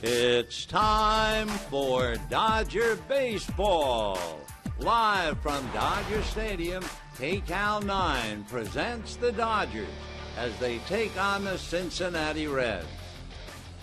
It's time for Dodger Baseball. Live from Dodger Stadium, KCAL 9 presents the Dodgers as they take on the Cincinnati Reds.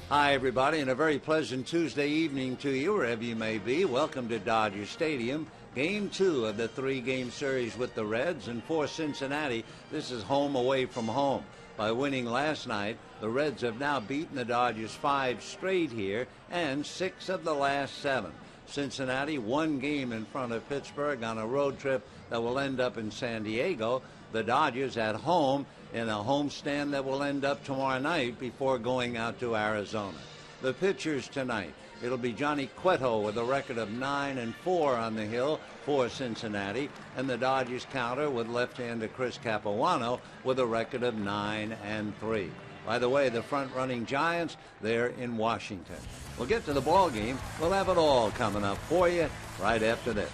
Hi, everybody, and a very pleasant Tuesday evening to you, wherever you may be. Welcome to Dodger Stadium. Game 2 of the 3-game series with the Reds, and for Cincinnati, this is home away from home. By winning last night, the Reds have now beaten the Dodgers 5 straight here and 6 of the last 7. Cincinnati 1 game in front of Pittsburgh on a road trip that will end up in San Diego. The Dodgers at home in a homestand that will end up tomorrow night before going out to Arizona. The pitchers tonight, it'll be Johnny Cueto with a record of 9-4 on the hill for Cincinnati, and the Dodgers counter with left-hander Chris Capuano with a record of 9-3. By the way, the front-running Giants, they're in Washington. We'll get to the ball game. We'll have it all coming up for you right after this.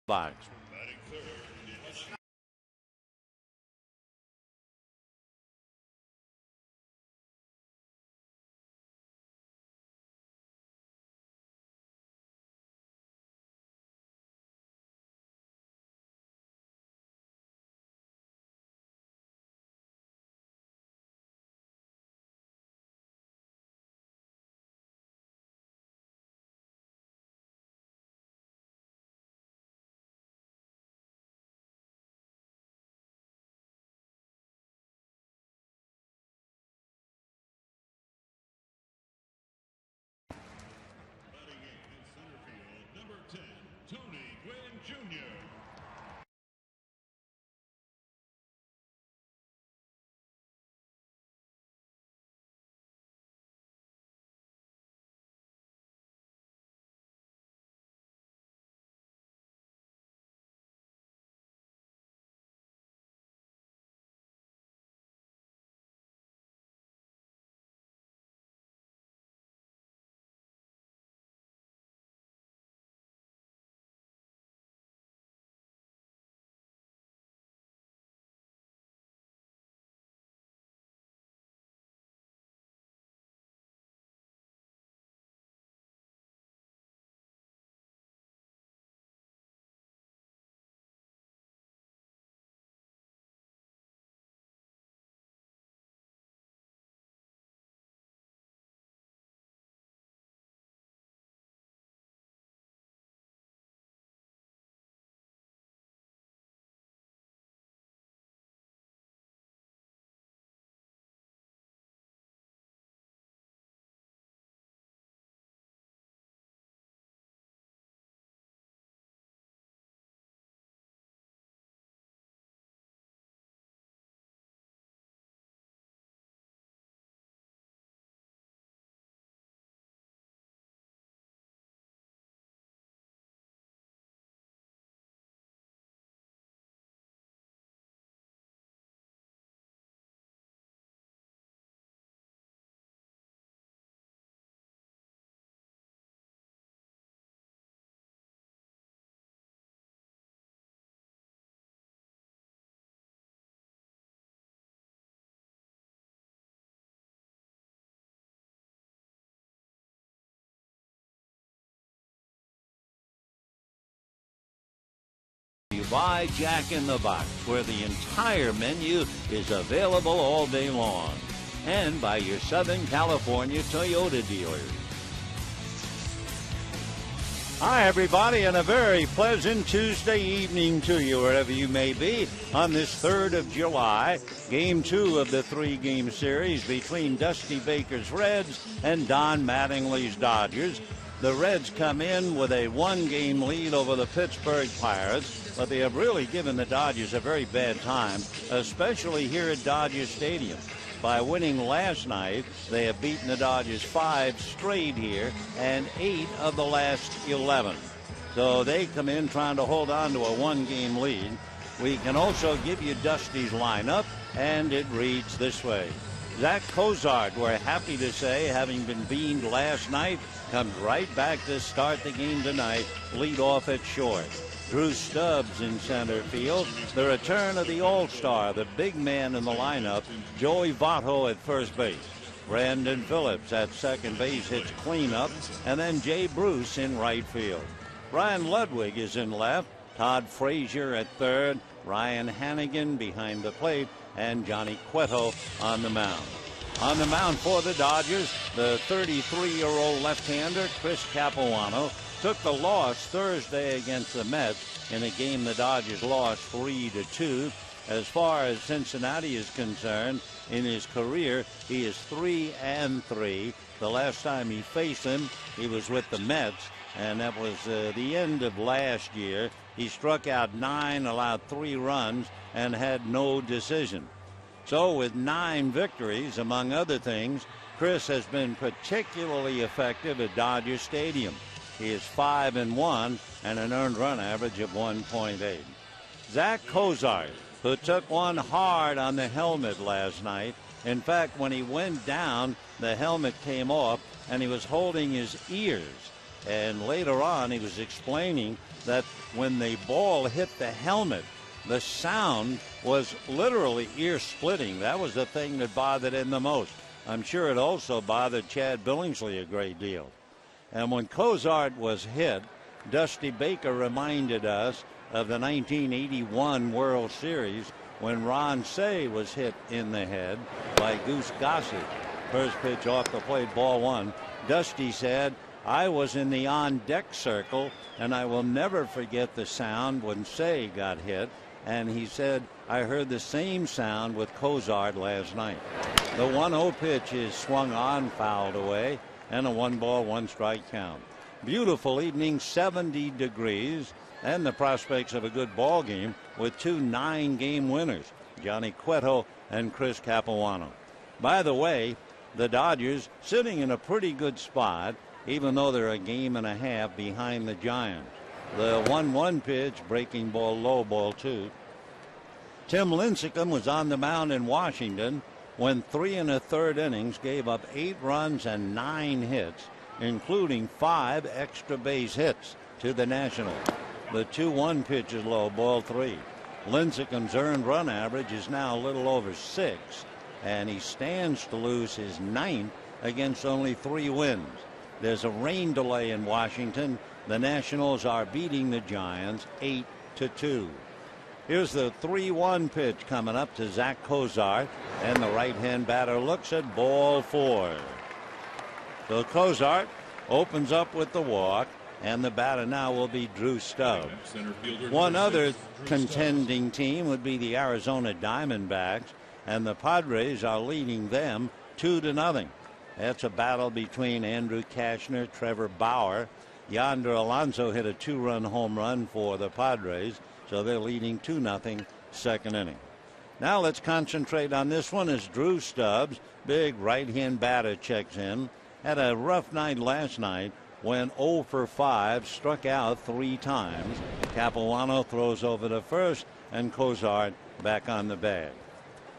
box. By Jack in the Box, where the entire menu is available all day long, and by your Southern California Toyota dealers. Hi, everybody, and a very pleasant Tuesday evening to you, wherever you may be, on this 3rd of July, Game 2 of the 3-game series between Dusty Baker's Reds and Don Mattingly's Dodgers. The Reds come in with a 1-game lead over the Pittsburgh Pirates, but they have really given the Dodgers a very bad time, especially here at Dodger Stadium. By winning last night, they have beaten the Dodgers 5 straight here and 8 of the last 11. So they come in trying to hold on to a 1-game lead. We can also give you Dusty's lineup, and it reads this way. Zach Cozart, we're happy to say, having been beamed last night, comes right back to start the game tonight, lead off at short. Drew Stubbs in center field. The return of the All-Star, the big man in the lineup, Joey Votto at first base. Brandon Phillips at second base hits cleanup, and then Jay Bruce in right field. Brian Ludwig is in left, Todd Frazier at third, Ryan Hannigan behind the plate, and Johnny Cueto on the mound. On the mound for the Dodgers, the 33-year-old left-hander Chris Capuano took the loss Thursday against the Mets in a game the Dodgers lost 3-2. As far as Cincinnati is concerned, in his career, he is 3-3. The last time he faced them, he was with the Mets, and that was the end of last year. He struck out 9, allowed 3 runs, and had no decision. So with 9 victories, among other things, Chris has been particularly effective at Dodger Stadium. He is 5-1 and an earned run average of 1.8. Zach Cozart, who took one hard on the helmet last night. In fact, when he went down, the helmet came off and he was holding his ears. And later on, he was explaining that when the ball hit the helmet, the sound was literally ear-splitting. That was the thing that bothered him the most. I'm sure it also bothered Chad Billingsley a great deal. And when Cozart was hit, Dusty Baker reminded us of the 1981 World Series when Ron Cey was hit in the head by Goose Gossett. First pitch off the plate, ball one. Dusty said, "I was in the on-deck circle, and I will never forget the sound when Cey got hit." And he said, "I heard the same sound with Cozart last night." The 1-0 pitch is swung on, fouled away, and a 1-ball, 1-strike count. Beautiful evening, 70 degrees, and the prospects of a good ball game with two 9-game winners, Johnny Cueto and Chris Capuano. By the way, the Dodgers sitting in a pretty good spot, even though they're a game and a half behind the Giants. The 1-1 pitch, breaking ball low, ball 2. Tim Lincecum was on the mound in Washington when 3 1/3 innings gave up 8 runs and 9 hits, including 5 extra base hits to the Nationals. The 2-1 pitch is low, ball 3. Lincecum's earned run average is now a little over 6, and he stands to lose his 9th against only 3 wins. There's a rain delay in Washington. The Nationals are beating the Giants 8-2. Here's the 3-1 pitch coming up to Zach Cozart, and the right-hand batter looks at ball 4. So Cozart opens up with the walk, and the batter now will be Drew Stubbs. One other contending team would be the Arizona Diamondbacks, and the Padres are leading them 2-0. That's a battle between Andrew Cashner, Trevor Bauer. Yonder Alonso hit a 2-run home run for the Padres, so they're leading 2-0 second inning. Now let's concentrate on this one as Drew Stubbs, big right-hand batter, checks in. Had a rough night last night, went 0 for 5, struck out 3 times. Capuano throws over to first, and Cozart back on the bag.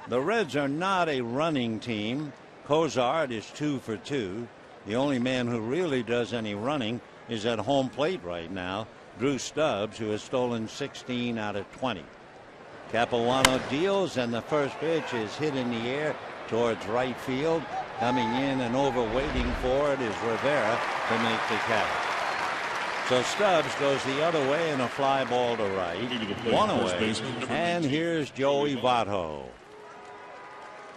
The Reds are not a running team. Cozart is 2 for 2. The only man who really does any running is at home plate right now, Drew Stubbs, who has stolen 16 out of 20. Capuano deals, and the first pitch is hit in the air towards right field. Coming in and over waiting for it is Rivera to make the catch. So Stubbs goes the other way in a fly ball to right. One away. And here's Joey Votto.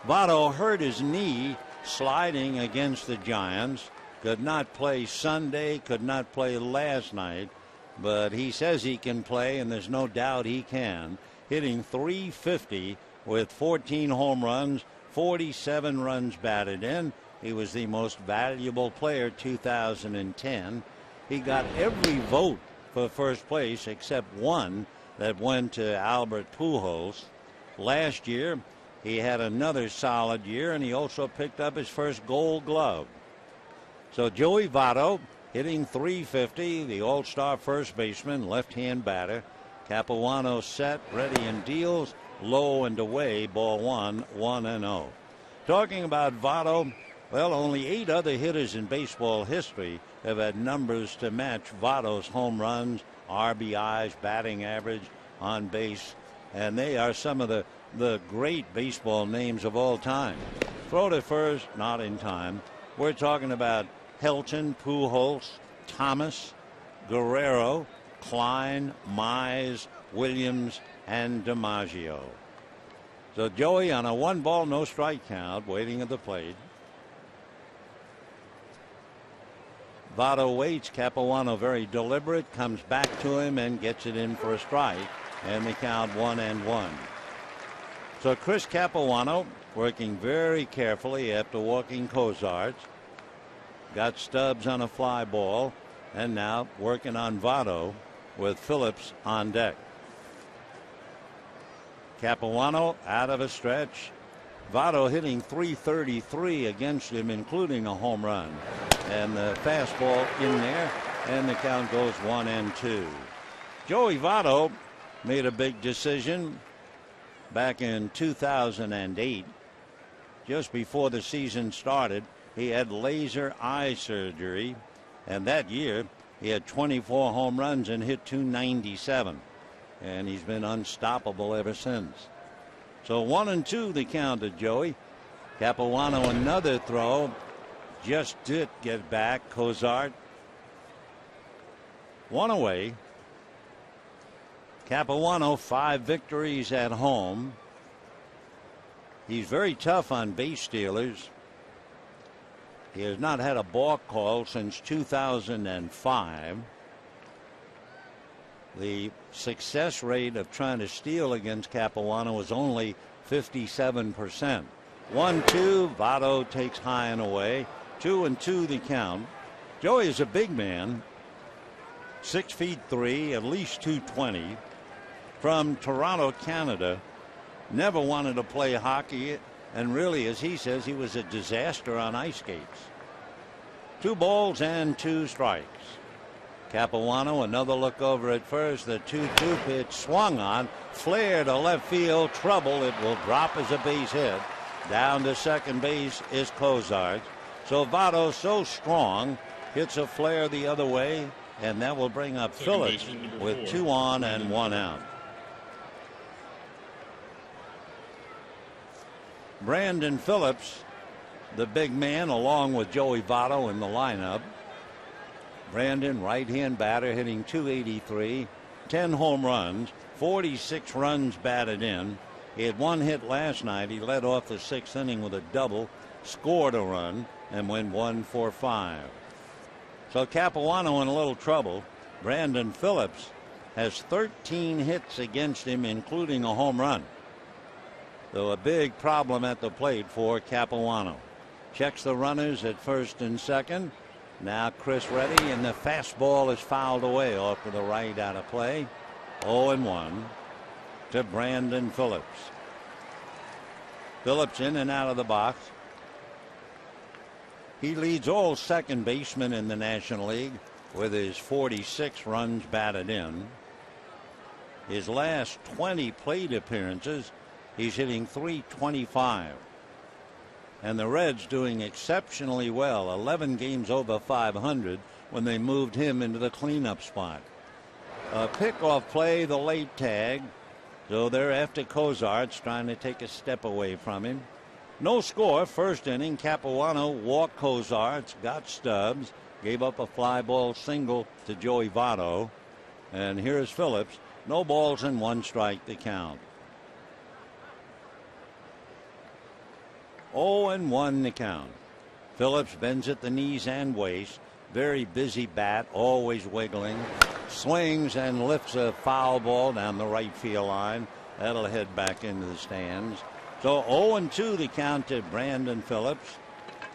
Votto hurt his knee sliding against the Giants. Could not play Sunday, could not play last night, but he says he can play, and there's no doubt he can. Hitting .350 with 14 home runs, 47 runs batted in. He was the most valuable player 2010. He got every vote for first place except one that went to Albert Pujols. Last year, he had another solid year, and he also picked up his first Gold Glove. So Joey Votto hitting .350, the all-star first baseman, left-hand batter. Capuano set, ready, and deals. Low and away, ball 1, 1-0. Talking about Votto, well, only 8 other hitters in baseball history have had numbers to match Votto's home runs, RBIs, batting average, on base, and they are some of the great baseball names of all time. Throw to first, not in time. We're talking about Helton, Pujols, Thomas, Guerrero, Klein, Mize, Williams, and DiMaggio. So Joey on a 1-ball, no strike count, waiting at the plate. Votto waits. Capuano very deliberate, comes back to him and gets it in for a strike, and the count 1-1. So Chris Capuano working very carefully after walking Cozart. Got Stubbs on a fly ball, and now working on Votto with Phillips on deck. Capuano out of a stretch. Votto hitting .333 against him, including a home run. And the fastball in there, and the count goes 1-2. Joey Votto made a big decision back in 2008. Just before the season started, he had laser eye surgery, and that year He had 24 home runs and hit .297, and he's been unstoppable ever since. So 1-2 the count to Joey. Capuano another throw. Just did get back. Cozart. One away. Capuano 5 victories at home. He's very tough on base stealers. He has not had a balk call since 2005. The success rate of trying to steal against Capuano was only 57%. 1-2. Votto takes high and away. 2-2 the count. Joey is a big man. 6'3", at least 220. From Toronto, Canada. Never wanted to play hockey, and really, as he says, he was a disaster on ice skates. 2 balls and 2 strikes. Capuano, another look over at first. The 2-2 pitch swung on, flare to left field, trouble. It will drop as a base hit. Down to second base is Cozart. So Votto, so strong, hits a flare the other way, and that will bring up Phillips with 2 on and 1 out. Brandon Phillips, the big man, along with Joey Votto in the lineup. Brandon, right-hand batter, hitting .283, 10 home runs, 46 runs batted in. He had 1 hit last night. He led off the 6th inning with a double, scored a run, and went 1 for 5. So Capuano in a little trouble. Brandon Phillips has 13 hits against him, including a home run. So a big problem at the plate for Capuano. Checks the runners at first and second. Now Chris ready, and the fastball is fouled away off to the right out of play. 0-1 to Brandon Phillips. Phillips in and out of the box. He leads all second basemen in the National League with his 46 runs batted in. His last 20 plate appearances, he's hitting .325. And the Reds doing exceptionally well. 11 games over 500 when they moved him into the cleanup spot. A pickoff play, the late tag. So they're after Cozart's trying to take a step away from him. No score. First inning. Capuano walked Cozart's, got Stubbs, gave up a fly ball single to Joey Votto. And here's Phillips. No balls and 1 strike to count. 0-1 the count. Phillips bends at the knees and waist. Very busy bat, always wiggling. Swings and lifts a foul ball down the right field line. That'll head back into the stands. So 0-2 the count to Brandon Phillips.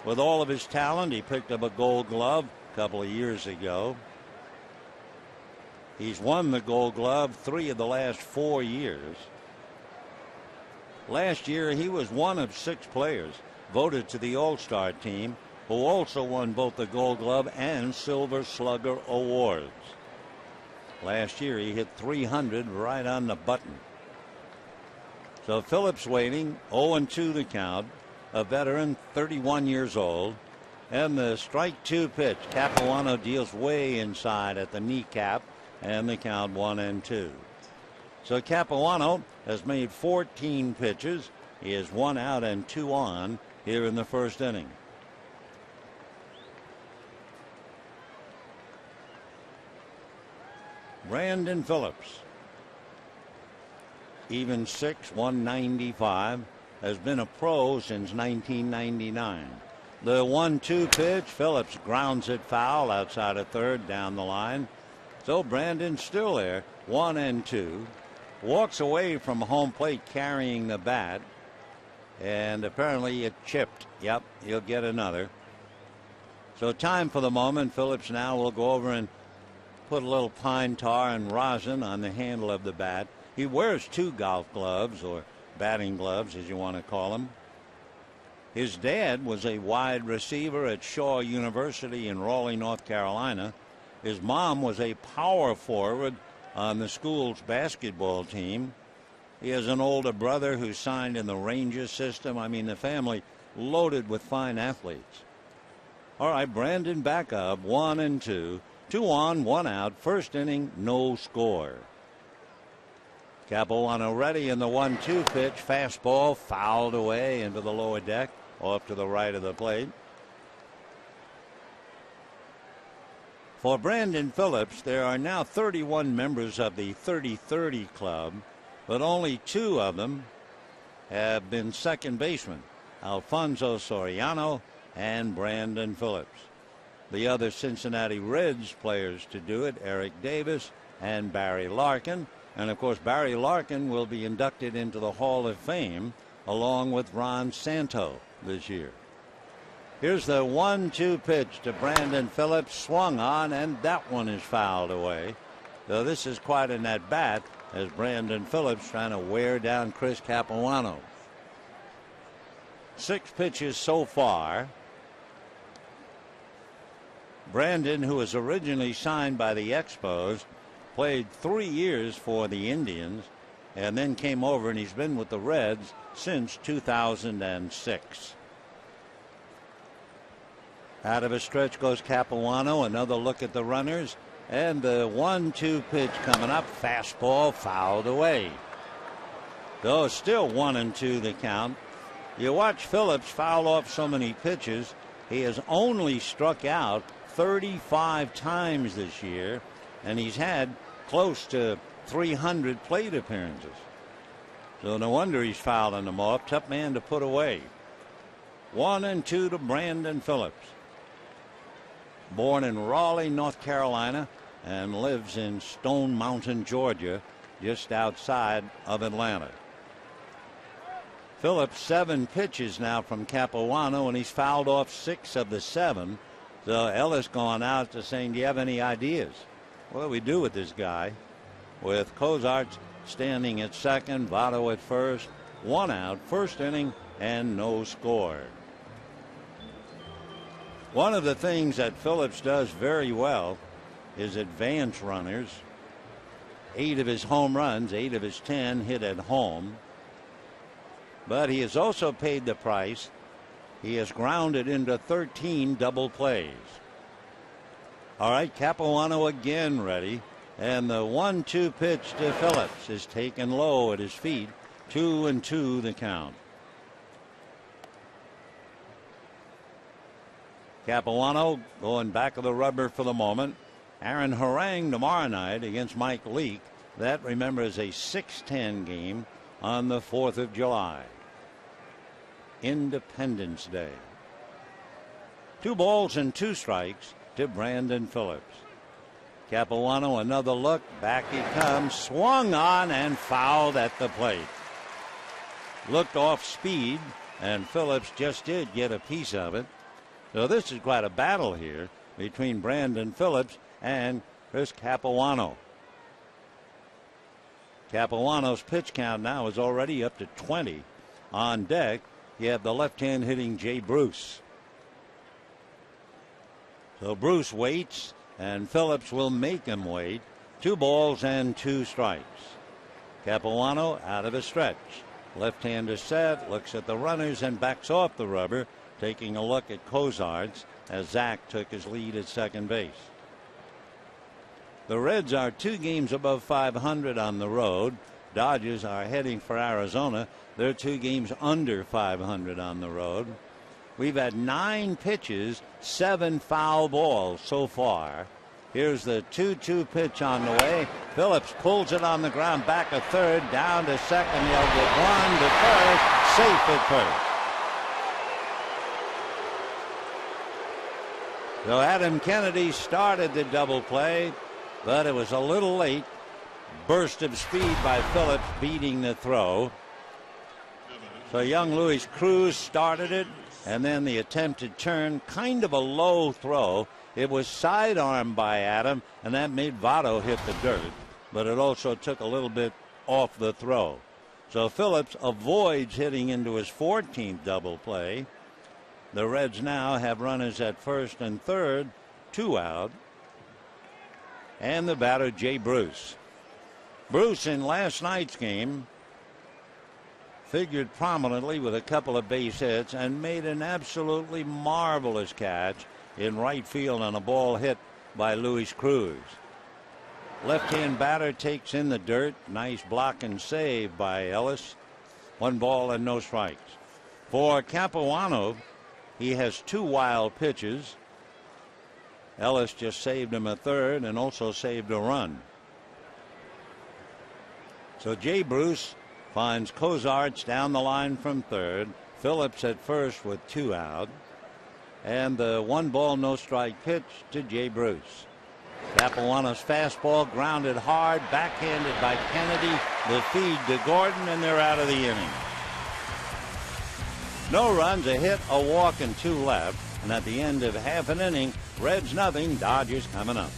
With all of his talent, he picked up a Gold Glove a couple of years ago. He's won the Gold Glove 3 of the last 4 years. Last year, he was one of 6 players voted to the All-Star team who also won both the Gold Glove and Silver Slugger awards. Last year, he hit .300 right on the button. So Phillips waiting, 0-2 the count. A veteran, 31 years old. And the strike 2 pitch. Capuano deals way inside at the kneecap, and the count 1-2. So Capuano has made 14 pitches. He is 1 out and 2 on here in the first inning. Brandon Phillips, even 6, 195, has been a pro since 1999. The 1-2 pitch, Phillips grounds it foul outside of third down the line. So Brandon's still there, 1-2. Walks away from home plate carrying the bat, and apparently it chipped. Yep, he'll get another. So time for the moment. Phillips now will go over and put a little pine tar and rosin on the handle of the bat. He wears 2 golf gloves, or batting gloves as you want to call them. His dad was a wide receiver at Shaw University in Raleigh, North Carolina. His mom was a power forward on the school's basketball team. He has an older brother who signed in the Rangers system. I mean, the family loaded with fine athletes. All right, Brandon back up, 1-2. 2 on, 1 out. First inning, no score. Capuano ready in the 1-2 pitch. Fastball fouled away into the lower deck, off to the right of the plate. For Brandon Phillips, there are now 31 members of the 30-30 club, but only 2 of them have been second basemen, Alfonso Soriano and Brandon Phillips. The other Cincinnati Reds players to do it, Eric Davis and Barry Larkin. And of course, Barry Larkin will be inducted into the Hall of Fame along with Ron Santo this year. Here's the 1-2 pitch to Brandon Phillips, swung on, and that one is fouled away. So this is quite an at-bat as Brandon Phillips trying to wear down Chris Capuano. 6 pitches so far. Brandon, who was originally signed by the Expos, played 3 years for the Indians and then came over, and he's been with the Reds since 2006. Out of a stretch goes Capuano. Another look at the runners, and the 1-2 pitch coming up. Fastball fouled away. Though still 1-2 the count. You watch Phillips foul off so many pitches. He has only struck out 35 times this year, and he's had close to 300 plate appearances. So no wonder he's fouling them off. Tough man to put away. 1-2 to Brandon Phillips. Born in Raleigh, North Carolina, and lives in Stone Mountain, Georgia, just outside of Atlanta. Phillips 7 pitches now from Capuano, and he's fouled off 6 of the 7. So Ellis going out to saying, do you have any ideas? What do we do with this guy? With Cozarts standing at second, Votto at first, 1 out, first inning, and no score. One of the things that Phillips does very well is advance runners. 8 of his home runs, 8 of his 10 hit at home. But he has also paid the price. He has grounded into 13 double plays. All right, Capuano again ready. And the 1-2 pitch to Phillips is taken low at his feet. 2-2 the count. Capuano going back of the rubber for the moment. Aaron Harang tomorrow night against Mike Leake. That, remember, is a 6:10 game on the 4th of July. Independence Day. 2 balls and 2 strikes to Brandon Phillips. Capuano another look. Back he comes. Swung on and fouled at the plate. Looked off speed, and Phillips just did get a piece of it. So this is quite a battle here between Brandon Phillips and Chris Capuano. Capuano's pitch count now is already up to 20. On deck, you have the left-hand hitting Jay Bruce. So Bruce waits, and Phillips will make him wait. 2 balls and 2 strikes. Capuano out of a stretch. Left-hander set, looks at the runners and backs off the rubber, taking a look at Cozarts as Zach took his lead at second base. The Reds are 2 games above 500 on the road. Dodgers are heading for Arizona. They're 2 games under 500 on the road. We've had 9 pitches, 7 foul balls so far. Here's the 2-2 pitch on the way. Phillips pulls it on the ground, back a third, down to second. He'll get 1 to first, safe at first. So Adam Kennedy started the double play, but it was a little late. Burst of speed by Phillips beating the throw. So young Luis Cruz started it, and then the attempted turn, kind of a low throw. It was sidearmed by Adam, and that made Votto hit the dirt, but it also took a little bit off the throw. So Phillips avoids hitting into his 14th double play. The Reds now have runners at first and third, 2 out. And the batter, Jay Bruce. Bruce in last night's game figured prominently with a couple of base hits and made an absolutely marvelous catch in right field on a ball hit by Luis Cruz. Left-hand batter takes in the dirt. Nice block and save by Ellis. 1 ball and no strikes. For Capuano, he has 2 wild pitches. Ellis just saved him a third and also saved a run. So Jay Bruce finds Cozarts down the line from third. Phillips at first with 2 out. And the 1 ball, no strike pitch to Jay Bruce. Capuano's fastball grounded hard, backhanded by Kennedy. The feed to Gordon, and they're out of the inning. No runs, a hit, a walk, and 2 left. And at the end of half an inning, Reds nothing, Dodgers coming up.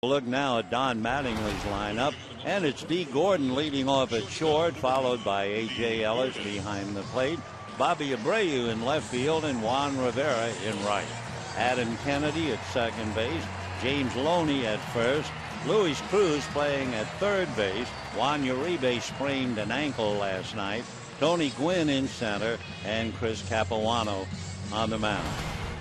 Look now at Don Mattingly's lineup, and it's D. Gordon leading off at short, followed by A.J. Ellis behind the plate, Bobby Abreu in left field, and Juan Rivera in right. Adam Kennedy at second base, James Loney at first, Luis Cruz playing at third base. Juan Uribe sprained an ankle last night. Tony Gwynn in center, and Chris Capuano on the mound.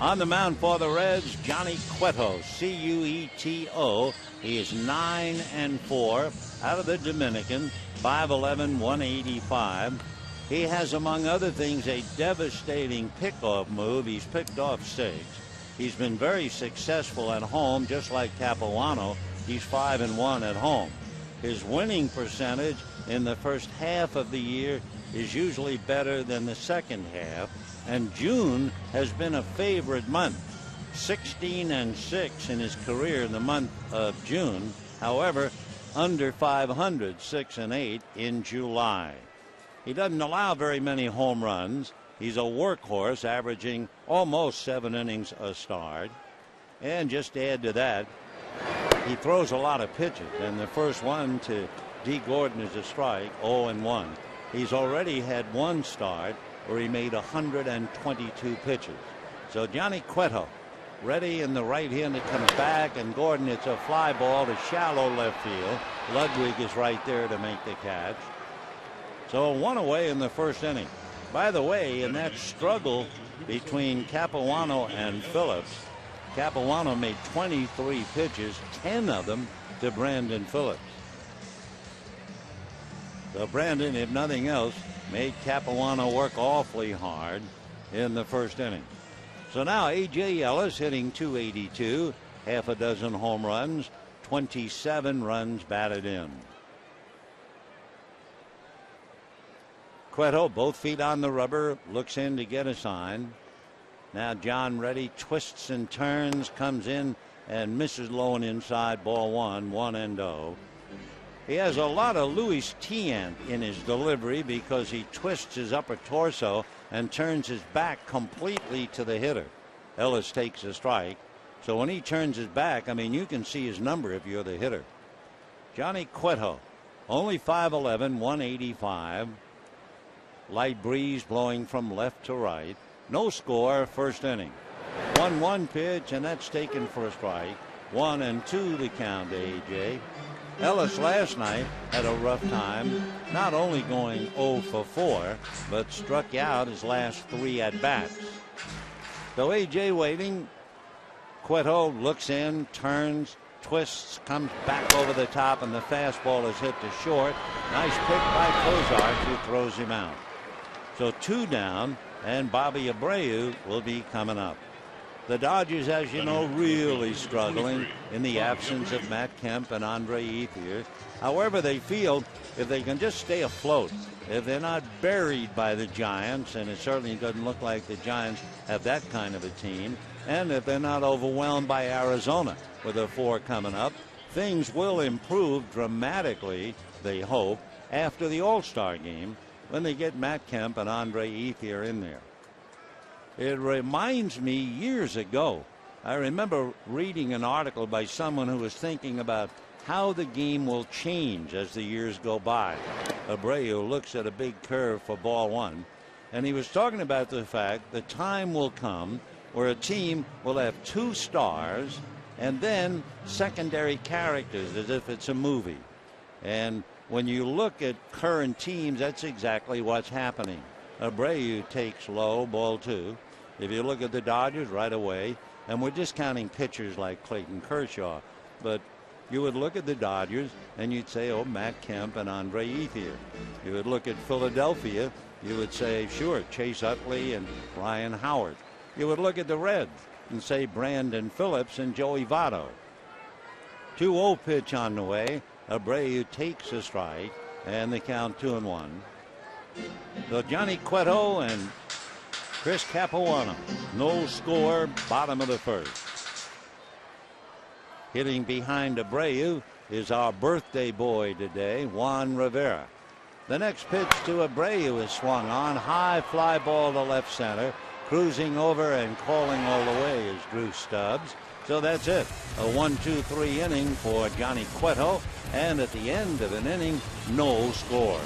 On the mound for the Reds, Johnny Cueto, C-U-E-T-O. He is 9-4 out of the Dominican, 5'11", 185. He has, among other things, a devastating pickoff move. He's picked off 6. He's been very successful at home, just like Capuano. He's 5-1 at home. His winning percentage in the first half of the year is usually better than the second half. And June has been a favorite month. 16-6 in his career in the month of June. However, under 500, 6-8 in July. He doesn't allow very many home runs. He's a workhorse, averaging almost 7 innings a start. And just to add to that, he throws a lot of pitches. And the first one to D. Gordon is a strike, 0-1. He's already had 1 start where he made 122 pitches. So Johnny Cueto ready, in the right hand. It comes back, and Gordon, it's a fly ball to shallow left field. Ludwig is right there to make the catch. So 1 away in the first inning. By the way, in that struggle between Capuano and Phillips, Capuano made 23 pitches, 10 of them to Brandon Phillips. So Brandon, if nothing else, made Capuano work awfully hard in the first inning. So now A.J. Ellis hitting .282, half a dozen home runs, 27 runs batted in. Cueto, both feet on the rubber, looks in to get a sign. Now John Reddy twists and turns, comes in and misses low and inside, ball 1, 1-0. He has a lot of Luis CIN in his delivery because he twists his upper torso and turns his back completely to the hitter. Ellis takes a strike. So when he turns his back, I mean, you can see his number if you're the hitter. Johnny Cueto, only 5'11", 185. Light breeze blowing from left to right. No score, first inning. 1-1 pitch, and that's taken for a strike. 1-2 the count to A.J. Ellis last night had a rough time, not only going 0 for 4, but struck out his last 3 at-bats. So A.J. waiting. Cueto looks in, turns, twists, comes back over the top, and the fastball is hit to short. Nice pick by Cozart, who throws him out. So 2 down, and Bobby Abreu will be coming up. The Dodgers, as you know, really struggling in the absence of Matt Kemp and Andre Ethier. However, they feel if they can just stay afloat, if they're not buried by the Giants, and it certainly doesn't look like the Giants have that kind of a team, and if they're not overwhelmed by Arizona with a 4 coming up, things will improve dramatically, they hope, after the All-Star game when they get Matt Kemp and Andre Ethier in there. It reminds me years ago, I remember reading an article by someone who was thinking about how the game will change as the years go by. Abreu looks at a big curve for ball 1, and he was talking about the fact the time will come where a team will have 2 stars and then secondary characters, as if it's a movie. And when you look at current teams, that's exactly what's happening. Abreu takes low, ball 2. If you look at the Dodgers right away, and we're discounting pitchers like Clayton Kershaw, but you would look at the Dodgers and you'd say, oh, Matt Kemp and Andre Ethier. You would look at Philadelphia, you would say, sure, Chase Utley and Ryan Howard. You would look at the Reds and say Brandon Phillips and Joey Votto. 2-0 pitch on the way. Abreu takes a strike, and the count 2-1. So Johnny Cueto and Chris Capuano. No score, bottom of the first. Hitting behind Abreu is our birthday boy today, Juan Rivera. The next pitch to Abreu is swung on. High fly ball to left center. Cruising over and calling all the way is Drew Stubbs. So that's it. A 1-2-3 inning for Johnny Cueto. And at the end of an inning, no score.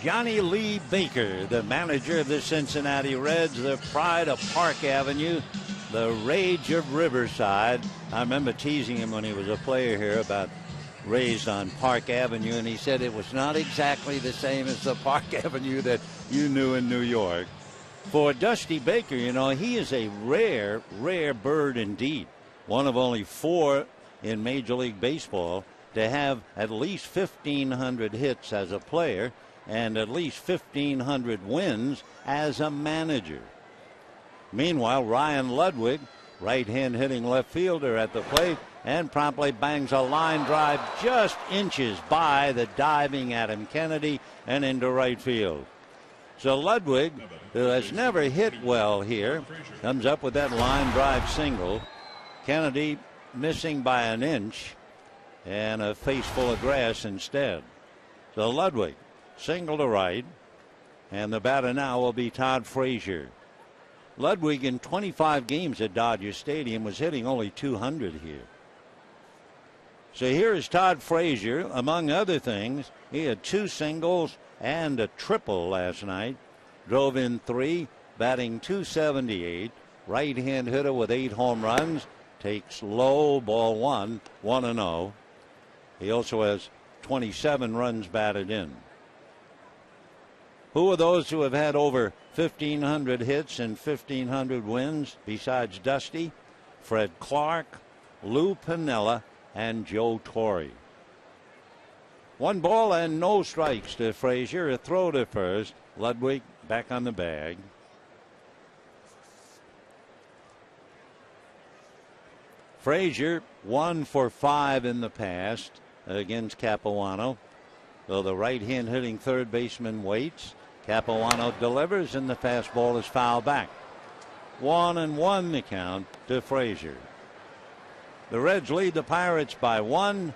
Johnny Lee Baker, the manager of the Cincinnati Reds, the pride of Park Avenue, the rage of Riverside. I remember teasing him when he was a player here about raised on Park Avenue, and he said it was not exactly the same as the Park Avenue that you knew in New York. For Dusty Baker, you know, he is a rare, rare bird indeed. One of only 4 in Major League Baseball to have at least 1,500 hits as a player and at least 1,500 wins as a manager. Meanwhile, Ryan Ludwig Right-hand hitting left fielder at the plate and promptly bangs a line drive just inches by the diving Adam Kennedy and into right field. So Ludwig, who has never hit well here, comes up with that line drive single. Kennedy missing by an inch and a face full of grass instead. So Ludwig single to right, and the batter now will be Todd Frazier. Ludwig in 25 games at Dodger Stadium was hitting only .200 here. So here is Todd Frazier. Among other things, he had 2 singles and a triple last night. Drove in 3, batting .278. Right-hand hitter with 8 home runs. Takes low, ball 1, 1-0. He also has 27 runs batted in. Who are those who have had over 1,500 hits and 1,500 wins besides Dusty? Fred Clark, Lou Piniella, and Joe Torre. 1 ball and no strikes to Frazier. A throw to first. Ludwig back on the bag. Frazier 1 for 5 in the past against Capuano. So the right-hand hitting third baseman waits. Capuano delivers, and the fastball is fouled back. 1-1 the count to Frazier. The Reds lead the Pirates by 1,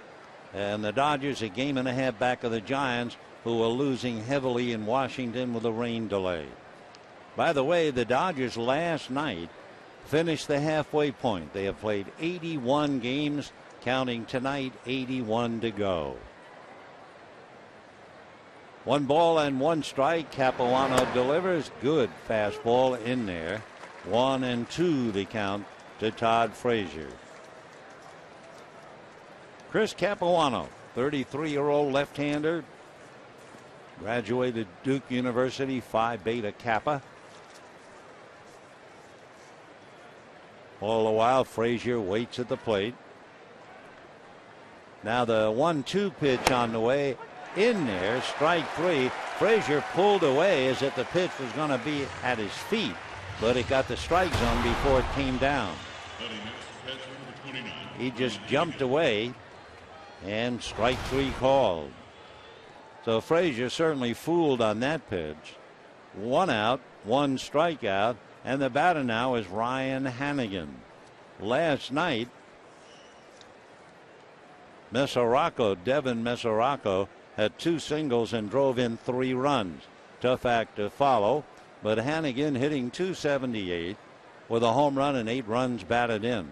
and the Dodgers a game and a half back of the Giants, who are losing heavily in Washington with a rain delay. By the way, the Dodgers last night finished the halfway point. They have played 81 games, counting tonight 81 to go. 1 ball and 1 strike. Capuano delivers. Good fastball in there. 1-2 the count to Todd Frazier. Chris Capuano, 33-year-old left-hander. Graduated Duke University, Phi Beta Kappa. All the while, Frazier waits at the plate. Now the 1-2 pitch on the way. In there, strike 3. Frazier pulled away as if the pitch was going to be at his feet, but it got the strike zone before it came down. He just jumped away, and strike 3 called. So Frazier certainly fooled on that pitch. 1 out, 1 strikeout, and the batter now is Ryan Hannigan. Last night, Devin Mesoraco, had 2 singles and drove in 3 runs. Tough act to follow, but Hannigan hitting .278 with a home run and 8 runs batted in.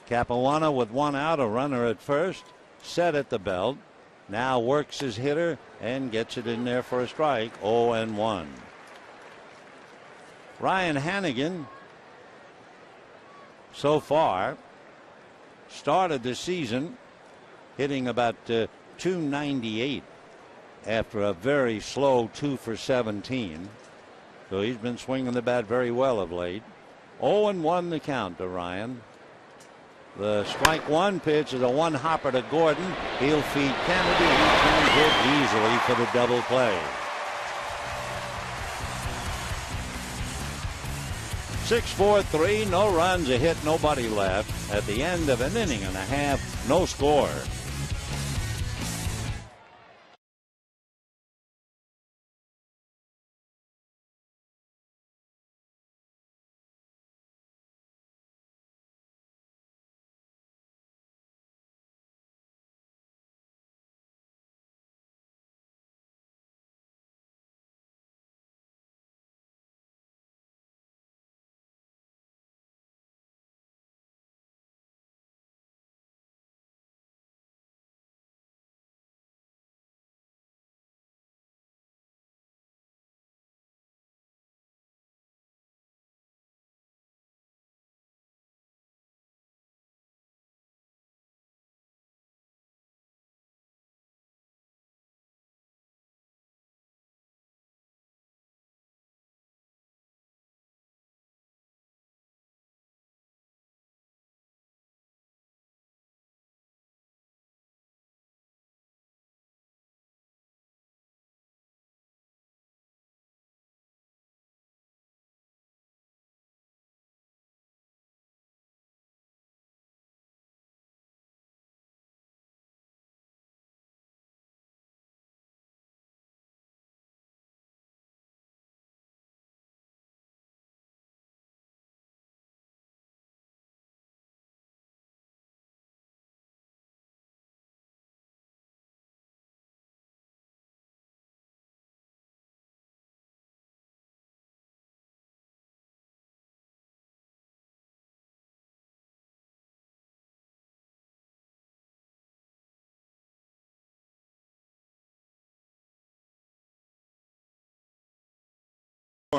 Capuano with 1 out, a runner at first, set at the belt. Now works his hitter and gets it in there for a strike. 0-1. Ryan Hannigan so far started the season hitting about .298 after a very slow 2 for 17. So he's been swinging the bat very well of late. 0-1 the count to Ryan. The strike 1 pitch is a 1-hopper to Gordon. He'll feed Kennedy. He can hit easily for the double play. 6-4-3, no runs, a hit, nobody left. At the end of an inning and a half, no score.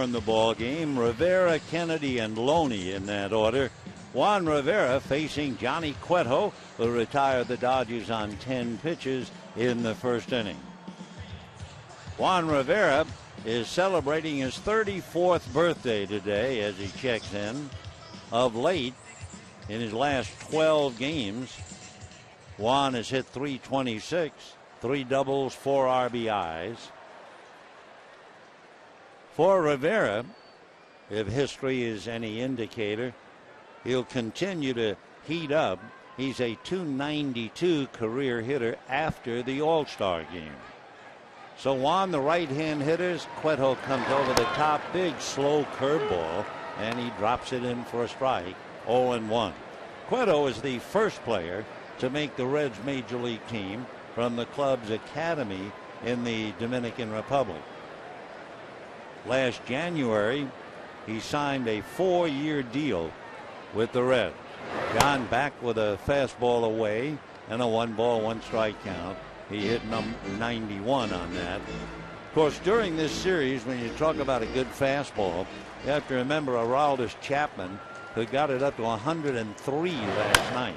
in the ball game. Rivera, Kennedy, and Loney in that order. Juan Rivera facing Johnny Cueto, who retired the Dodgers on 10 pitches in the first inning. Juan Rivera is celebrating his 34th birthday today as he checks in. Of late, in his last 12 games, Juan has hit .326, 3 doubles, 4 RBIs. For Rivera, if history is any indicator, he'll continue to heat up. He's a .292 career hitter after the All-Star game. So Juan, the right-hand hitters, Cueto comes over the top, big slow curveball, and he drops it in for a strike, 0-1. Cueto is the first player to make the Reds major league team from the club's academy in the Dominican Republic. Last January, he signed a 4-year deal with the Reds. Gone back with a fastball away and a 1-ball, 1-strike count. He hit number 91 on that. Of course, during this series, when you talk about a good fastball, you have to remember Aroldis Chapman, who got it up to 103 last night.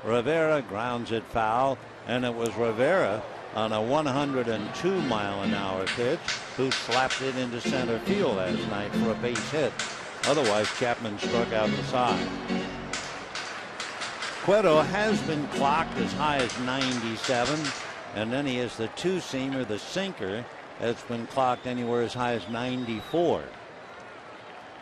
Rivera grounds it foul, and it was Rivera on a 102-mile-an-hour pitch who slapped it into center field last night for a base hit. Otherwise, Chapman struck out the side. Cueto has been clocked as high as 97, and then he has the two-seamer, the sinker, that's been clocked anywhere as high as 94.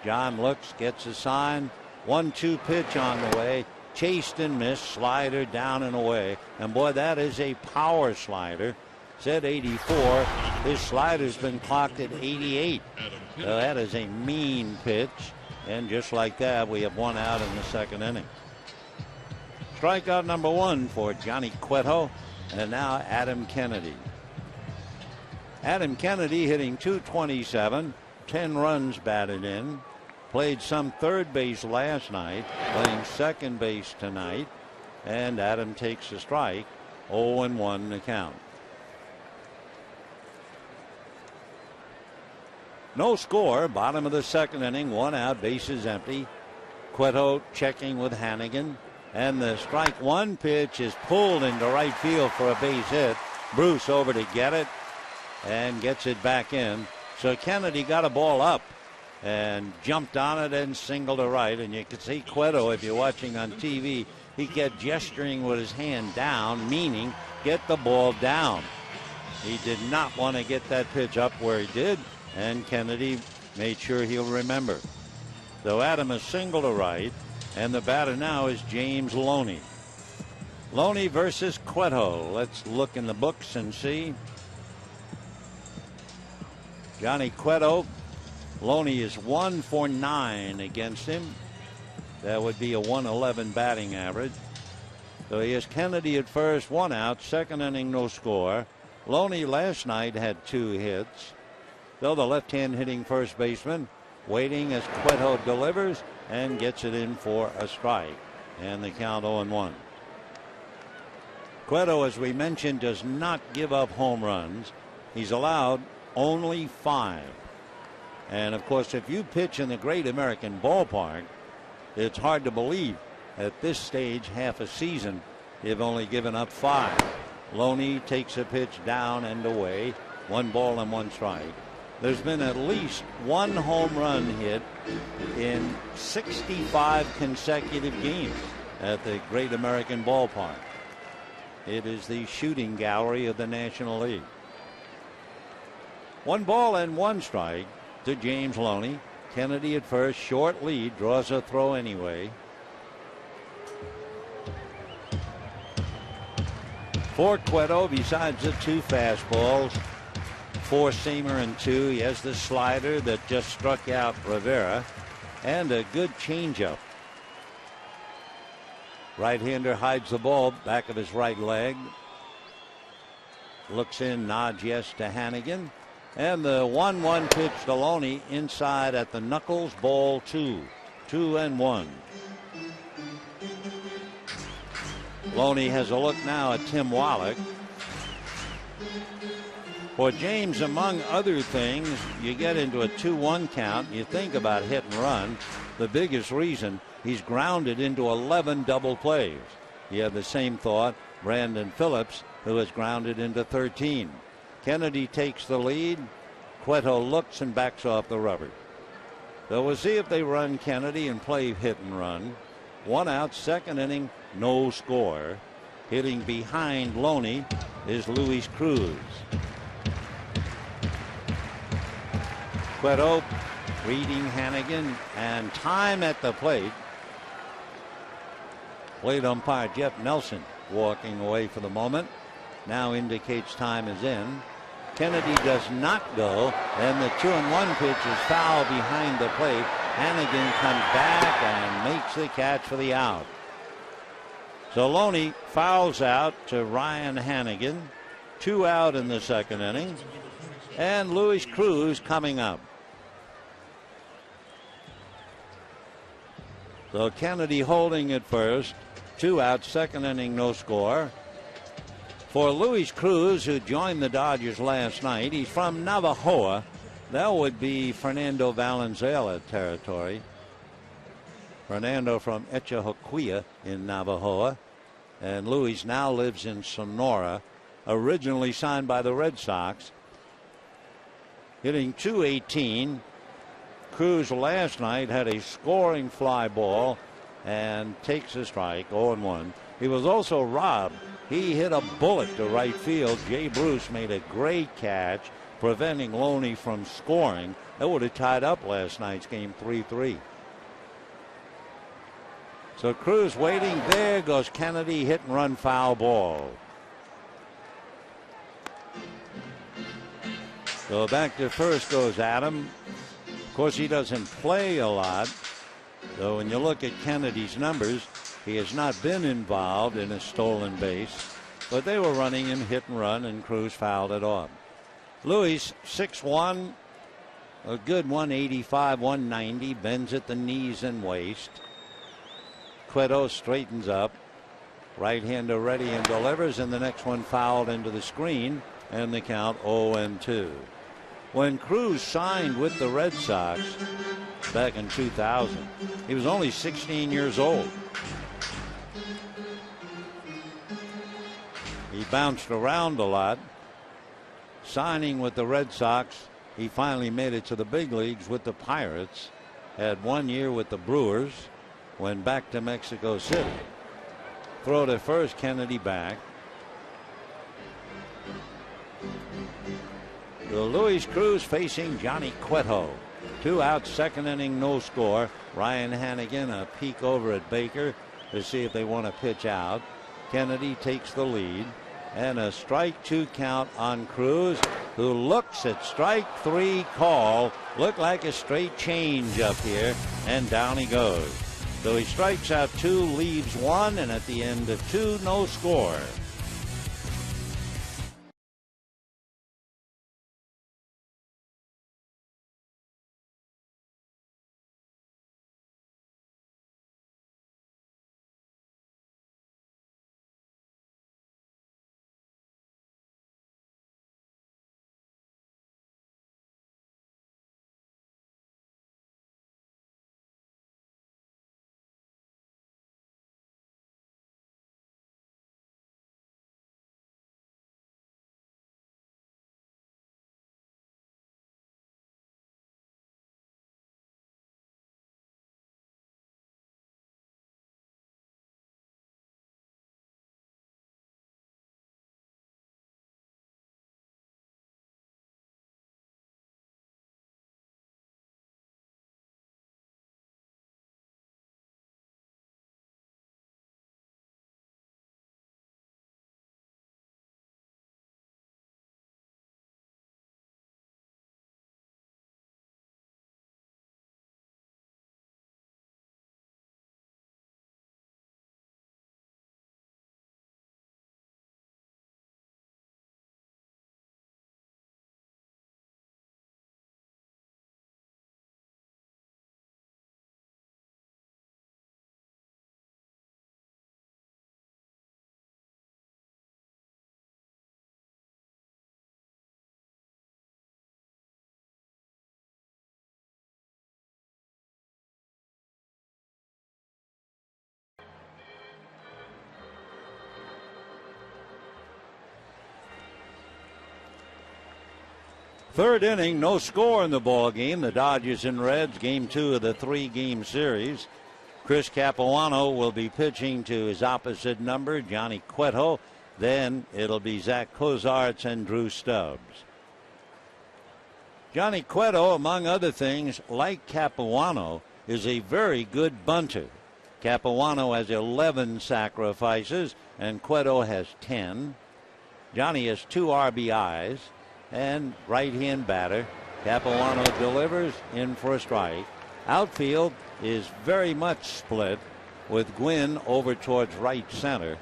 John looks, gets a sign, 1-2 pitch on the way, chased and missed, slider down and away, and boy, that is a power slider. Said 84, his slider's been clocked at 88. So that is a mean pitch, and just like that, we have one out in the second inning. Strikeout number 1 for Johnny Cueto, and now Adam Kennedy. Adam Kennedy hitting .227, 10 runs batted in. Played some third base last night, playing second base tonight, and Adam takes a strike, 0-1 the count. No score, bottom of the second inning, 1 out, bases empty. Cueto checking with Hannigan, and the strike 1 pitch is pulled into right field for a base hit. Bruce over to get it and gets it back in. So Kennedy got a ball up and jumped on it and singled to right, and you can see Cueto, if you're watching on TV, he kept gesturing with his hand down, meaning get the ball down. He did not want to get that pitch up where he did, and Kennedy made sure he'll remember. So Adam is single to right, and the batter now is James Loney. Loney versus Cueto. Let's look in the books and see. Johnny Cueto, Loney is 1 for 9 against him. That would be a 111 batting average. So he has Kennedy at first, 1 out, second inning, no score. Loney last night had 2 hits. So the left-hand hitting first baseman waiting as Cueto delivers and gets it in for a strike. And the count 0-1. Cueto, as we mentioned, does not give up home runs. He's allowed only 5. And of course, if you pitch in the Great American Ballpark, it's hard to believe at this stage, half a season, you've only given up 5. Loney takes a pitch down and away, 1 ball and 1 strike. There's been at least 1 home run hit in 65 consecutive games at the Great American Ballpark. It is the shooting gallery of the National League. 1 ball and 1 strike to James Loney. Kennedy at first, short lead, draws a throw anyway. For Cueto, besides the 2 fastballs, 4-seamer and 2, he has the slider that just struck out Rivera, and a good changeup. Right-hander hides the ball back of his right leg. Looks in, nods yes to Hannigan. And the 1-1 pitch to Loney inside at the knuckles, ball 2. 2-1. Loney has a look now at Tim Wallach. For James, among other things, you get into a 2-1 count. You think about hit and run. The biggest reason, he's grounded into 11 double plays. You have the same thought, Brandon Phillips, who is grounded into 13. Kennedy takes the lead. Cueto looks and backs off the rubber. So we'll see if they run Kennedy and play hit and run. 1 out, second inning, no score. Hitting behind Loney is Luis Cruz. Cueto reading Hannigan, and time at the plate. Plate umpire Jeff Nelson walking away for the moment. Now indicates time is in. Kennedy does not go, and the 2-1 pitch is foul behind the plate. Hannigan comes back and makes the catch for the out. So Loney fouls out to Ryan Hannigan. 2 out in the second inning. And Luis Cruz coming up. So Kennedy holding at first. 2 out, second inning, no score. For Luis Cruz, who joined the Dodgers last night, he's from Navajoa. That would be Fernando Valenzuela territory. Fernando from Echahoquia in Navajoa. And Luis now lives in Sonora, originally signed by the Red Sox. Hitting .218. Cruz last night had a scoring fly ball and takes a strike, 0-1. He was also robbed. He hit a bullet to right field. Jay Bruce made a great catch, preventing Loney from scoring. That would have tied up last night's game 3-3. So Cruz waiting. There goes Kennedy, hit and run foul ball. So back to first goes Adam. Of course, he doesn't play a lot. So when you look at Kennedy's numbers, he has not been involved in a stolen base. But they were running him hit and run, and Cruz fouled it off. Luis, 6'1", a good 185, 190, bends at the knees and waist. Cueto straightens up. Right-hander ready and delivers, and the next one fouled into the screen, and the count 0-2. When Cruz signed with the Red Sox back in 2000, he was only 16 years old. He bounced around a lot. Signing with the Red Sox, he finally made it to the big leagues with the Pirates. Had 1 year with the Brewers. Went back to Mexico City. Throw to first, Kennedy back. So Luis Cruz facing Johnny Cueto. 2 out, second inning, no score. Ryan Hannigan a peek over at Baker to see if they want to pitch out. Kennedy takes the lead. And a strike 2 count on Cruz, who looks at strike 3 call. Looked like a straight change up here, and down he goes. So he strikes out 2, leaves 1, and at the end of 2, no score. Third inning, no score in the ball game. The Dodgers and Reds, game 2 of the 3-game series. Chris Capuano will be pitching to his opposite number, Johnny Cueto. Then it'll be Zach Cozarts and Drew Stubbs. Johnny Cueto, among other things, like Capuano, is a very good bunter. Capuano has 11 sacrifices and Cueto has 10. Johnny has 2 RBIs and right-hand batter. Capuano delivers in for a strike. Outfield is very much split with Gwynn over towards right center.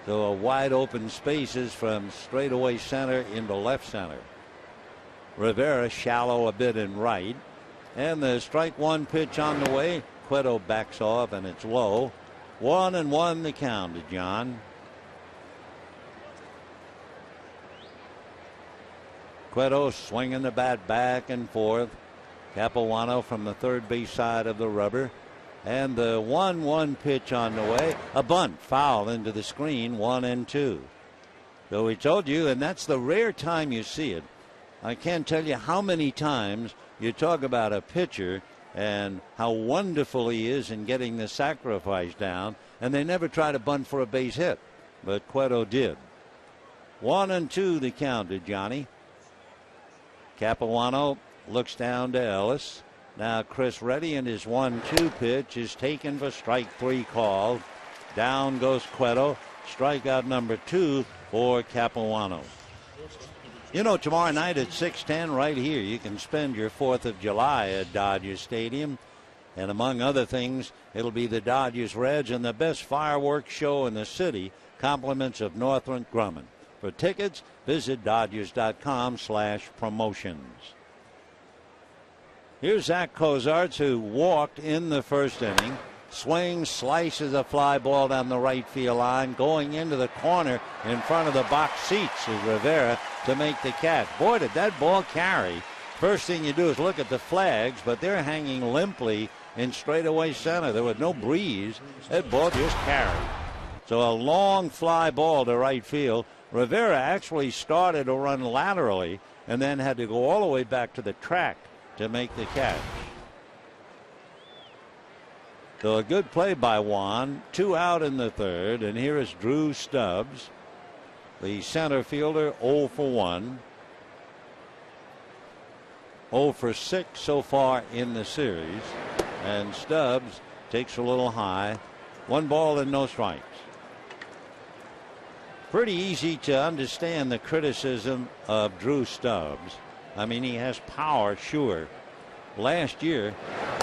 So a wide open spaces from straightaway center into left center. Rivera shallow a bit in right. And the strike one pitch on the way. Cueto backs off and it's low. 1-1 the count to John. Cueto swinging the bat back and forth. Capuano from the third base side of the rubber. And the 1-1 pitch on the way. A bunt foul into the screen. 1-2. So we told you, and that's the rare time you see it. I can't tell you how many times you talk about a pitcher and how wonderful he is in getting the sacrifice down, and they never try to bunt for a base hit. But Cueto did. 1-2 the count to Johnny. Capuano looks down to Ellis. Now Chris Reddy, and his 1-2 pitch is taken for strike 3 called. Down goes Cueto. Strikeout number 2 for Capuano. You know, tomorrow night at 6:10 right here, you can spend your 4th of July at Dodger Stadium. And among other things, it'll be the Dodgers Reds and the best fireworks show in the city, compliments of Northrop Grumman. For tickets, visit Dodgers.com/promotions. Here's Zach Cozarts, who walked in the first inning. Swings, slices a fly ball down the right field line. Going into the corner in front of the box seats is Rivera to make the catch. Boy, did that ball carry. First thing you do is look at the flags, but they're hanging limply in straightaway center. There was no breeze. That ball just carried. So a long fly ball to right field. Rivera actually started to run laterally and then had to go all the way back to the track to make the catch. So a good play by Juan. 2 out in the third, and here is Drew Stubbs, the center fielder, 0 for 1. 0 for 6 so far in the series, and Stubbs takes a little high. 1 ball and no strikes. Pretty easy to understand the criticism of Drew Stubbs. I mean, he has power, sure. Last year,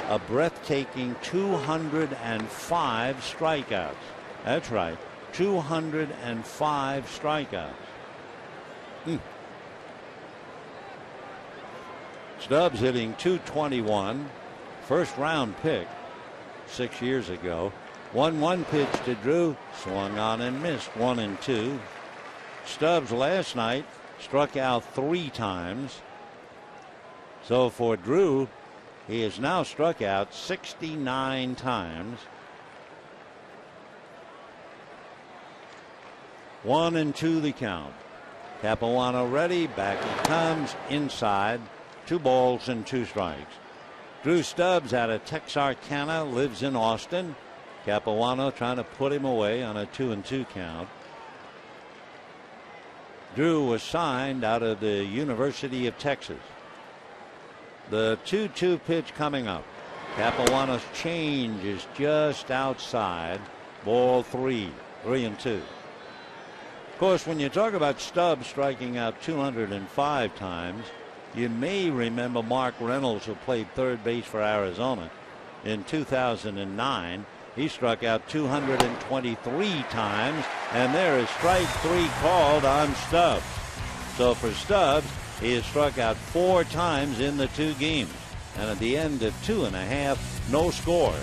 a breathtaking 205 strikeouts. That's right, 205 strikeouts. Stubbs hitting .221, first round pick 6 years ago. 1-1 pitch to Drew, swung on and missed. 1-2. Stubbs last night struck out 3 times. So for Drew, he has now struck out 69 times. 1-2 the count. Capuano ready. Back he comes inside. 2 balls and 2 strikes. Drew Stubbs out of Texarkana, lives in Austin. Capuano trying to put him away on a 2-2 count. Drew was signed out of the University of Texas. The 2-2 pitch coming up. Capuano's change is just outside. Ball 3, 3-2. Of course, when you talk about Stubbs striking out 205 times, you may remember Mark Reynolds, who played third base for Arizona in 2009. He struck out 223 times, and there is strike 3 called on Stubbs. So for Stubbs, he has struck out 4 times in the 2 games. And at the end of 2.5, no score.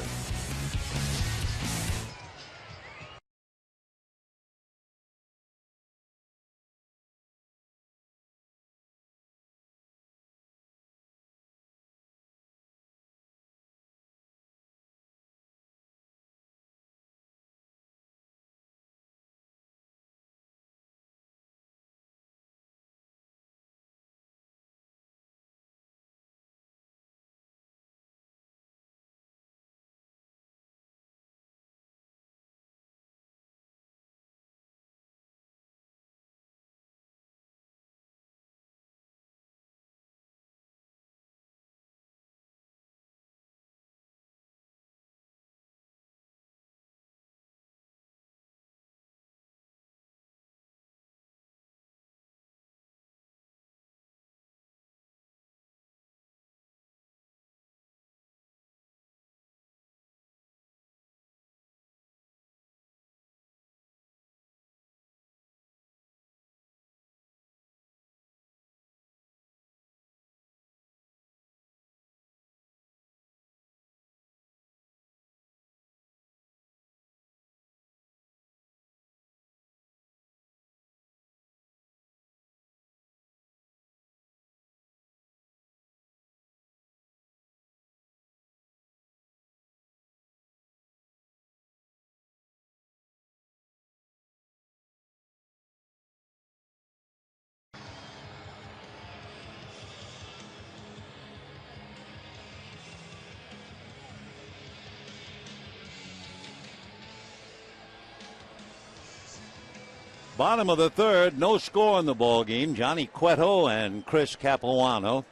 Bottom of the third, no score in the ball game. Johnny Cueto and Chris Capuano.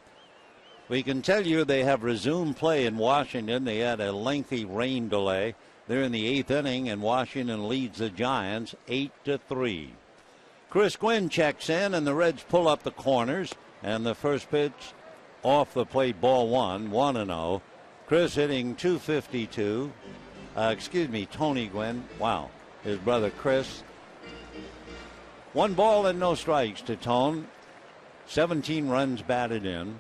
We can tell you they have resumed play in Washington. They had a lengthy rain delay. They're in the eighth inning, and Washington leads the Giants 8-3. Chris Gwynn checks in, and the Reds pull up the corners. And the first pitch off the plate, ball one, 1-0. Chris hitting .252. Tony Gwynn. Wow, his brother Chris. 1 ball and no strikes to Tone. 17 runs batted in.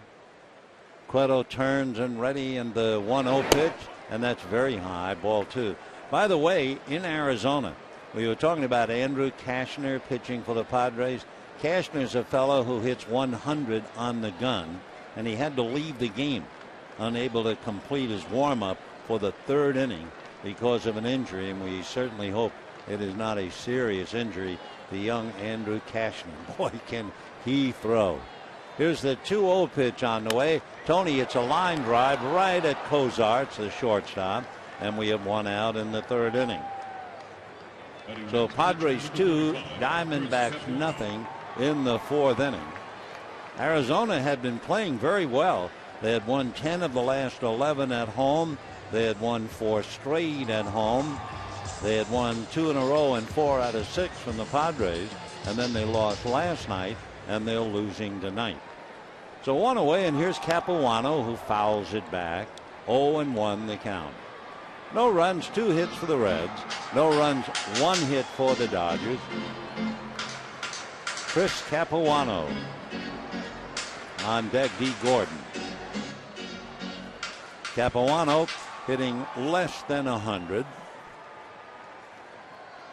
Cueto turns and ready, and the 1-0 pitch, and that's very high, ball 2. By the way, in Arizona, we were talking about Andrew Cashner pitching for the Padres. Cashner's a fellow who hits 100 on the gun, and he had to leave the game, unable to complete his warm-up for the third inning because of an injury, and we certainly hope it is not a serious injury. The young Andrew Cashner, boy, can he throw. Here's the 2-0 pitch on the way. Tony, it's a line drive right at Cozarts, the shortstop, and we have 1 out in the third inning. So Padres 2, Diamondbacks nothing in the fourth inning. Arizona had been playing very well. They had won 10 of the last 11 at home. They had won 4 straight at home. They had won 2 in a row and 4 out of 6 from the Padres, and then they lost last night, and they're losing tonight. So 1 away, and here's Capuano, who fouls it back. 0-1 the count. No runs, 2 hits for the Reds. No runs, 1 hit for the Dodgers. Chris Capuano on deck. D. Gordon. Capuano hitting less than 100.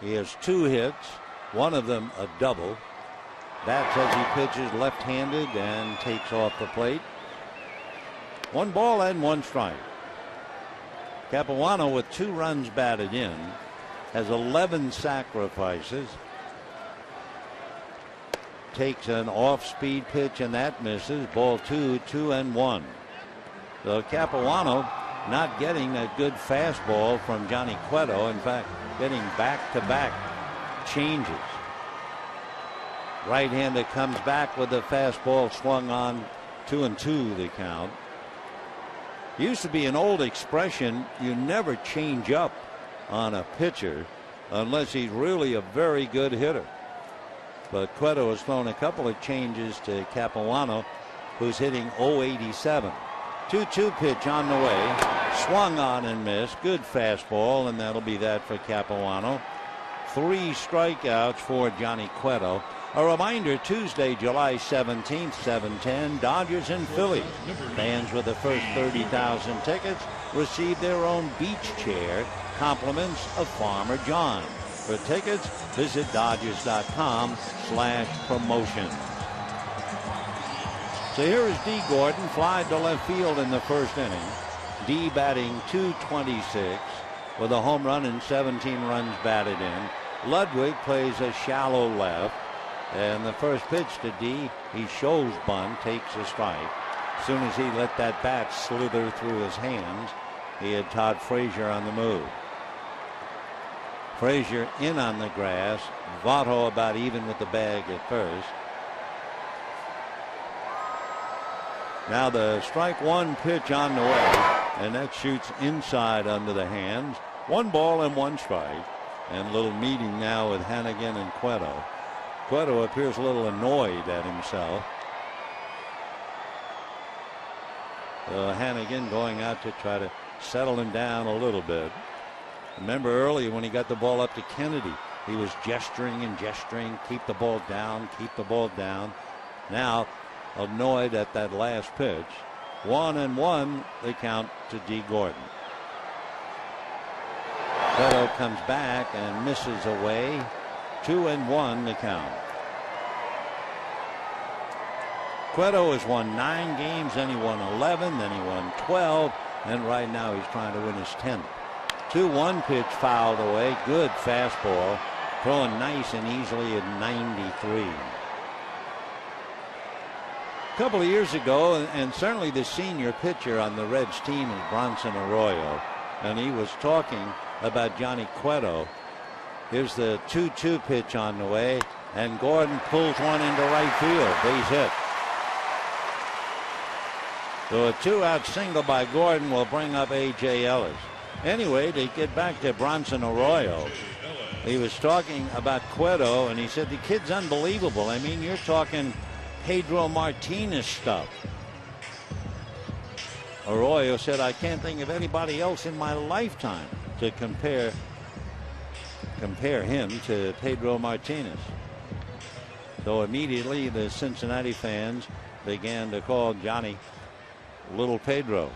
He has 2 hits, one of them a double. That's as he pitches left-handed and takes off the plate. 1 ball and 1 strike. Capuano, with 2 runs batted in, has 11 sacrifices. Takes an off-speed pitch, and that misses. Ball 2, 2-1. So Capuano not getting a good fastball from Johnny Cueto. In fact, getting back-to-back changes. Right-hander comes back with the fastball swung on. 2-2 the count. Used to be an old expression, you never change up on a pitcher unless he's really a very good hitter. But Cueto has thrown a couple of changes to Capuano, who's hitting .087. 2-2 pitch on the way. Swung on and missed. Good fastball, and that'll be that for Capuano. 3 strikeouts for Johnny Cueto. A reminder, Tuesday, July 17th, 7:10, Dodgers and Phillies. Fans with the first 30,000 tickets receive their own beach chair, compliments of Farmer John. For tickets, visit Dodgers.com/promotion. So here is D. Gordon, fly to left field in the first inning. D batting .226 with a home run and 17 runs batted in. Ludwig plays a shallow left. And the first pitch to D, he shows bunt, takes a strike. As soon as he let that bat slither through his hands, he had Todd Frazier on the move. Frazier in on the grass. Votto about even with the bag at first. Now the strike 1 pitch on the way, and that shoots inside under the hands. 1 ball and 1 strike. And a little meeting now with Hannigan and Cueto. Cueto appears a little annoyed at himself. Hannigan going out to try to settle him down a little bit. Remember earlier when he got the ball up to Kennedy, he was gesturing and gesturing, keep the ball down, keep the ball down. Now annoyed at that last pitch. 1-1 the count to D. Gordon. Cueto comes back and misses away. 2-1 the count. Cueto has won 9 games, then he won 11, then he won 12, and right now he's trying to win his 10th. 2-1 pitch fouled away. Good fastball. Throwing nice and easily at 93. A couple of years ago, and certainly the senior pitcher on the Reds team is Bronson Arroyo, and he was talking about Johnny Cueto. Here's the 2-2 pitch on the way, and Gordon pulls one into right field. Base hit. So a 2-out single by Gordon will bring up A.J. Ellis. Anyway, to get back to Bronson Arroyo, he was talking about Cueto, and he said the kid's unbelievable. I mean, you're talking Pedro Martinez stuff. Arroyo said, I can't think of anybody else in my lifetime to compare him to Pedro Martinez. So immediately the Cincinnati fans began to call Johnny Little Pedro.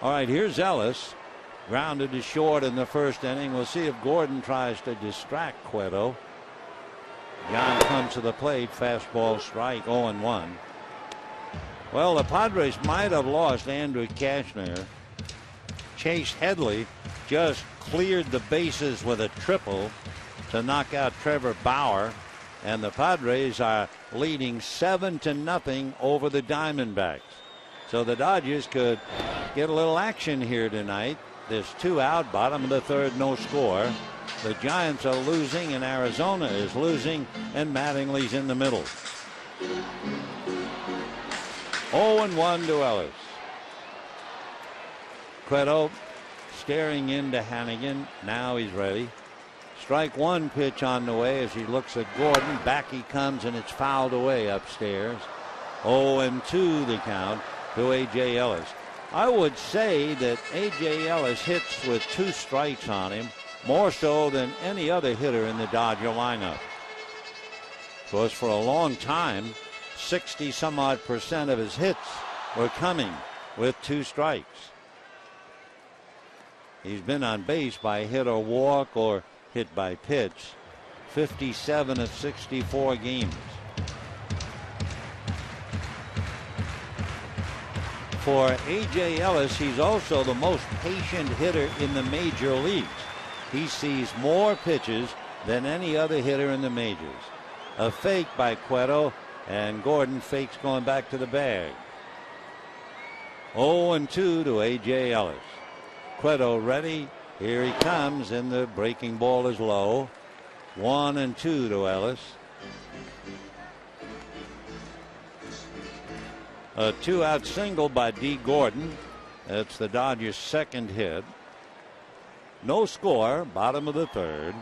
All right, here's Ellis. Grounded to short in the first inning. We'll see if Gordon tries to distract Cueto. John comes to the plate. Fastball strike, 0-1. Well, the Padres might have lost Andrew Cashner. Chase Headley just cleared the bases with a triple to knock out Trevor Bauer. And the Padres are leading 7-0 over the Diamondbacks. So the Dodgers could get a little action here tonight. There's 2 out, bottom of the third, no score. The Giants are losing and Arizona is losing, and Mattingly's in the middle. 0-1 to Ellis. Cueto staring into Hannigan. Now he's ready. Strike one pitch on the way as he looks at Gordon. Back he comes, and it's fouled away upstairs. 0-2 the count to A.J. Ellis. I would say that A.J. Ellis hits with 2 strikes on him more so than any other hitter in the Dodger lineup. Because for a long time, 60-some-odd% of his hits were coming with 2 strikes. He's been on base by hit or walk or hit by pitch 57 of 64 games. For A.J. Ellis, he's also the most patient hitter in the major leagues. He sees more pitches than any other hitter in the majors. A fake by Cueto, and Gordon fakes going back to the bag. 0-2 to A.J. Ellis. Cueto ready. Here he comes, and the breaking ball is low. 1-2 to Ellis. A 2-out single by D. Gordon. That's the Dodgers' second hit. No score, bottom of the third.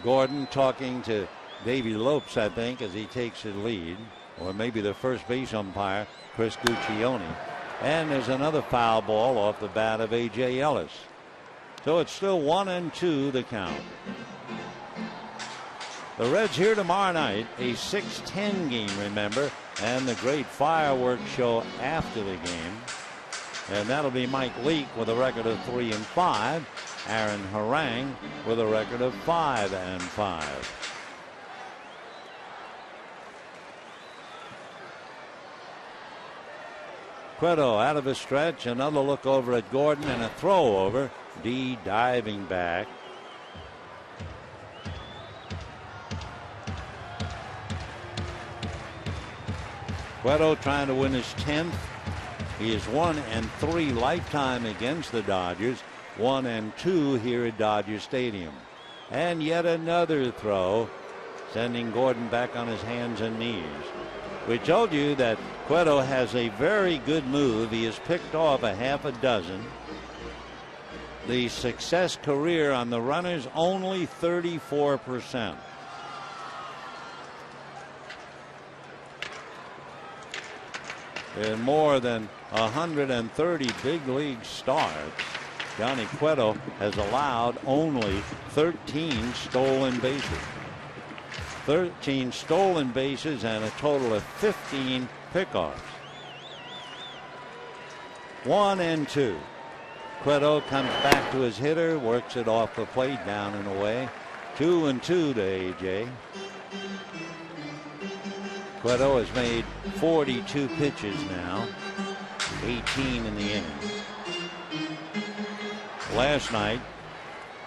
Gordon talking to Davey Lopes, I think, as he takes the lead. Or maybe the first base umpire, Chris Guccione. And there's another foul ball off the bat of A.J. Ellis. So it's still 1-2 the count. The Reds here tomorrow night, a 6:10 game, remember, and the great fireworks show after the game. And that'll be Mike Leake with a record of 3-5. Aaron Harang with a record of 5-5. Cueto out of his stretch. Another look over at Gordon and a throw over. D diving back. Cueto trying to win his 10th. He is 1-3 lifetime against the Dodgers. 1-2 here at Dodger Stadium. And yet another throw, sending Gordon back on his hands and knees. We told you that Cueto has a very good move. He has picked off a half a dozen. The success career on the runners, only 34%. In more than 130 big league starts, Johnny Cueto has allowed only 13 stolen bases. 13 stolen bases and a total of 15 pickoffs. 1-2. Cueto comes back to his hitter, works it off the plate, down and away. 2-2 to A.J. Cueto has made 42 pitches now, 18 in the inning. Last night,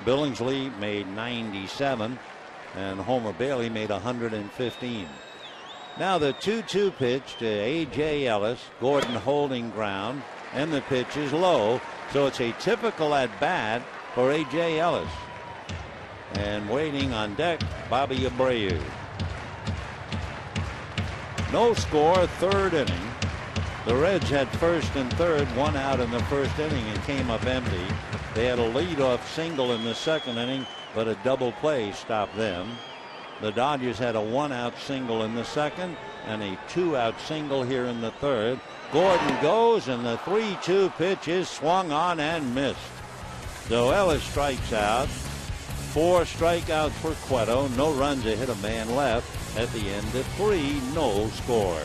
Billingsley made 97, and Homer Bailey made 115. Now the 2-2 pitch to A.J. Ellis. Gordon holding ground, and the pitch is low, so it's a typical at-bat for A.J. Ellis. And waiting on deck, Bobby Abreu. No score, third inning. The Reds had first and third, one out in the first inning and came up empty. They had a leadoff single in the second inning, but a double play stopped them. The Dodgers had a one-out single in the second and a two-out single here in the third. Gordon goes, and the 3-2 pitch is swung on and missed. So Ellis strikes out. 4 strikeouts for Cueto. No runs, a hit, a man left. At the end of 3, no score.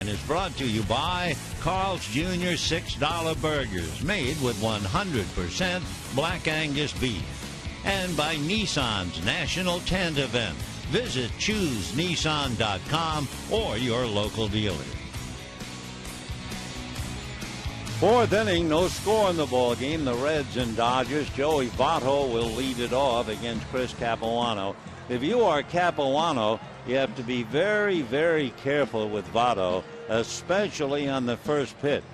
And is brought to you by Carl's Jr. $6 burgers made with 100% Black Angus beef. And by Nissan's National Tent Event. Visit ChooseNissan.com or your local dealer. Fourth inning, no score in the ball game. The Reds and Dodgers. Joey Votto will lead it off against Chris Capuano. If you are Capuano, you have to be very, very careful with Votto, especially on the first pitch.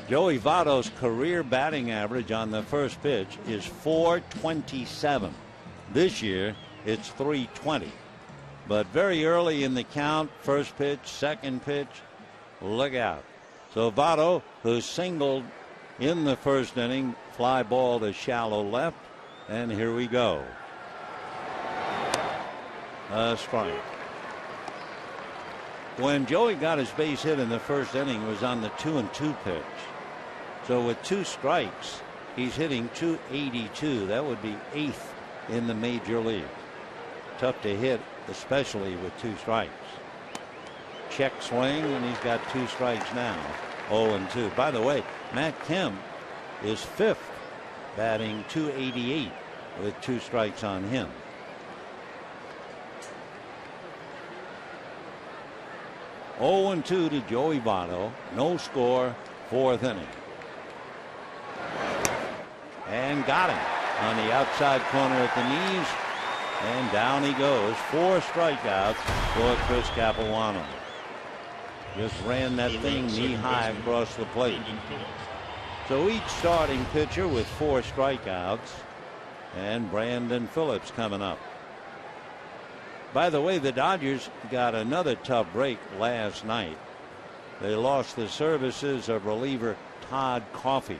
Joey Votto's career batting average on the first pitch is .427. This year, it's .320. But very early in the count, first pitch, second pitch, look out. So Votto, who singled in the first inning, fly ball to shallow left, and here we go. A strike. When Joey got his base hit in the first inning, it was on the 2-2 pitch. So with 2 strikes, he's hitting .282. That would be 8th in the major league. Tough to hit, especially with 2 strikes. Check swing, and he's got 2 strikes now. 0-2. By the way, Matt Kemp is 5th, batting .288 with 2 strikes on him. .0-2 to Joey Votto. No score, 4th inning. And got him on the outside corner at the knees. And down he goes. 4 strikeouts for Chris Capuano. Just ran that thing knee high across the plate. So each starting pitcher with 4 strikeouts. And Brandon Phillips coming up. By the way, the Dodgers got another tough break last night. They lost the services of reliever Todd Coffey.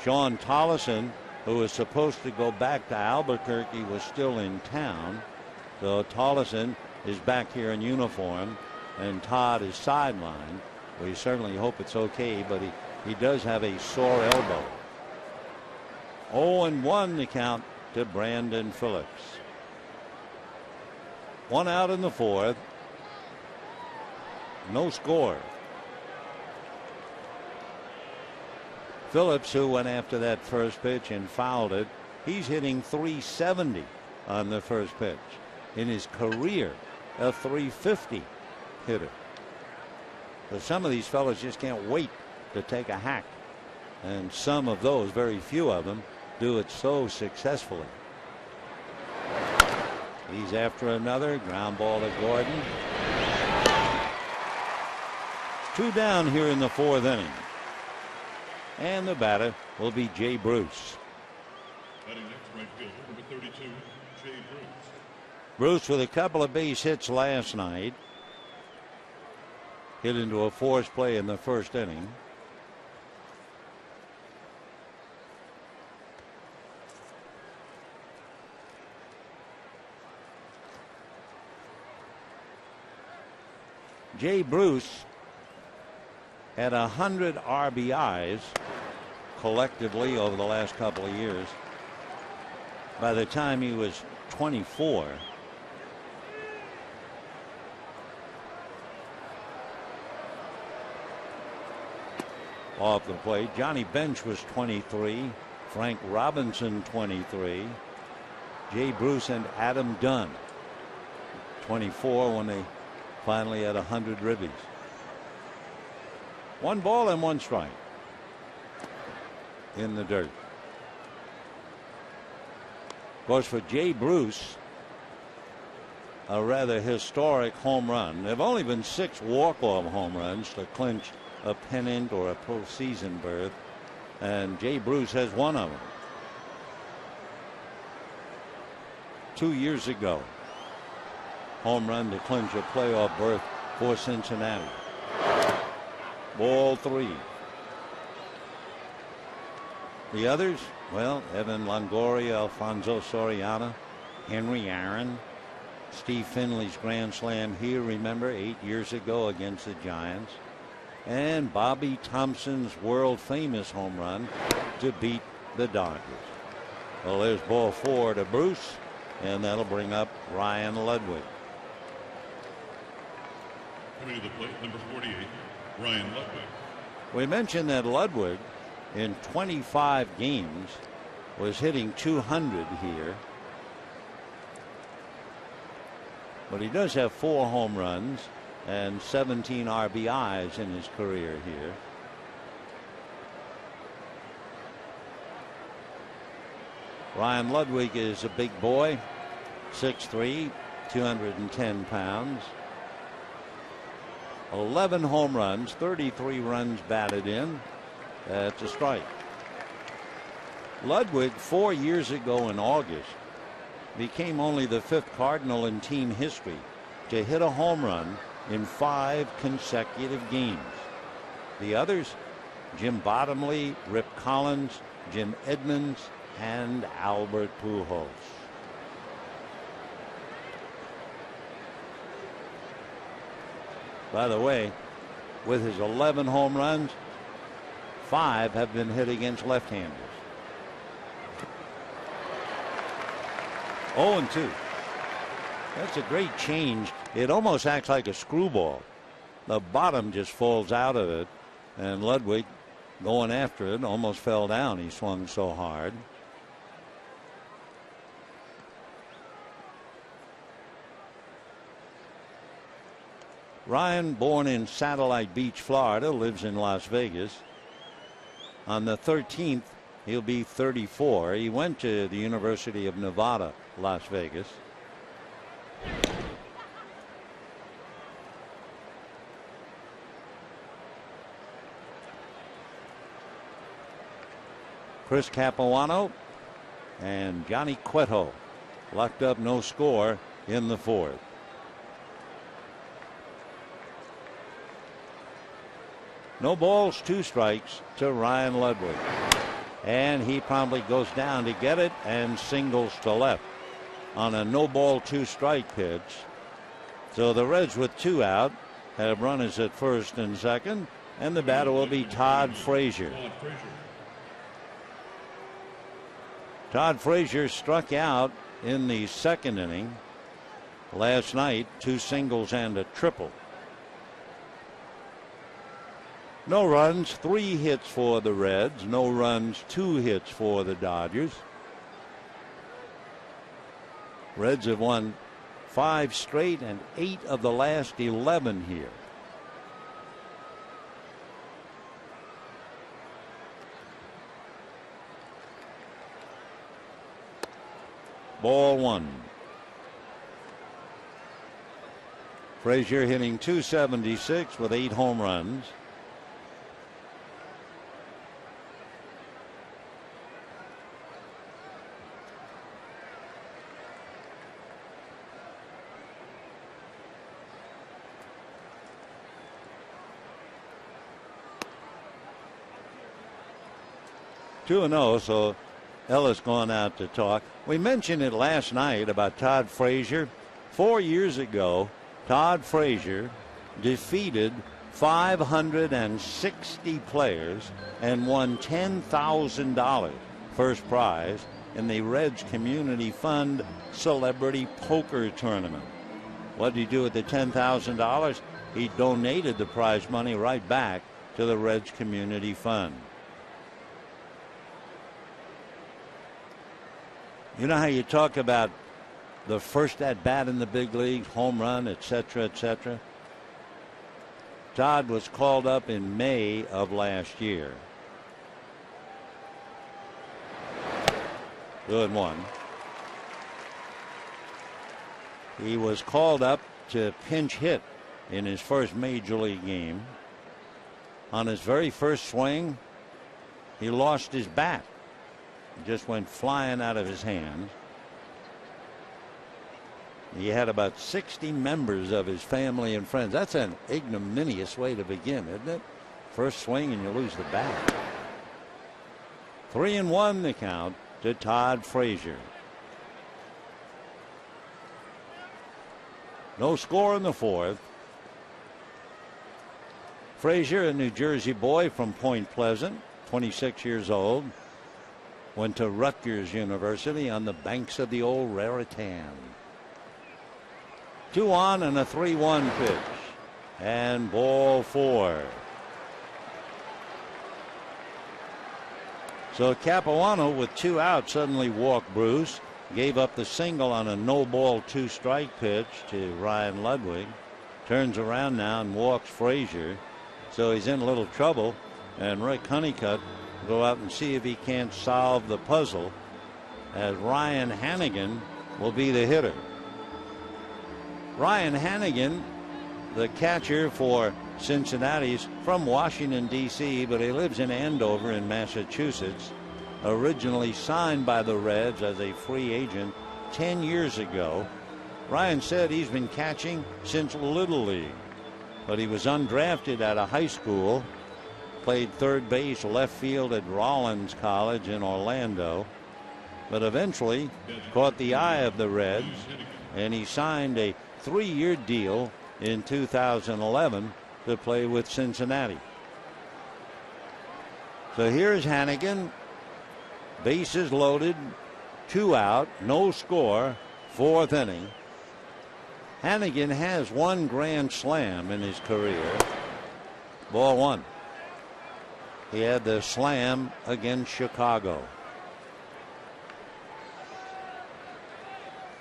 Sean Tollison, who was supposed to go back to Albuquerque, was still in town. So Tollison is back here in uniform, and Todd is sidelined. We certainly hope it's okay, but he does have a sore elbow. 0-1 the count to Brandon Phillips. 1 out in the 4th. No score. Phillips, who went after that first pitch and fouled it, he's hitting .370 on the first pitch. In his career, a .350 hitter. But some of these fellows just can't wait to take a hack. And some of those, very few of them, do it so successfully. He's after another ground ball to Gordon. 2 down here in the 4th inning. And the batter will be Jay Bruce. Batting next, right fielder, number 32, Jay Bruce. Bruce with a couple of base hits last night. Hit into a forced play in the 1st inning. Jay Bruce had 100 RBIs collectively over the last couple of years. By the time he was 24. Off the plate, Johnny Bench was 23. Frank Robinson 23. Jay Bruce and Adam Dunn 24 when they finally had 100 ribbies. 1 ball and 1 strike in the dirt. Of course, for Jay Bruce, a rather historic home run. There have only been 6 walk-off home runs to clinch a pennant or a postseason berth, and Jay Bruce has one of them. 2 years ago, home run to clinch a playoff berth for Cincinnati. Ball 3. The others, well, Evan Longoria, Alfonso Soriano, Henry Aaron, Steve Finley's grand slam here, remember, 8 years ago against the Giants, and Bobby Thompson's world famous home run to beat the Dodgers. Well, there's ball 4 to Bruce, and that'll bring up Ryan Ludwig. Coming to the plate, number 48, Ryan Ludwig. We mentioned that Ludwig in 25 games was hitting 200 here. But he does have 4 home runs and 17 RBIs in his career here. Ryan Ludwig is a big boy, 6'3", 210 pounds. 11 home runs, 33 runs batted in. That's a strike. Ludwig, 4 years ago in August, became only the 5th Cardinal in team history to hit a home run in 5 consecutive games. The others, Jim Bottomley, Rip Collins, Jim Edmonds, and Albert Pujols. By the way, with his 11 home runs, 5 have been hit against left-handers. 0-2. That's a great change. It almost acts like a screwball. The bottom just falls out of it, and Ludwig, going after it, almost fell down. He swung so hard. Ryan, born in Satellite Beach, Florida, lives in Las Vegas. On the 13th, he'll be 34. He went to the University of Nevada, Las Vegas. Chris Capuano and Johnny Cueto locked up, no score in the 4th. No balls, 2 strikes to Ryan Ludwig. And he promptly goes down to get it and singles to left on a no ball, 2 strike pitch. So the Reds, with 2 out, have runners at first and second, and the batter will be Todd Frazier. Todd Frazier struck out in the 2nd inning last night, 2 singles and a triple. No runs, 3 hits for the Reds. No runs, 2 hits for the Dodgers. Reds have won 5 straight and 8 of the last 11 here. Ball one. Frazier hitting .276 with 8 home runs. Two and 0, so Ellis going out to talk. We mentioned it last night about Todd Frazier. 4 years ago, Todd Frazier defeated 560 players and won $10,000 first prize in the Reds Community Fund Celebrity Poker Tournament. What did he do with the $10,000? He donated the prize money right back to the Reds Community Fund. You know how you talk about the first at bat in the big leagues, home run, etc., etc.? Todd was called up in May of last year. 2-1. He was called up to pinch hit in his first major league game. On his very first swing, he lost his bat. It just went flying out of his hands. He had about 60 members of his family and friends. That's an ignominious way to begin, isn't it? First swing and you lose the bat. 3-1 the count to Todd Frazier. No score in the fourth. Frazier, a New Jersey boy from Point Pleasant, 26 years old. Went to Rutgers University on the banks of the old Raritan. 2 on and a 3-1 pitch. And ball 4. So Capuano with 2 outs suddenly walked Bruce. Gave up the single on a no ball 2-strike pitch to Ryan Ludwig. Turns around now and walks Frazier. So he's in a little trouble. And Rick Honeycutt go out and see if he can't solve the puzzle, as Ryan Hannigan will be the hitter. Ryan Hannigan, the catcher for Cincinnati's from Washington, D.C., but he lives in Andover in Massachusetts. Originally signed by the Reds as a free agent 10 years ago. Ryan said he's been catching since Little League, but he was undrafted out of high school. Played third base, left field at Rollins College in Orlando, but eventually caught the eye of the Reds, and he signed a 3-year deal in 2011 to play with Cincinnati. So here's Hannigan, bases loaded, 2 out, no score, 4th inning. Hannigan has 1 grand slam in his career. Ball 1. He had the slam against Chicago.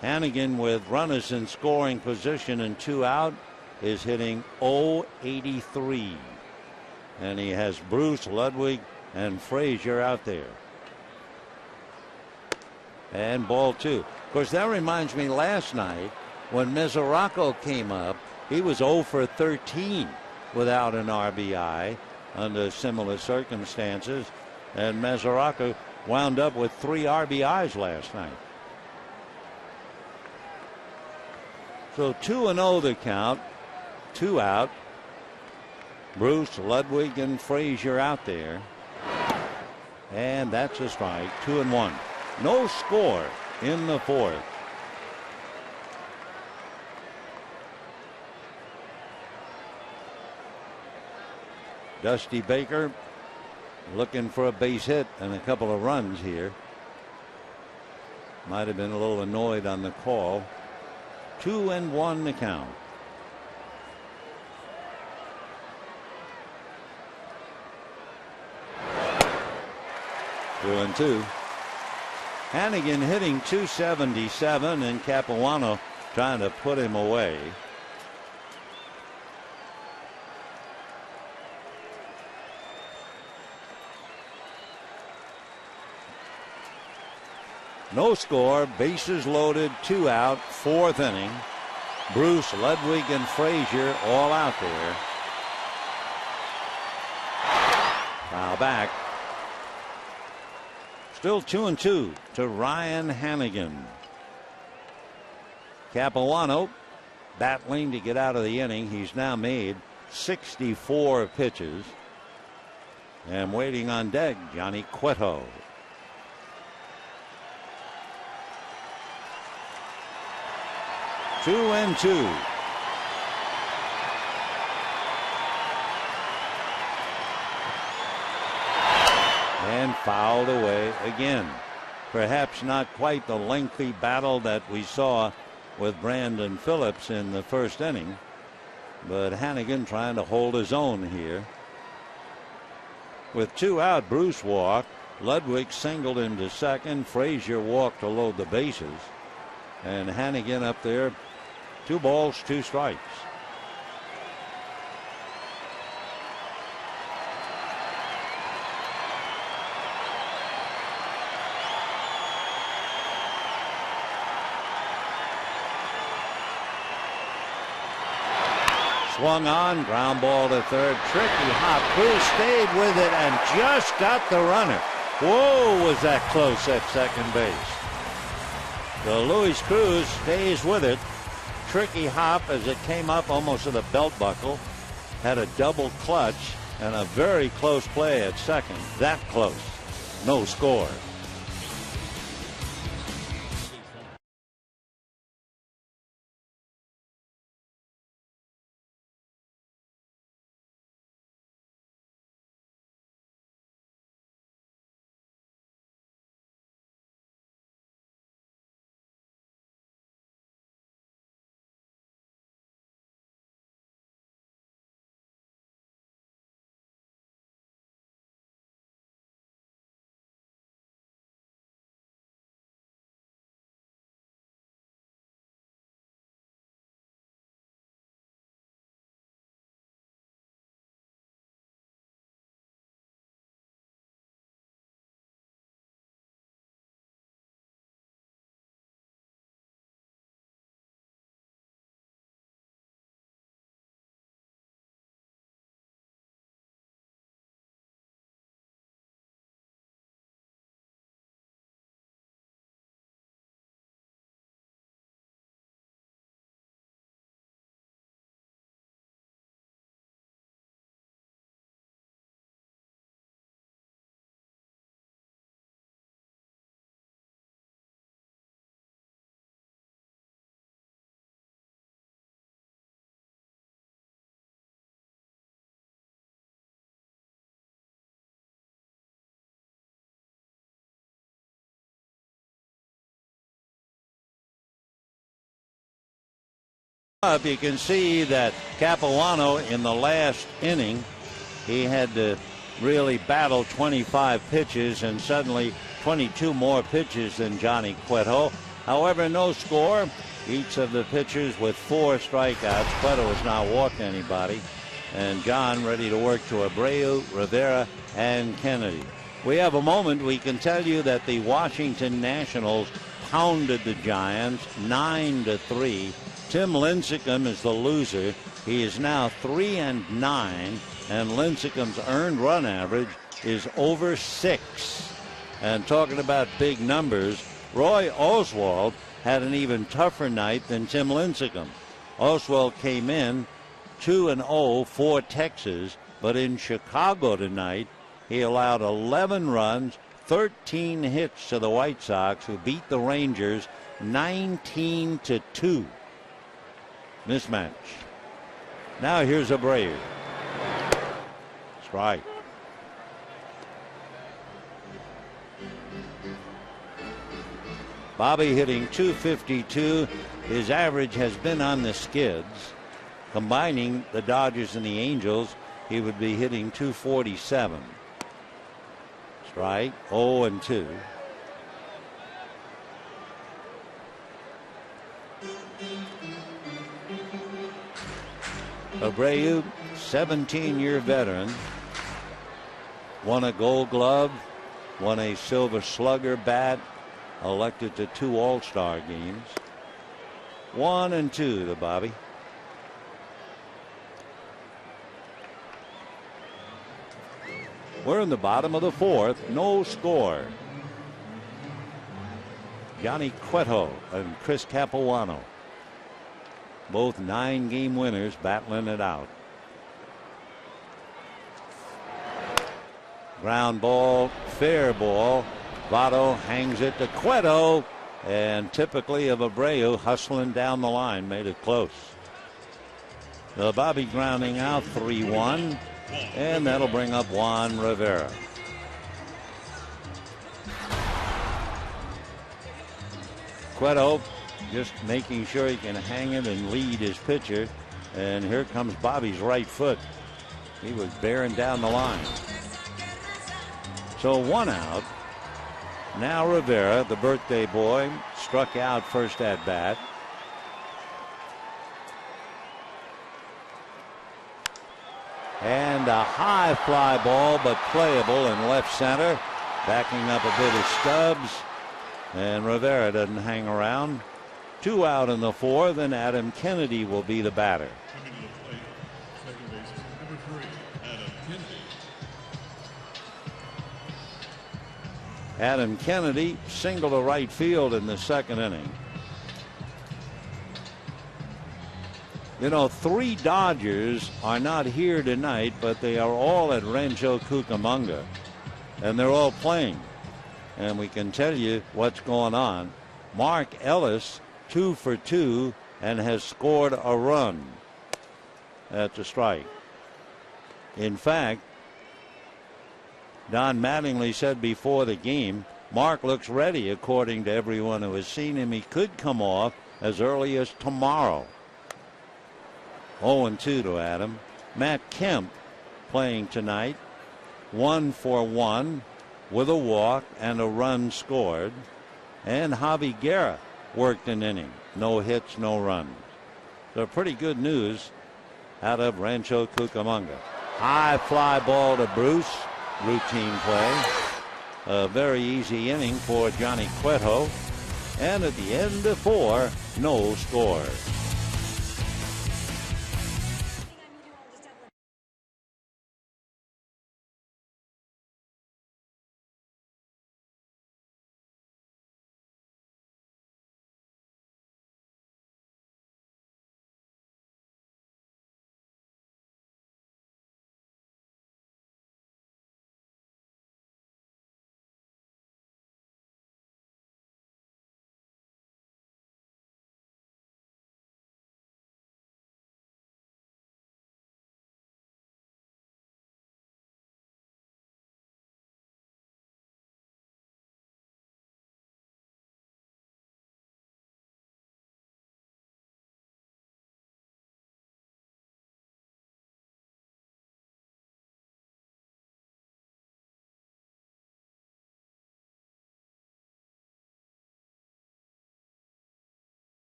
Hannigan, with runners in scoring position and 2 out, is hitting .083. And he has Bruce, Ludwig, and Frazier out there. And ball 2. Of course, that reminds me last night when Mesoraco came up, he was 0 for 13 without an RBI. Under similar circumstances, and Mesoraco wound up with 3 RBIs last night. So 2-0 the count, 2 out. Bruce, Ludwig, and Frazier out there, and that's a strike. 2-1. No score in the fourth. Dusty Baker looking for a base hit and a couple of runs here. Might have been a little annoyed on the call. 2-1 the count. Two and 2. Hannigan hitting .277 and Capuano trying to put him away. No score, bases loaded, 2 out, 4th inning. Bruce, Ludwig, and Frazier all out there. Foul back. Still 2-2 to Ryan Hannigan. Capuano battling to get out of the inning. He's now made 64 pitches. And waiting on deck, Johnny Cueto. Two and two. And fouled away again. Perhaps not quite the lengthy battle that we saw with Brandon Phillips in the first inning, but Hannigan trying to hold his own here. With 2 out, Bruce walked. Ludwig singled him to second. Frazier walked to load the bases. And Hannigan up there, 2 balls, 2 strikes. Swung on, ground ball to third. Tricky hop. Cruz stayed with it and just got the runner. Whoa, was that close at second base. So Luis Cruz stays with it. Tricky hop as it came up almost to the belt buckle. Had a double clutch and a very close play at second. That close. No score. Up, you can see that Capuano in the last inning, he had to really battle 25 pitches and suddenly 22 more pitches than Johnny Cueto. However, no score. Each of the pitchers with 4 strikeouts. Cueto has not walked anybody. And John ready to work to Abreu, Rivera, and Kennedy. We have a moment. We can tell you that the Washington Nationals pounded the Giants 9-3. Tim Lincecum is the loser. He is now 3-9, and Lincecum's earned run average is over 6. And talking about big numbers, Roy Oswalt had an even tougher night than Tim Lincecum. Oswalt came in 2-0 for Texas, but in Chicago tonight, he allowed 11 runs, 13 hits to the White Sox, who beat the Rangers 19-2. Mismatch. Now here's Abreu. Strike. Bobby hitting .252. His average has been on the skids. Combining the Dodgers and the Angels, he would be hitting .247. Strike. 0-2. Abreu, 17-year veteran, won a Gold Glove, won a Silver Slugger bat, elected to 2 All-Star games. 1-2 to Bobby. We're in the bottom of the 4th. No score. Johnny Cueto and Chris Capuano, both 9-game winners, battling it out. Ground ball, fair ball. Votto hangs it to Cueto, and typically of Abreu, hustling down the line, made it close. Bobby grounding out 3-1, and that'll bring up Juan Rivera. Cueto just making sure he can hang it and lead his pitcher, and here comes Bobby's right foot. He was bearing down the line. So 1 out. Now Rivera, the birthday boy, struck out first at bat. And a high fly ball, but playable in left center. Backing up a bit of Stubbs. And Rivera doesn't hang around. 2 out in the 4th, and Adam Kennedy will be the batter. Coming to the plate, second base, number 3, Adam Kennedy. Adam Kennedy single to right field in the 2nd inning. You know, 3 Dodgers are not here tonight, but they are all at Rancho Cucamonga, and they're all playing. And we can tell you what's going on. Mark Ellis, 2 for 2, and has scored a run. That's a strike. In fact, Don Mattingly said before the game, Mark looks ready. According to everyone who has seen him, he could come off as early as tomorrow. 0-2 to Adam. Matt Kemp playing tonight. 1 for 1 with a walk and a run scored. And Javi Guerra worked an inning. No hits, no runs. So pretty good news out of Rancho Cucamonga. High fly ball to Bruce. Routine play. A very easy inning for Johnny Cueto. And at the end of 4, no score.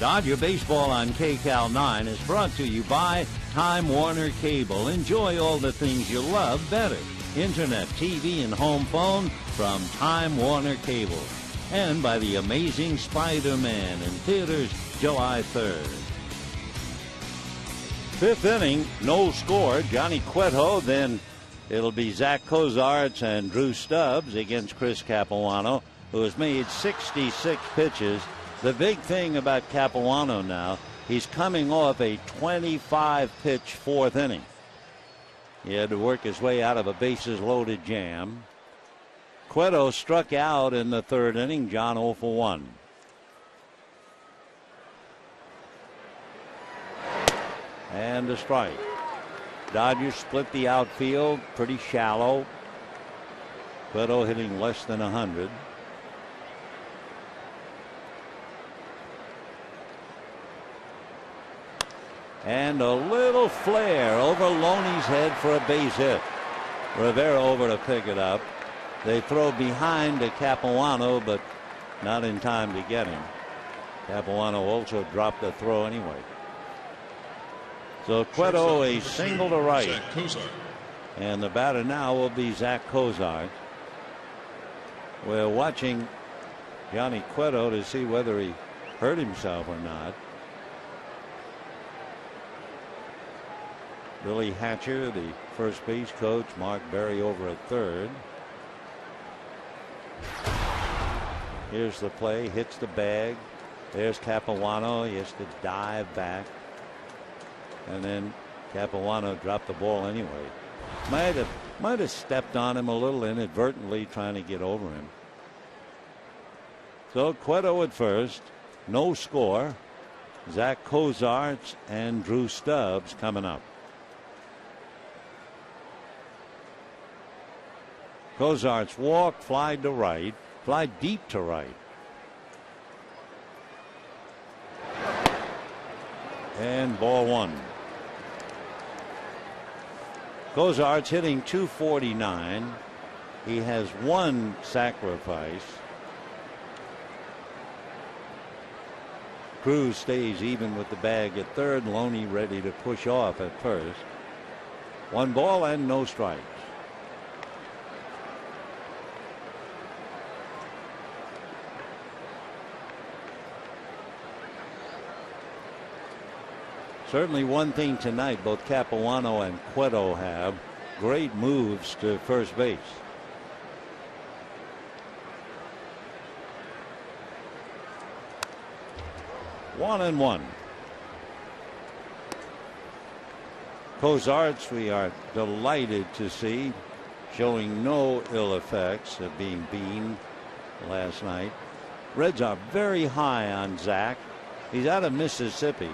Dodger Baseball on KCAL 9 is brought to you by Time Warner Cable. Enjoy all the things you love better. Internet, TV, and home phone from Time Warner Cable. And by The Amazing Spider-Man in theaters July 3rd. 5th inning, no score. Johnny Cueto, then it'll be Zach Cozarts and Drew Stubbs against Chris Capuano, who has made 66 pitches. The big thing about Capuano now, he's coming off a 25-pitch 4th inning. He had to work his way out of a bases-loaded jam. Cueto struck out in the 3rd inning. John 0 for 1. And a strike. Dodgers split the outfield, pretty shallow. Cueto hitting less than 100. And a little flare over Loney's head for a base hit. Rivera over to pick it up. They throw behind to Capuano, but not in time to get him. Capuano also dropped the throw anyway. So Cueto a single to right. And the batter now will be Zach Cozart. We're watching Johnny Cueto to see whether he hurt himself or not. Billy Hatcher, the first base coach, Mark Berry over at third. Here's the play, hits the bag. There's Capuano. He has to dive back. And then Capuano dropped the ball anyway. Might have stepped on him a little inadvertently, trying to get over him. So Cueto at first, no score. Zach Cozart and Drew Stubbs coming up. Cozart's walk, fly to right, fly deep to right. And ball one. Cozart's hitting .249. He has one sacrifice. Cruz stays even with the bag at third. Loney ready to push off at first. 1 ball and no strikes. Certainly one thing tonight, both Capuano and Cueto have great moves to first base. One and one. Cozart's we are delighted to see, showing no ill effects of being beaten last night. Reds are very high on Zach. He's out of Mississippi.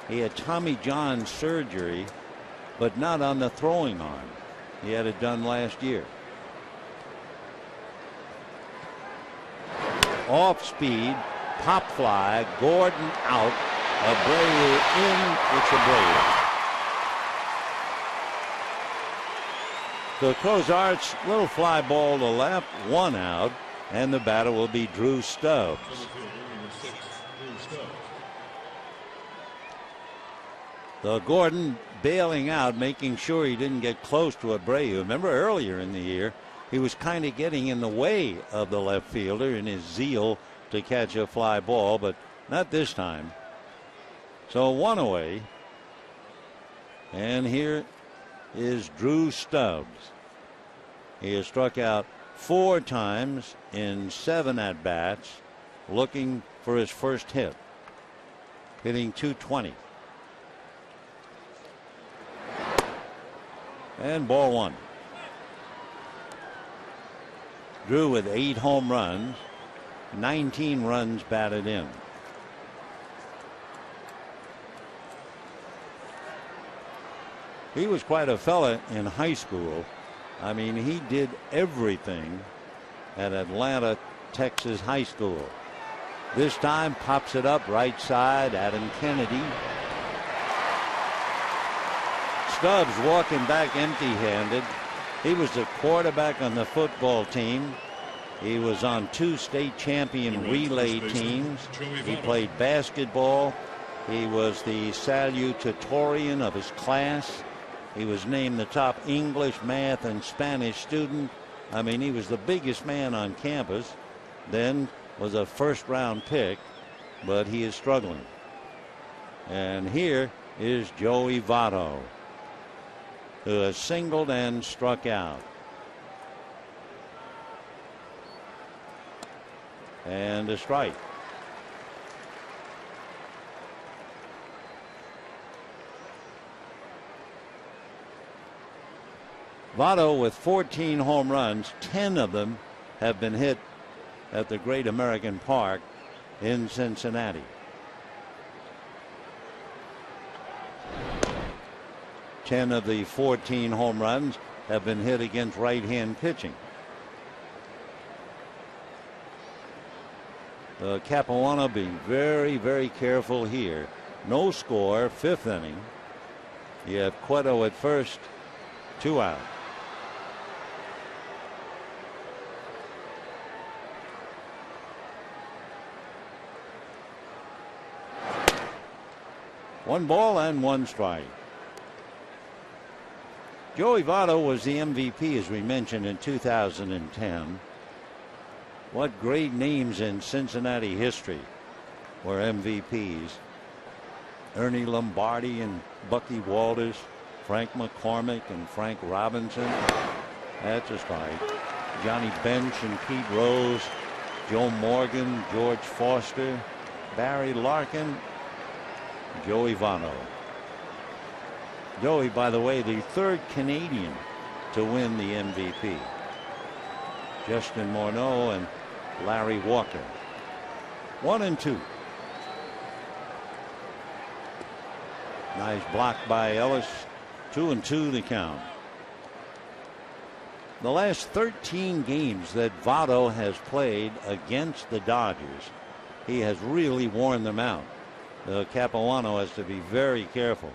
He had Tommy John surgery, but not on the throwing arm. He had it done last year. Off speed, pop fly, Gordon out, Abreu in, it's Abreu. So Cozart's little fly ball to left, 1 out, and the batter will be Drew Stubbs. So Gordon bailing out, making sure he didn't get close to Abreu. Remember earlier in the year, he was kind of getting in the way of the left fielder in his zeal to catch a fly ball, but not this time. So 1 away. And here is Drew Stubbs. He has struck out 4 times in 7 at-bats, looking for his first hit. Hitting .220. And ball 1. Drew with 8 home runs, 19 runs batted in. He was quite a fella in high school. I mean, he did everything at Atlanta, Texas high school. This time pops it up right side, Adam Kennedy. Stubbs walking back empty-handed. He was the quarterback on the football team. He was on 2 state champion relay teams. He played basketball. He was the salutatorian of his class. He was named the top English, math, and Spanish student. I mean, he was the biggest man on campus. Then was a first-round pick, but he is struggling. And here is Joey Votto, who has singled and struck out. And a strike. Votto with 14 home runs, 10 of them have been hit at the Great American Park in Cincinnati. 10 of the 14 home runs have been hit against right-hand pitching. Capuano being very, very careful here. No score, 5th inning. You have Cueto at first, 2 out. One ball and 1 strike. Joey Votto was the MVP, as we mentioned, in 2010. What great names in Cincinnati history were MVPs. Ernie Lombardi and Bucky Walters, Frank McCormick and Frank Robinson. That's a strike. Johnny Bench and Pete Rose, Joe Morgan, George Foster, Barry Larkin, Joey Votto. Joey, by the way, the 3rd Canadian to win the MVP. Justin Morneau and Larry Walker. 1-2. Nice block by Ellis. 2-2 the count. The last 13 games that Votto has played against the Dodgers, he has really worn them out. Capuano has to be very careful.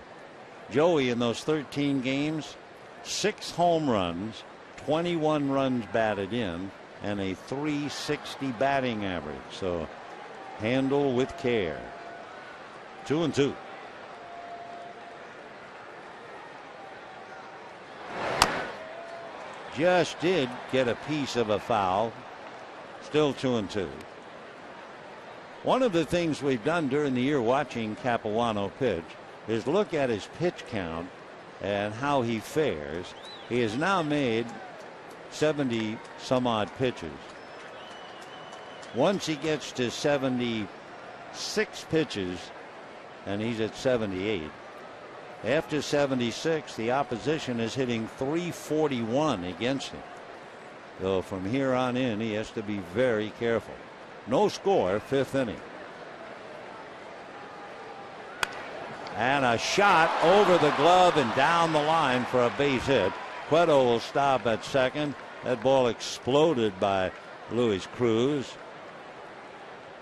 Joey, in those 13 games, 6 home runs, 21 runs batted in, and a .360 batting average. So handle with care. 2-2. Just did get a piece of a foul. Still 2-2. One of the things we've done during the year watching Capuano pitch is look at his pitch count and how he fares. He has now made 70 some odd pitches. Once he gets to 76 pitches, and he's at 78. After 76, the opposition is hitting .341 against him. So from here on in, he has to be very careful. No score, 5th inning. And a shot over the glove and down the line for a base hit. Cueto will stop at second. That ball exploded by Luis Cruz.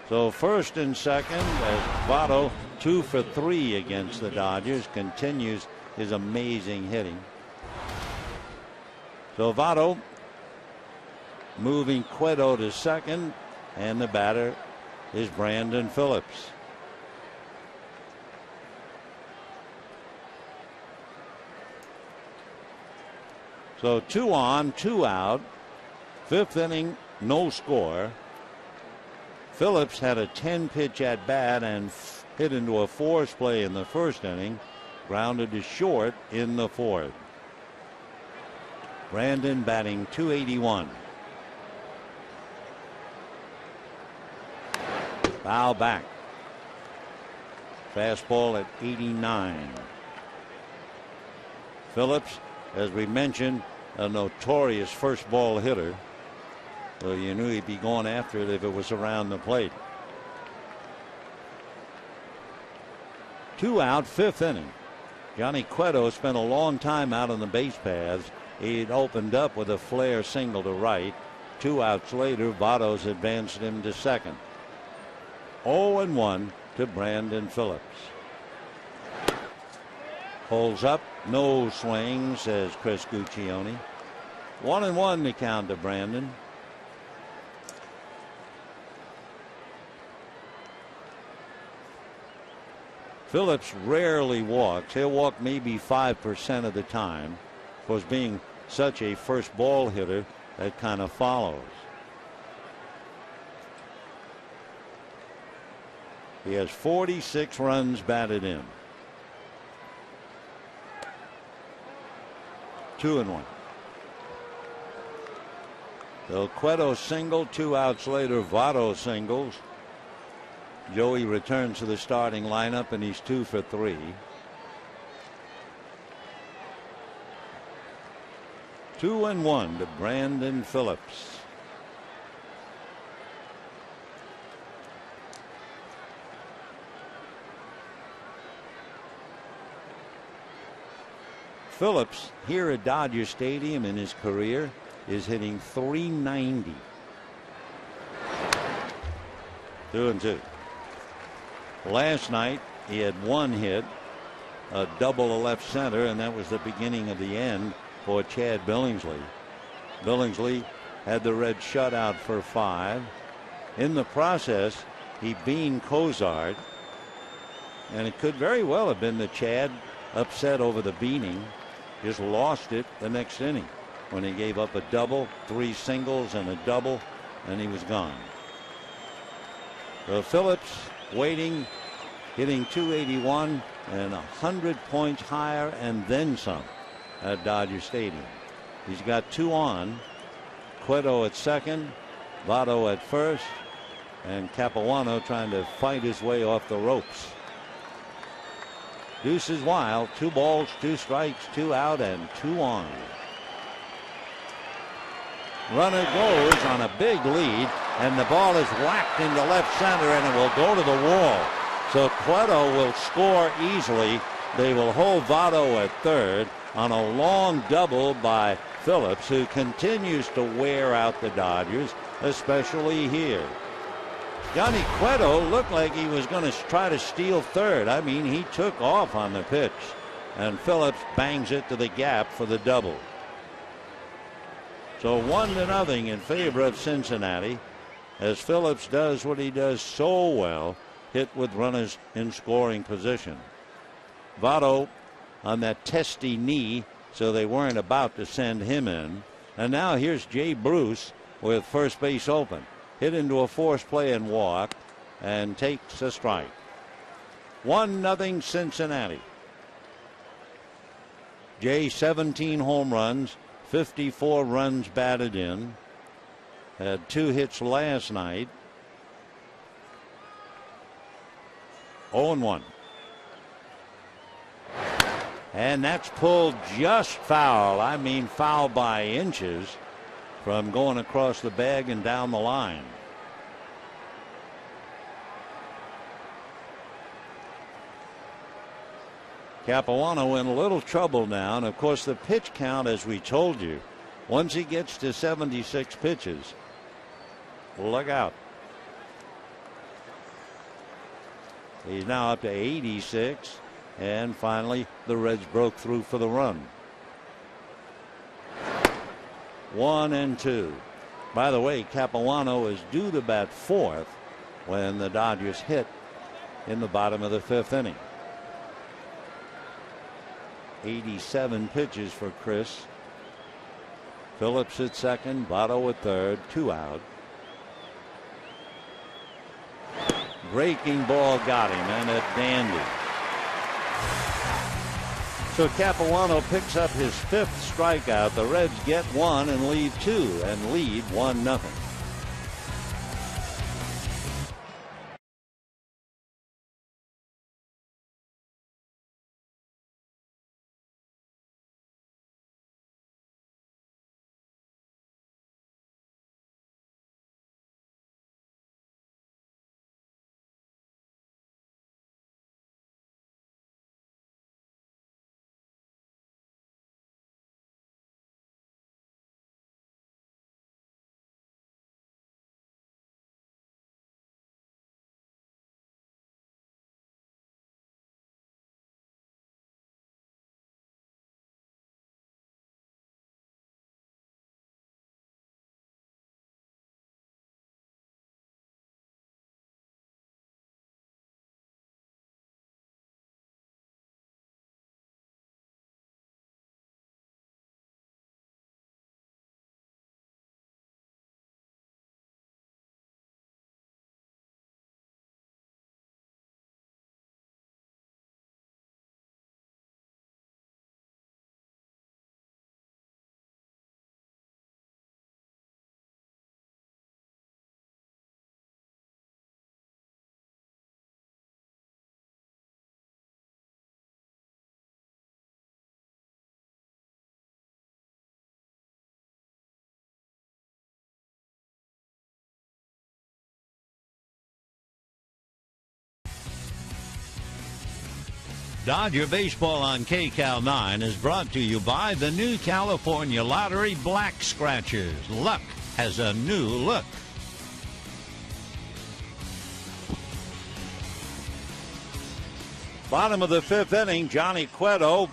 So first and second, as Votto, 2 for 3 against the Dodgers, continues his amazing hitting. So Votto moving Cueto to second, and the batter is Brandon Phillips. So 2 on, 2 out. 5th inning, no score. Phillips had a 10-pitch at bat and hit into a force play in the 1st inning. Grounded to short in the 4th. Brandon batting .281. Foul back. Fastball at 89. Phillips, as we mentioned, a notorious first ball hitter. So you knew he'd be going after it if it was around the plate. 2 out, 5th inning. Johnny Cueto spent a long time out on the base paths. He'd opened up with a flare single to right. 2 outs later, Votto's advanced him to second. 0-1 to Brandon Phillips. Holds up, no swing, says Chris Guccione. 1-1 the count to Brandon. Phillips rarely walks. He'll walk maybe 5% of the time. Of course, being such a first ball hitter, that kind of follows. He has 46 runs batted in. 2-1. So Cueto single, 2 outs later, Votto singles. Joey returns to the starting lineup and he's 2 for 3. Two and 1 to Brandon Phillips. Phillips here at Dodger Stadium in his career is hitting .390. 2-2. Last night he had one hit, a double to left center, and that was the beginning of the end for Chad Billingsley. Billingsley had the Reds shut out for 5. In the process, he beaned Cozart, and it could very well have been that Chad, upset over the beaning, just lost it the next inning when he gave up a double, 3 singles, and a double, and he was gone. So Phillips waiting, hitting .281 and 100 points higher and then some at Dodger Stadium. He's got 2 on. Cueto at second, Votto at first, and Capuano trying to fight his way off the ropes. Deuce is wild. 2 balls, 2 strikes, 2 out, and 2 on. Runner goes on a big lead, and the ball is whacked into left center, and it will go to the wall. So Cueto will score easily. They will hold Votto at third on a long double by Phillips, who continues to wear out the Dodgers, especially here. Johnny Cueto looked like he was going to try to steal third. I mean, he took off on the pitch, and Phillips bangs it to the gap for the double. So 1-0 in favor of Cincinnati, as Phillips does what he does so well, hit with runners in scoring position. Votto on that testy knee, so they weren't about to send him in. And now here's Jay Bruce with first base open. Hit into a forced play and walk, and takes a strike. 1-0 Cincinnati. Jay 17 home runs, 54 runs batted in. Had 2 hits last night. 0-1. And that's pulled just foul. I mean foul by inches from going across the bag and down the line. Capuano in a little trouble now, and of course the pitch count, as we told you, once he gets to 76 pitches, look out. He's now up to 86, and finally the Reds broke through for the run. 1-2. By the way, Capuano is due to bat 4th when the Dodgers hit in the bottom of the 5th inning. 87 pitches for Chris. Phillips at second, Votto at third, 2 out. Breaking ball got him, and a dandy. So Capuano picks up his 5th strikeout. The Reds get 1 and leave 2 and lead 1-0. Dodger Baseball on KCAL 9 is brought to you by the new California Lottery Black Scratchers. Luck has a new look. Bottom of the fifth inning, Johnny Cueto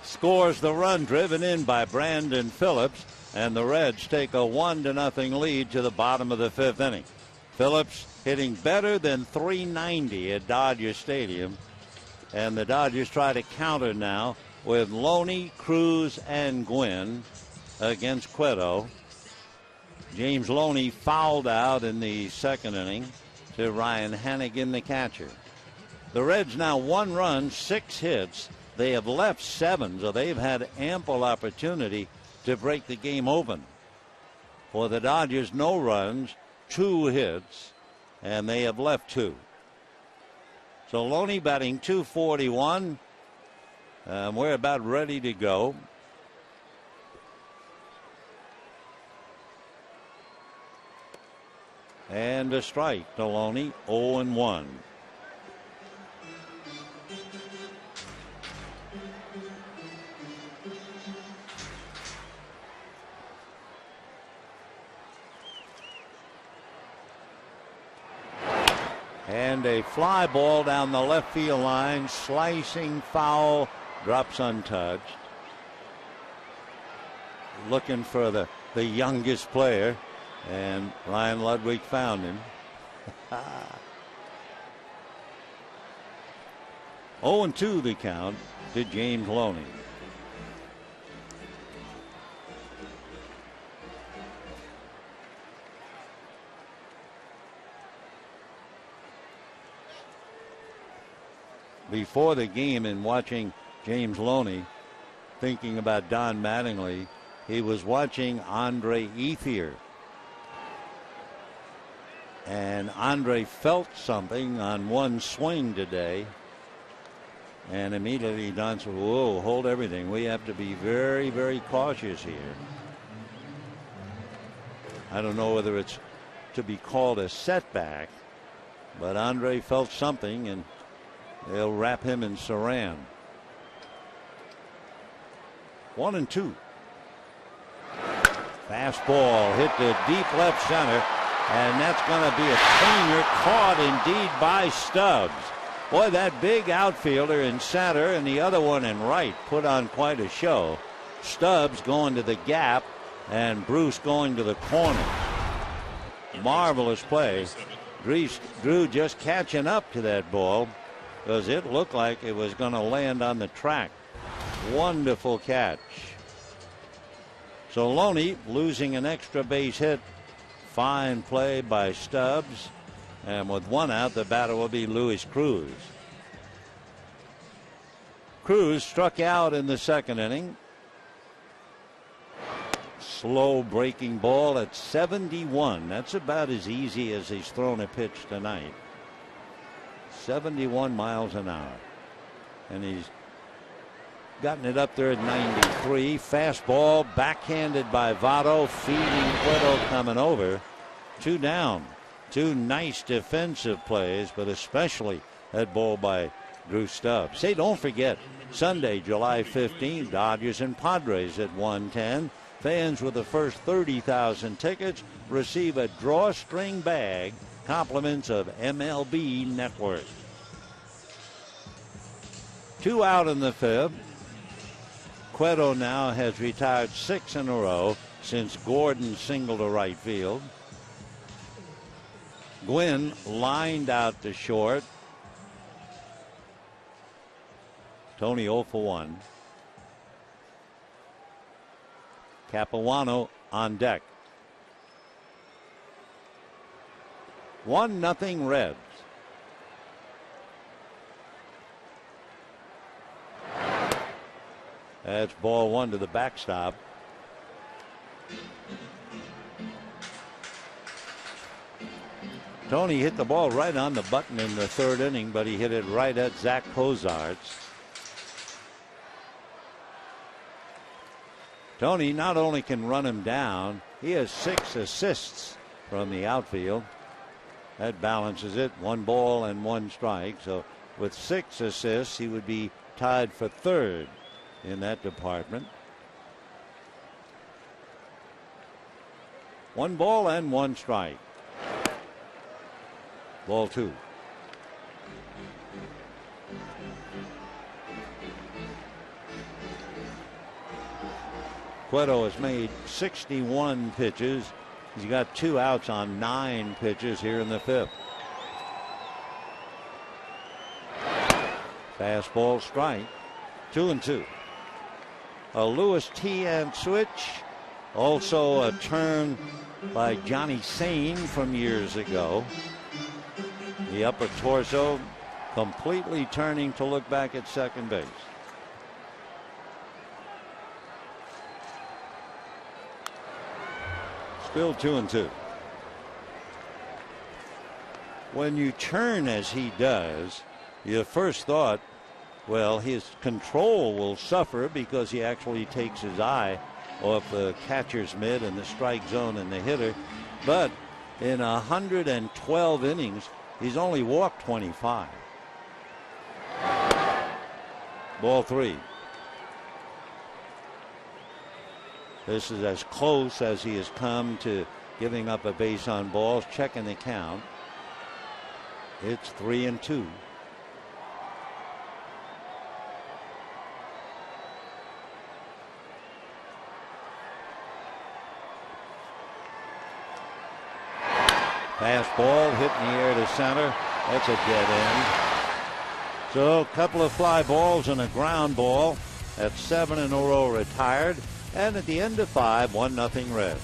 scores the run driven in by Brandon Phillips, and the Reds take a 1-0 lead to the bottom of the fifth inning. Phillips hitting better than .390 at Dodger Stadium. And the Dodgers try to counter now with Loney, Cruz, and Gwynn against Cueto. James Loney fouled out in the second inning to Ryan Hannigan, the catcher. The Reds now 1 run, 6 hits. They have left 7, so they've had ample opportunity to break the game open. For the Dodgers, no runs, 2 hits, and they have left 2. So Loney batting .241. We're about ready to go. And a strike to Loney, 0-1. And a fly ball down the left field line, slicing foul, drops untouched. Looking for the youngest player, and Ryan Ludwig found him. 0-2 the count to James Loney. Before the game, and watching James Loney, thinking about Don Mattingly, he was watching Andre Ethier. And Andre felt something on one swing today. And immediately Don said, whoa, hold everything. We have to be very, very cautious here. I don't know whether it's to be called a setback, but Andre felt something, and they'll wrap him in saran. 1-2. Fastball hit to deep left center, and that's going to be a cleaner, caught indeed by Stubbs. Boy, that big outfielder in center and the other one in right put on quite a show. Stubbs going to the gap and Bruce going to the corner. Marvelous play. Drew just catching up to that ball, because it looked like it was going to land on the track. Wonderful catch. So Loney losing an extra base hit. Fine play by Stubbs. And with 1 out, the batter will be Luis Cruz. Cruz struck out in the second inning. Slow breaking ball at 71. That's about as easy as he's thrown a pitch tonight. 71 miles an hour. And he's gotten it up there at 93. Fastball backhanded by Votto, feeding Cueto coming over. 2 down. 2 nice defensive plays, but especially that ball by Drew Stubbs. Say, don't forget, Sunday, July 15th, Dodgers and Padres at 1:10. Fans with the first 30,000 tickets receive a drawstring bag, compliments of MLB Network. 2 out in the fifth. Cueto now has retired 6 in a row since Gordon singled to right field. Gwynn lined out to short. Tony 0 for 1. Capuano on deck. 1-0 Reds. That's ball 1 to the backstop. Tony hit the ball right on the button in the third inning, but he hit it right at Zach Cozarts. Tony not only can run him down, he has 6 assists from the outfield. That balances it. 1 ball and 1 strike. So with 6 assists, he would be tied for third in that department. 1 ball and 1 strike. Ball 2. Cueto has made 61 pitches. He's got 2 outs on 9 pitches here in the 5th. Fastball strike. 2-2. A Lewis T-Ant switch. Also a turn by Johnny Sain from years ago. The upper torso completely turning to look back at second base. Still 2-2. When you turn as he does, your first thought, well, his control will suffer because he actually takes his eye off the catcher's mitt and the strike zone and the hitter. But in 112 innings, he's only walked 25. Ball 3. This is as close as he has come to giving up a base on balls. Checking the count. It's 3-2. Fastball hit in the air to center. That's a dead end. So a couple of fly balls and a ground ball. That's 7 in a row retired. And at the end of 5, 1-0 Reds.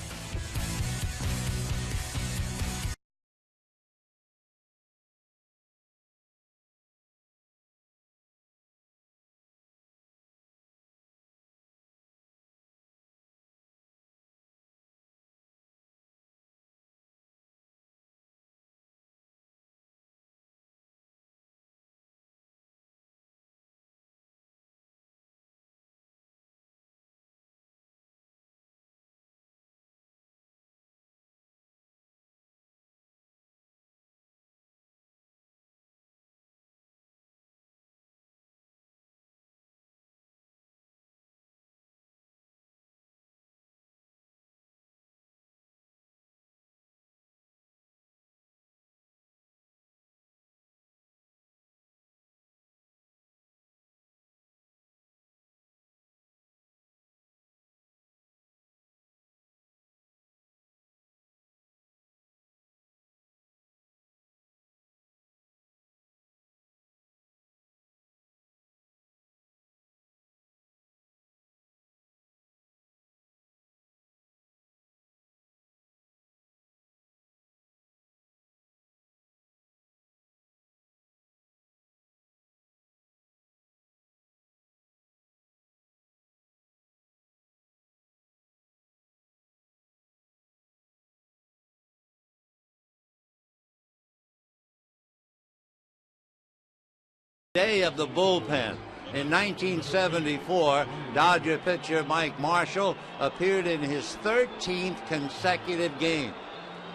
Day of the bullpen. In 1974, Dodger pitcher Mike Marshall appeared in his 13th consecutive game.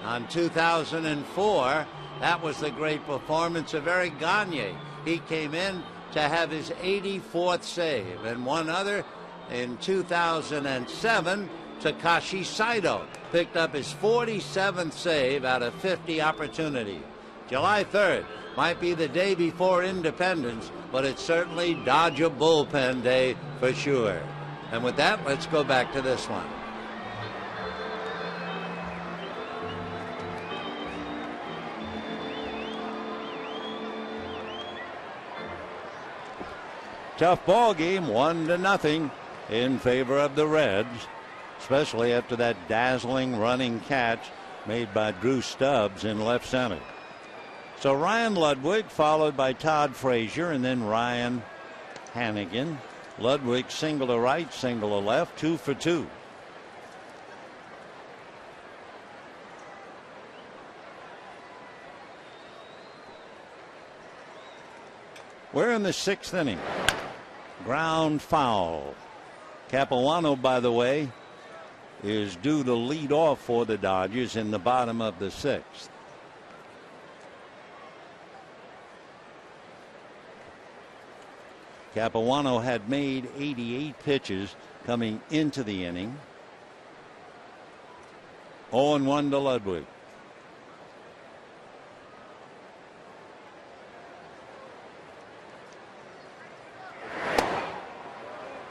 On 2004, that was the great performance of Eric Gagne. He came in to have his 84th save, and one other in 2007, Takashi Saito picked up his 47th save out of 50 opportunities. July 3rd might be the day before Independence, but it's certainly Dodger bullpen day for sure. And with that, let's go back to this one. Tough ball game, 1-0 in favor of the Reds, especially after that dazzling running catch made by Drew Stubbs in left center. So Ryan Ludwig followed by Todd Frazier and then Ryan Hannigan. Ludwig single to right, single to left, 2 for 2. We're in the 6th inning. Ground foul. Capuano, by the way, is due to lead off for the Dodgers in the bottom of the 6th. Capuano had made 88 pitches coming into the inning. 0-1 to Ludwig.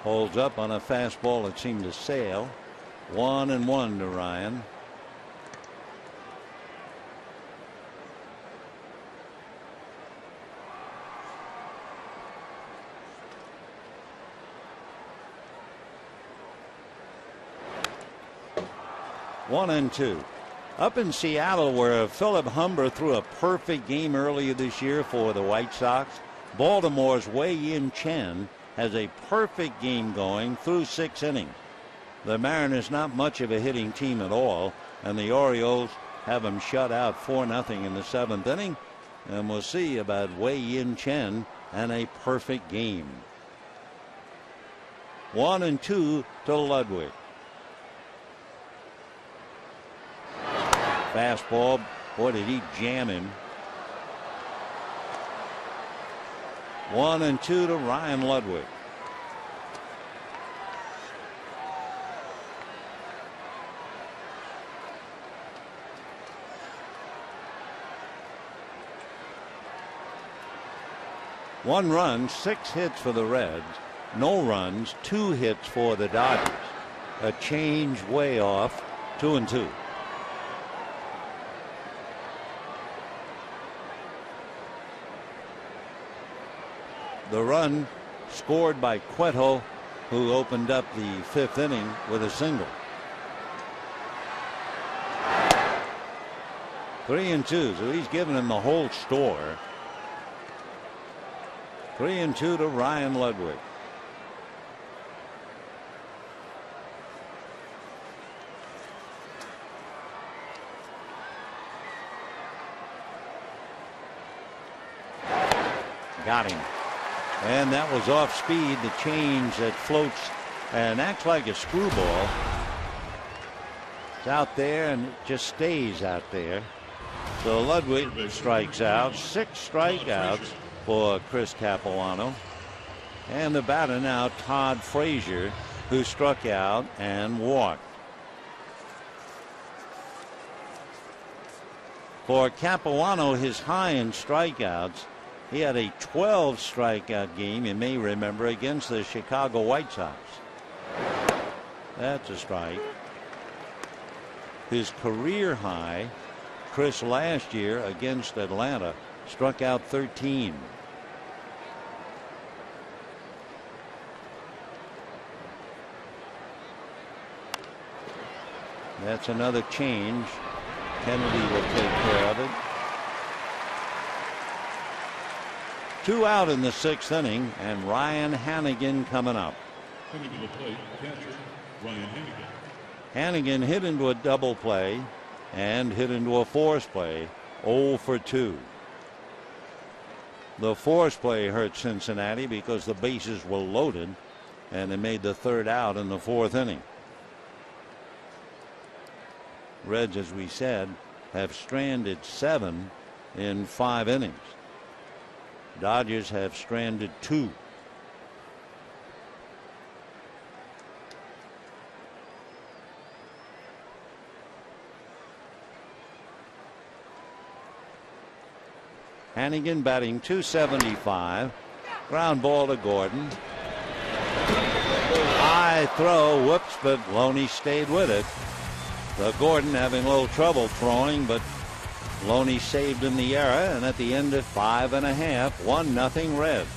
Holds up on a fastball that seemed to sail. 1-1 to Ryan. One and two. Up in Seattle, where Philip Humber threw a perfect game earlier this year for the White Sox, Baltimore's Wei-Yin Chen has a perfect game going through 6 innings. The Mariners not much of a hitting team at all, and the Orioles have them shut out 4-0 in the 7th inning. And we'll see about Wei-Yin Chen and a perfect game. 1-2 to Ludwig. Fastball, boy, did he jam him. 1-2 to Ryan Ludwig. One run, 6 hits for the Reds. No runs, 2 hits for the Dodgers. A change way off, 2-2. The run scored by Cueto, who opened up the 5th inning with a single. 3-2, so he's given him the whole store. 3-2 to Ryan Ludwig. Got him. And that was off speed, the change that floats and acts like a screwball. It's out there and it just stays out there. So Ludwig strikes out. 6 strikeouts for Chris Capuano. And the batter now, Todd Frazier, who struck out and walked. For Capuano, his high in strikeouts, he had a 12 strikeout game, you may remember, against the Chicago White Sox. That's a strike. His career high, Chris last year against Atlanta, struck out 13. That's another change. Kennedy will take care of it. 2 out in the 6th inning, and Ryan Hannigan coming up. Coming to the plate, catcher Ryan Hannigan. Hannigan hit into a double play and hit into a force play. 0 for 2. The force play hurt Cincinnati because the bases were loaded, and they made the 3rd out in the 4th inning. Reds, as we said, have stranded 7 in 5 innings. Dodgers have stranded 2. Hannigan batting .275. Ground ball to Gordon. High throw, whoops, but Loney stayed with it. So Gordon having a little trouble throwing, but Loney saved him the error, and at the end of 5.5, 1-0 Reds.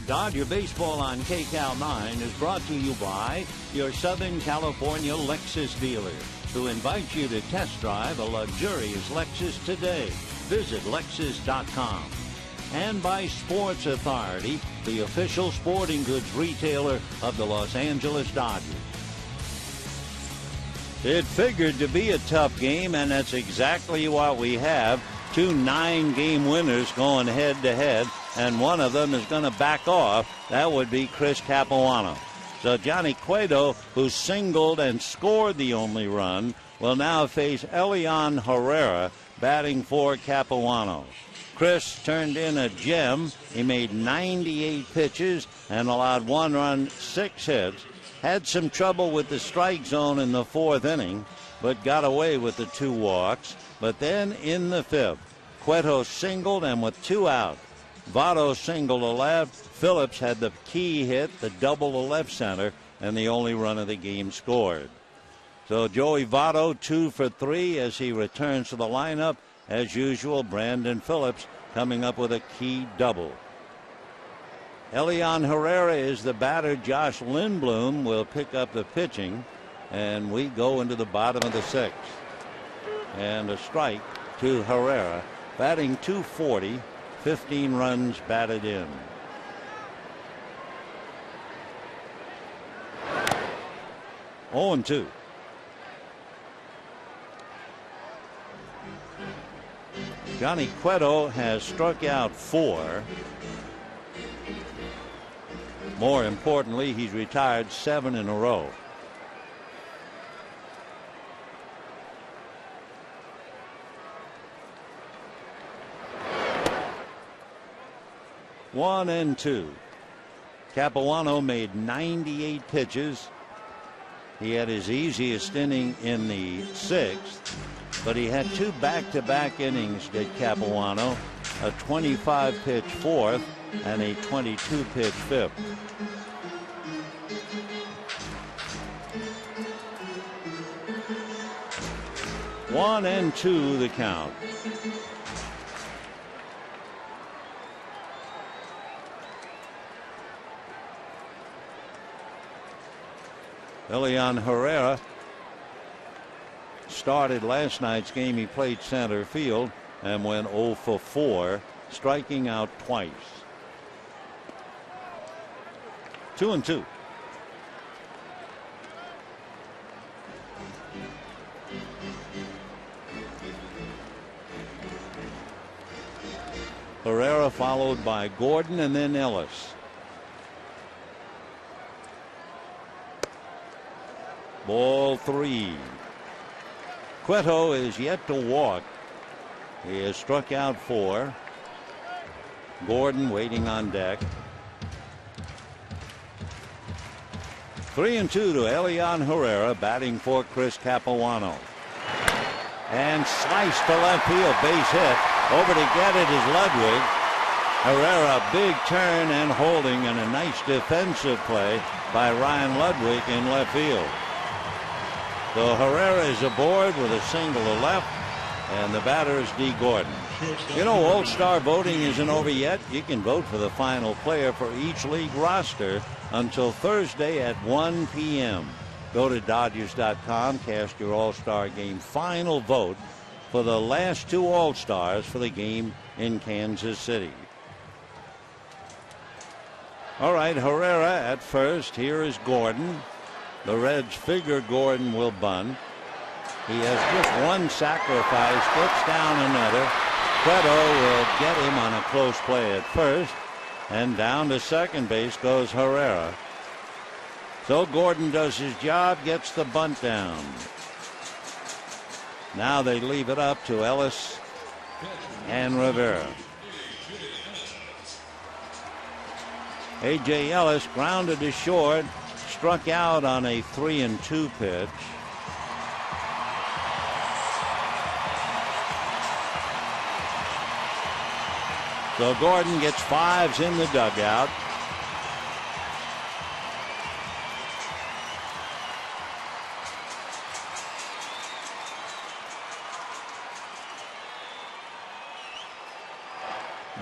Dodger Baseball on KCAL 9 is brought to you by your Southern California Lexus dealer, who invites you to test drive a luxurious Lexus today. Visit Lexus.com. And by Sports Authority, the official sporting goods retailer of the Los Angeles Dodgers. It figured to be a tough game, and that's exactly what we have. 2 9-game winners going head-to-head, and one of them is going to back off. That would be Chris Capuano. So Johnny Cueto, who singled and scored the only run, will now face Elian Herrera batting for Capuano. Chris turned in a gem. He made 98 pitches and allowed 1 run, 6 hits. Had some trouble with the strike zone in the 4th inning, but got away with the 2 walks. But then in the 5th, Cueto singled, and with 2 out, Votto singled to left. Phillips had the key hit, the double to left center, and the only run of the game scored. So Joey Votto 2 for 3 as he returns to the lineup. As usual, Brandon Phillips coming up with a key double. Elian Herrera is the batter. Josh Lindblom will pick up the pitching, and we go into the bottom of the 6th. And a strike to Herrera, batting .240, 15 runs batted in. Oh, and 2. Johnny Cueto has struck out 4. More importantly, he's retired 7 in a row. One and 2. Capuano made 98 pitches. He had his easiest inning in the 6th, but he had 2 back-to-back innings, did Capuano, a 25-pitch 4th and a 22-pitch 5th. One and 2 the count. Elian Herrera started last night's game. He played center field and went 0 for 4, striking out twice. 2 and 2. Herrera followed by Gordon and then Ellis. Ball 3. Cueto is yet to walk. He has struck out 4. Gordon waiting on deck. 3 and 2 to Elian Herrera, batting for Chris Capuano. And sliced to left field, base hit. Over to get it is Ludwig. Herrera, big turn and holding, and a nice defensive play by Ryan Ludwig in left field. So Herrera is aboard with a single to left, and the batter is D. Gordon. You know, All-Star voting isn't over yet. You can vote for the final player for each league roster until Thursday at 1 p.m. Go to Dodgers.com, cast your All-Star game final vote for the last 2 All-Stars for the game in Kansas City. All right, Herrera at first. Here is Gordon. The Reds figure Gordon will bunt. He has just 1 sacrifice, gets down another. Cueto will get him on a close play at first, and down to second base goes Herrera. So Gordon does his job, gets the bunt down. Now they leave it up to Ellis and Rivera. A.J. Ellis grounded to short, struck out on a 3 and 2 pitch. So Gordon gets 5s in the dugout.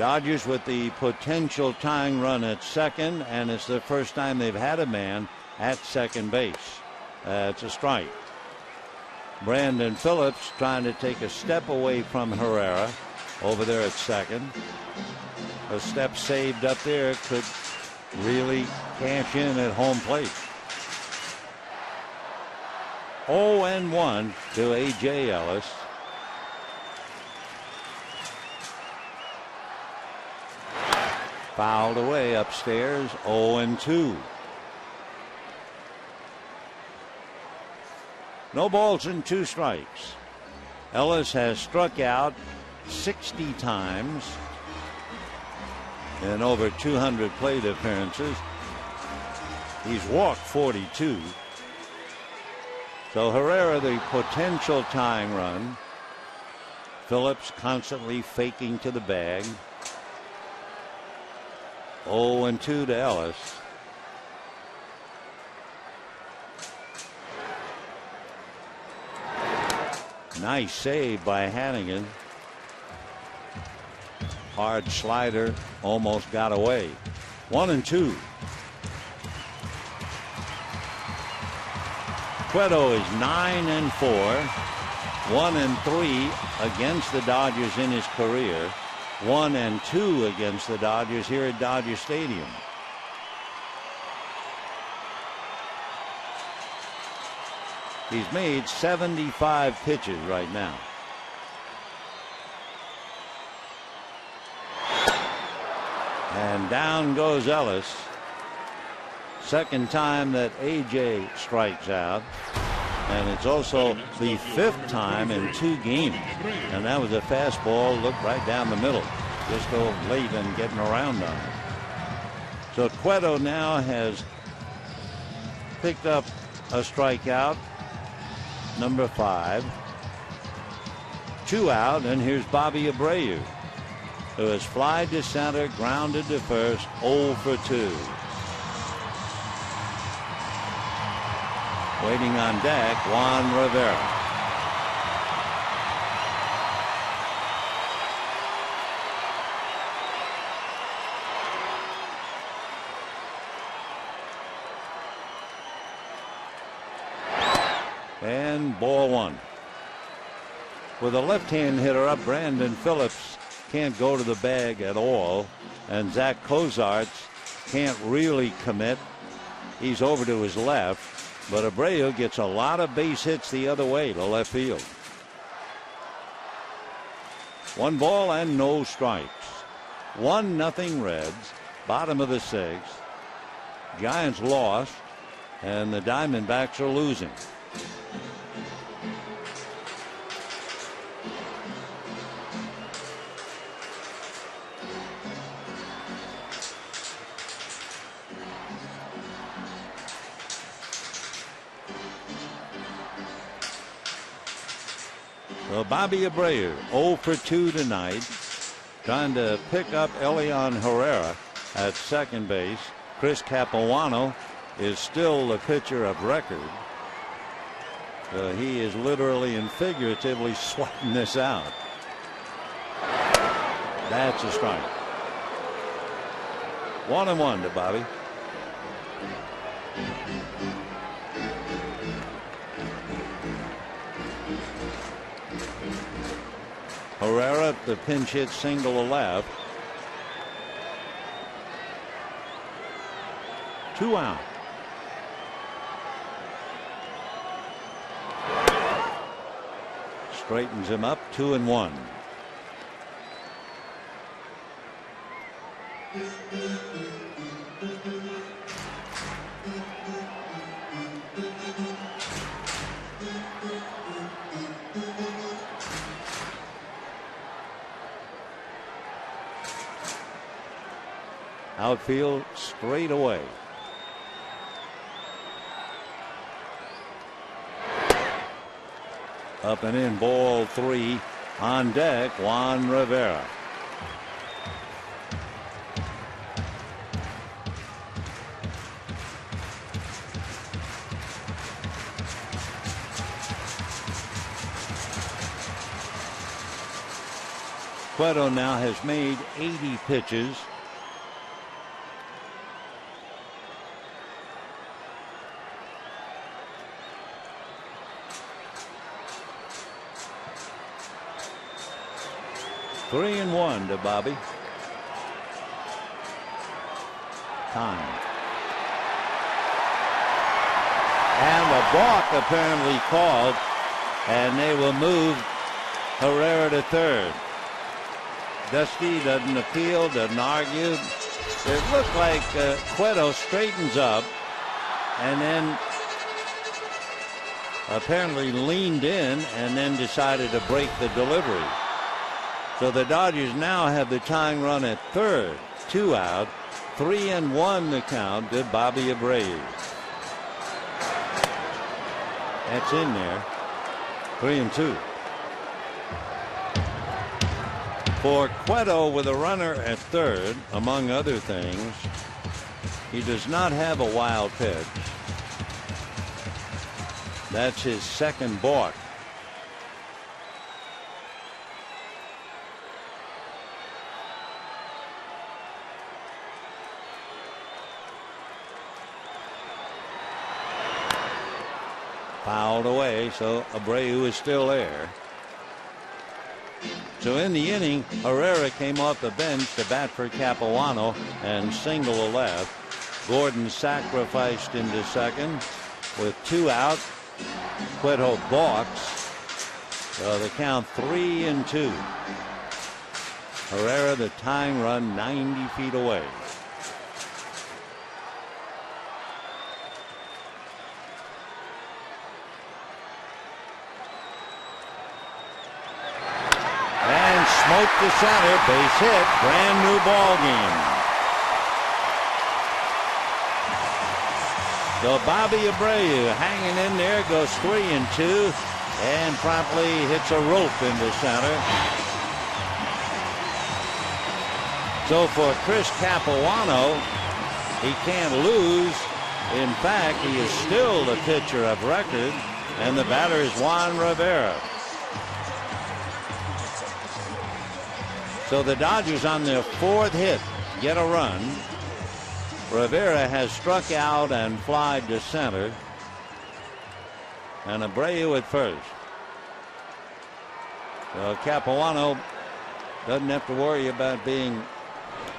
Dodgers with the potential tying run at second, and it's the first time they've had a man at second base. It's a strike. Brandon Phillips trying to take a step away from Herrera over there at second. A step saved up there could really cash in at home plate. 0-1 to A.J. Ellis. Fouled away upstairs. 0-2. No balls and 2 strikes. Ellis has struck out 60 times in over 200 plate appearances. He's walked 42. So Herrera, the potential tying run. Phillips constantly faking to the bag. 0-2 to Ellis. Nice save by Hannigan. Hard slider, almost got away. 1-2. Cueto is 9-4, 1-3 against the Dodgers in his career. 1-2 against the Dodgers here at Dodger Stadium. He's made 75 pitches right now. And down goes Ellis. Second time that A.J. strikes out. And it's also the 5th time in 2 games. And that was a fastball, looked right down the middle. Just a little late and getting around on it. So Cueto now has picked up a strikeout. Number 5. 2 out, and here's Bobby Abreu, who has flied to center, grounded to first, 0 for 2. Waiting on deck, Juan Rivera. And ball 1. With a left-hand hitter up, Brandon Phillips can't go to the bag at all, and Zach Cozarts can't really commit. He's over to his left, but Abreu gets a lot of base hits the other way to left field. 1 ball and no strikes. 1-0 Reds, bottom of the 6th. Giants lost, and the Diamondbacks are losing. So Bobby Abreu 0 for 2 tonight, trying to pick up Elian Herrera at second base. Chris Capuano is still the pitcher of record. He is literally and figuratively sweating this out. That's a strike. 1-1 to Bobby. Herrera, the pinch hit single to left. 2 out. Straightens him up, 2-1. Outfield straight away. Up and in, ball 3. On deck, Juan Rivera. Cueto now has made 80 pitches. Three and one to Bobby. Time. And a balk apparently called, and they will move Herrera to third. Dusty doesn't appeal, doesn't argue. It looked like Cueto straightens up and then apparently leaned in and then decided to break the delivery. So the Dodgers now have the tying run at third. 2 out. 3-1 the count to Bobby Abreu. That's in there. 3-2. For Cueto with a runner at third, among other things, he does not have a wild pitch. That's his second balk. Fouled away, so Abreu is still there. So in the inning, Herrera came off the bench to bat for Capuano and single to left. Gordon sacrificed into second with 2 out. Cueto balks. So the count 3-2. Herrera the tying run 90 feet away. Smoked to center, base hit, brand new ball game. So Bobby Abreu hanging in there, goes 3-2 and promptly hits a rope into center. So for Chris Capuano, he can't lose. In fact, he is still the pitcher of record, and the batter is Juan Rivera. So the Dodgers on their 4th hit get a run. Rivera has struck out and flied to center. And Abreu at first. So Capuano doesn't have to worry about being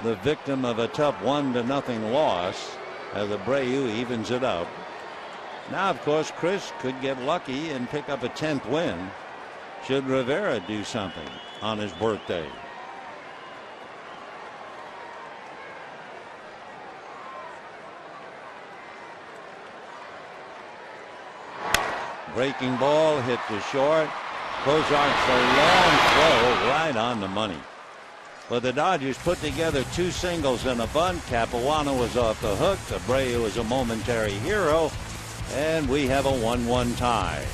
the victim of a tough 1-0 loss as Abreu evens it up. Now, of course, Chris could get lucky and pick up a 10th win should Rivera do something on his birthday. Breaking ball hit to short. Kozark's a long throw right on the money. But the Dodgers put together 2 singles and a bunt. Capuano was off the hook. Abreu was a momentary hero. And we have a 1-1 tie.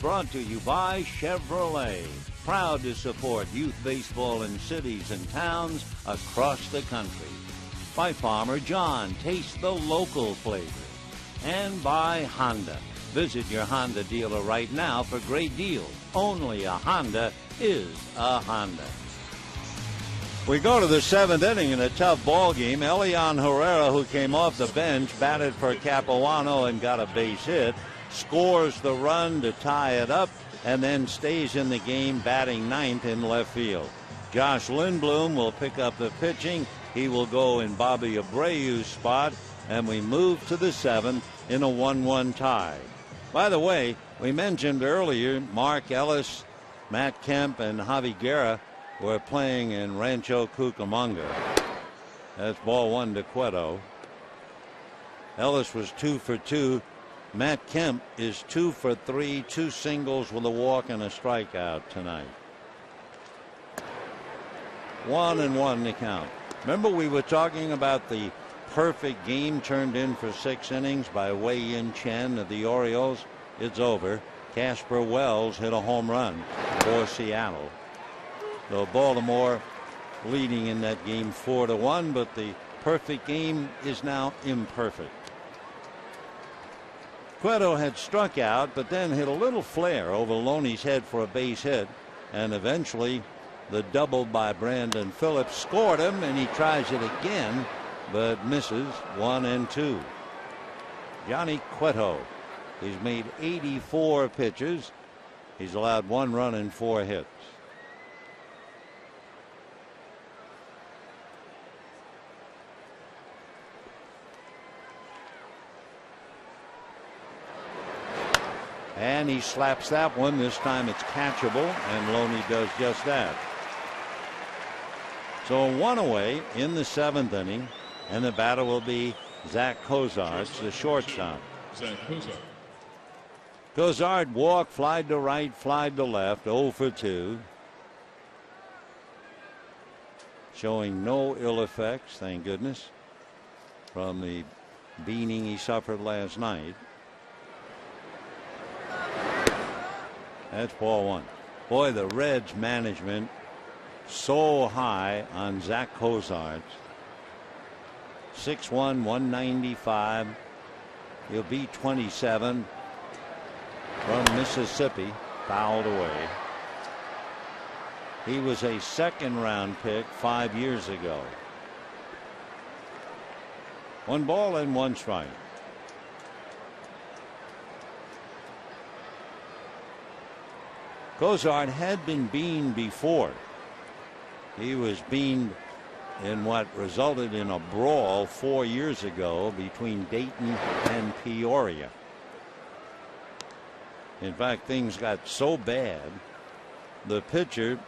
brought to you by Chevrolet, proud to support youth baseball in cities and towns across the country. By Farmer John, taste the local flavor. And by Honda. Visit your Honda dealer right now for great deals. Only a Honda is a Honda. We go to the seventh inning in a tough ball game. Elian Herrera, who came off the bench, batted for Capuano and got a base hit, scores the run to tie it up, and then stays in the game, batting ninth in left field. Josh Lindblom will pick up the pitching. He will go in Bobby Abreu's spot, and we move to the seventh in a 1-1 tie. By the way, we mentioned earlier Mark Ellis, Matt Kemp, and Javi Guerra were playing in Rancho Cucamonga. That's ball one to Cueto. Ellis was 2 for 2. Matt Kemp is 2 for 3, 2 singles with a walk and a strikeout tonight. 1-1 to count. Remember, we were talking about the perfect game turned in for 6 innings by Wei-Yin Chen of the Orioles. It's over. Casper Wells hit a home run for Seattle. So Baltimore leading in that game 4-1, but the perfect game is now imperfect. Cueto had struck out, but then hit a little flare over Loney's head for a base hit, and eventually the double by Brandon Phillips scored him, and he tries it again, but misses. 1-2. Johnny Cueto. He's made 84 pitches. He's allowed 1 run and 4 hits. And he slaps that one. This time it's catchable, and Loney does just that. So 1 away in the 7th inning, and the batter will be Zach Cozart, the shortstop. Zach Cozart. Cozart walked, flied to right, flied to left, 0 for 2. Showing no ill effects, thank goodness, from the beating he suffered last night. That's ball one. Boy, the Reds management so high on Zach Cozart. 6'1", 195. He'll be 27. From Mississippi, fouled away. He was a 2nd-round pick 5 years ago. 1 ball and 1 strike. Cozart had been beaned before. He was beaned in what resulted in a brawl 4 years ago between Dayton and Peoria. In fact, things got so bad, the pitcher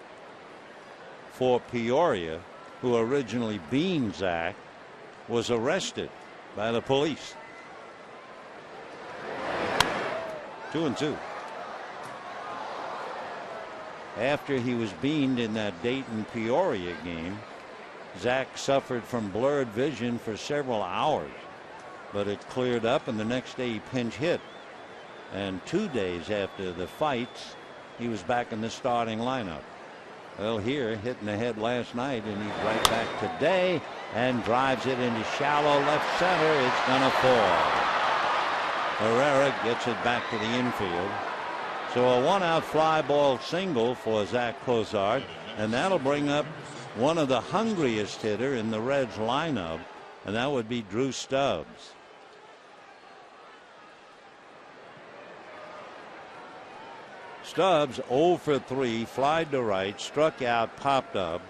for Peoria, who originally beaned Zach, was arrested by the police. 2-2. After he was beaned in that Dayton Peoria game, Zach suffered from blurred vision for several hours, but it cleared up, and the next day he pinch hit. And 2 days after the fights, he was back in the starting lineup. Well, here, hitting the head last night, and he's right back today and drives it into shallow left center. It's going to fall. Herrera gets it back to the infield. So a 1-out fly ball single for Zach Cozart, and that'll bring up one of the hungriest hitter in the Reds lineup, and that would be Drew Stubbs. Stubbs 0 for 3, flied to right, struck out, popped up.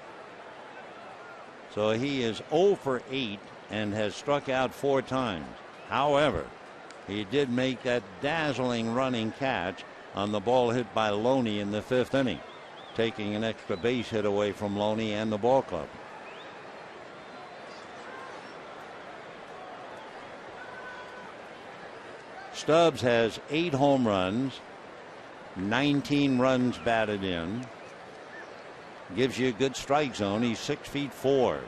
So he is 0 for 8 and has struck out 4 times. However, he did make that dazzling running catch on the ball hit by Loney in the 5th inning, taking an extra base hit away from Loney and the ball club. Stubbs has 8 home runs, 19 runs batted in. Gives you a good strike zone. He's 6'4".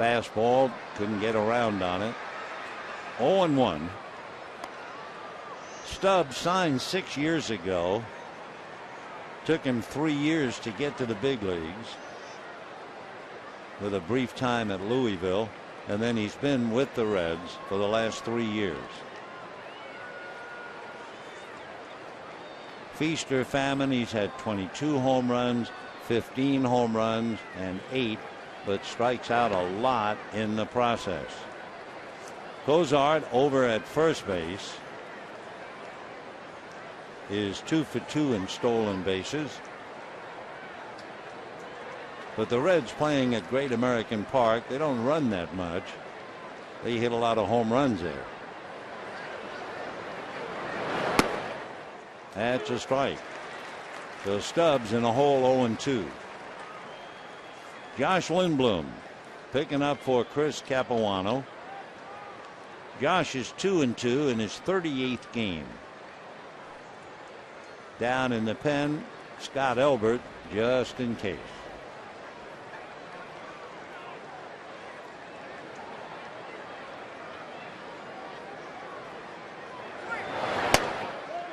Fastball, couldn't get around on it. 0-1. Stubbs signed 6 years ago. Took him 3 years to get to the big leagues, with a brief time at Louisville, and then he's been with the Reds for the last 3 years. Feast or famine, he's had 22 home runs, 15 home runs, and 8, but strikes out a lot in the process. Cozart over at first base is 2 for 2 in stolen bases. But the Reds playing at Great American Park, they don't run that much. They hit a lot of home runs there. That's a strike. So Stubbs in a hole, 0-2. Josh Lindblom picking up for Chris Capuano. Josh is 2-2 in his 38th game. Down in the pen, Scott Elbert, just in case.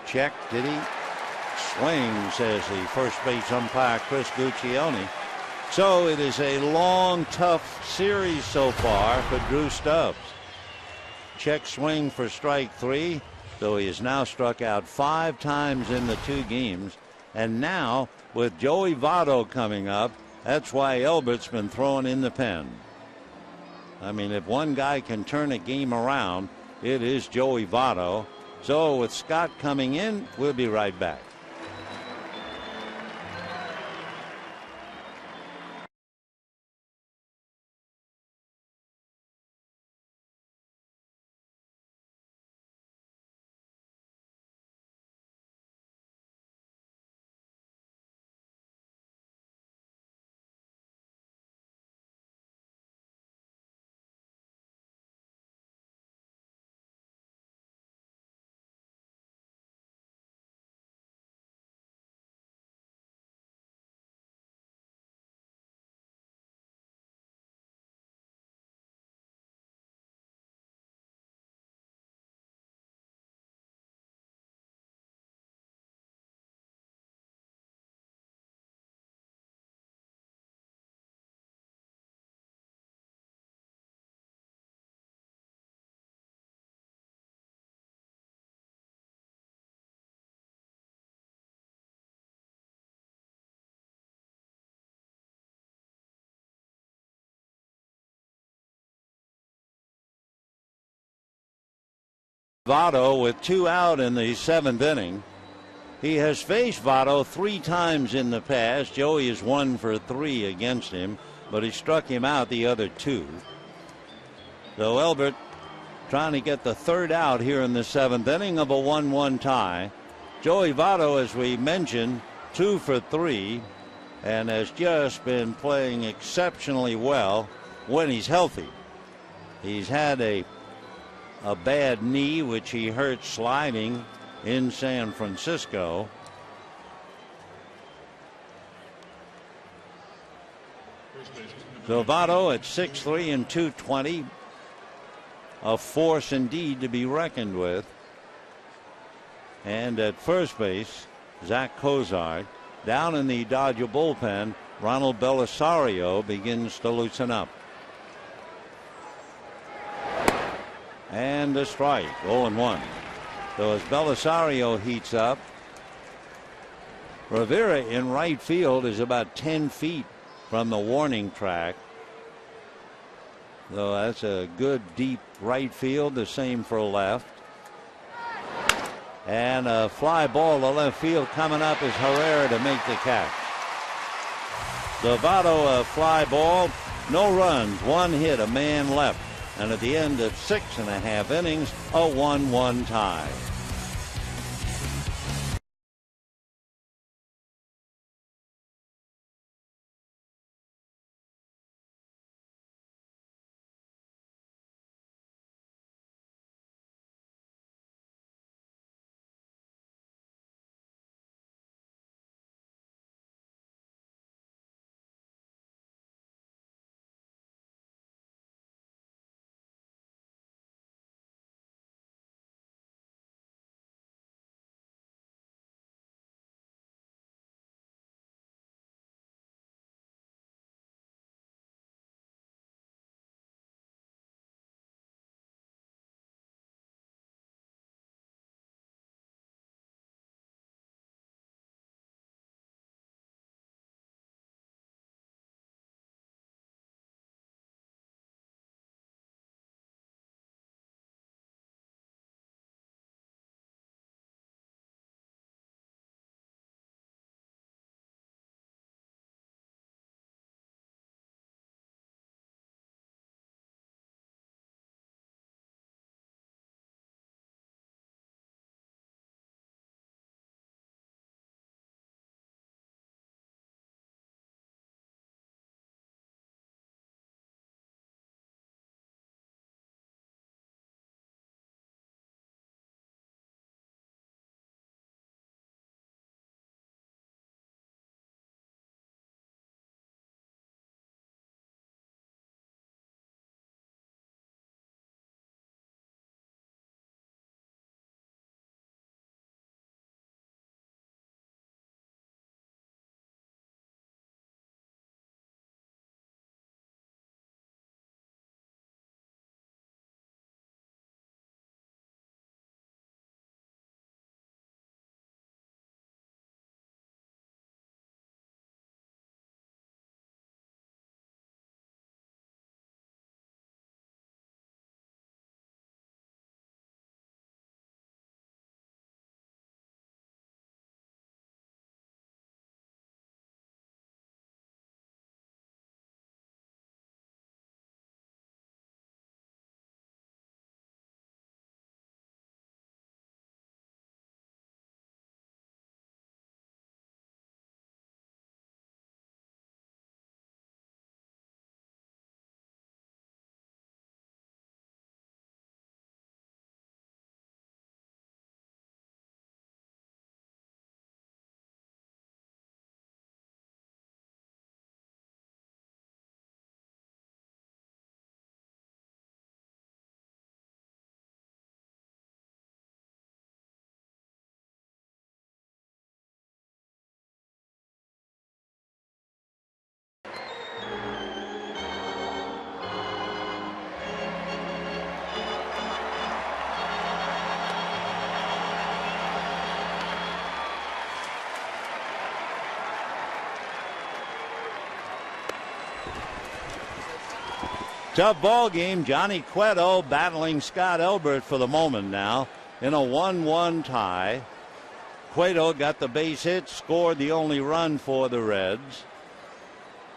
Check, did he? Swing, says the first base umpire, Chris Guccione. So it is a long, tough series so far for Drew Stubbs. Check swing for strike 3. So he has now struck out 5 times in the 2 games. And now with Joey Votto coming up, that's why Elbert's been thrown in the pen. I mean, if one guy can turn a game around, it is Joey Votto. So with Scott coming in, we'll be right back. Votto with 2 out in the 7th inning. He has faced Votto 3 times in the past. Joey is 1 for 3 against him, but he struck him out the other 2. So Elbert trying to get the 3rd out here in the 7th inning of a 1-1 tie. Joey Votto, as we mentioned, 2 for 3, and has just been playing exceptionally well when he's healthy. He's had a bad knee, which he hurt sliding in San Francisco. So Votto at 6'3" and 220, a force indeed to be reckoned with. And at first base, Zach Cozart. Down in the Dodger bullpen, Ronald Belisario begins to loosen up. And a strike, 0-1. So as Belisario heats up, Rivera in right field is about 10 feet from the warning track. So that's a good deep right field, the same for left. And a fly ball to left field coming up is Herrera to make the catch. So Votto, a fly ball, no runs, 1 hit, a man left. And at the end of 6.5 innings, a 1-1 tie. Tough ball game. Johnny Cueto battling Scott Elbert for the moment now in a 1-1 tie. Cueto got the base hit, scored the only run for the Reds.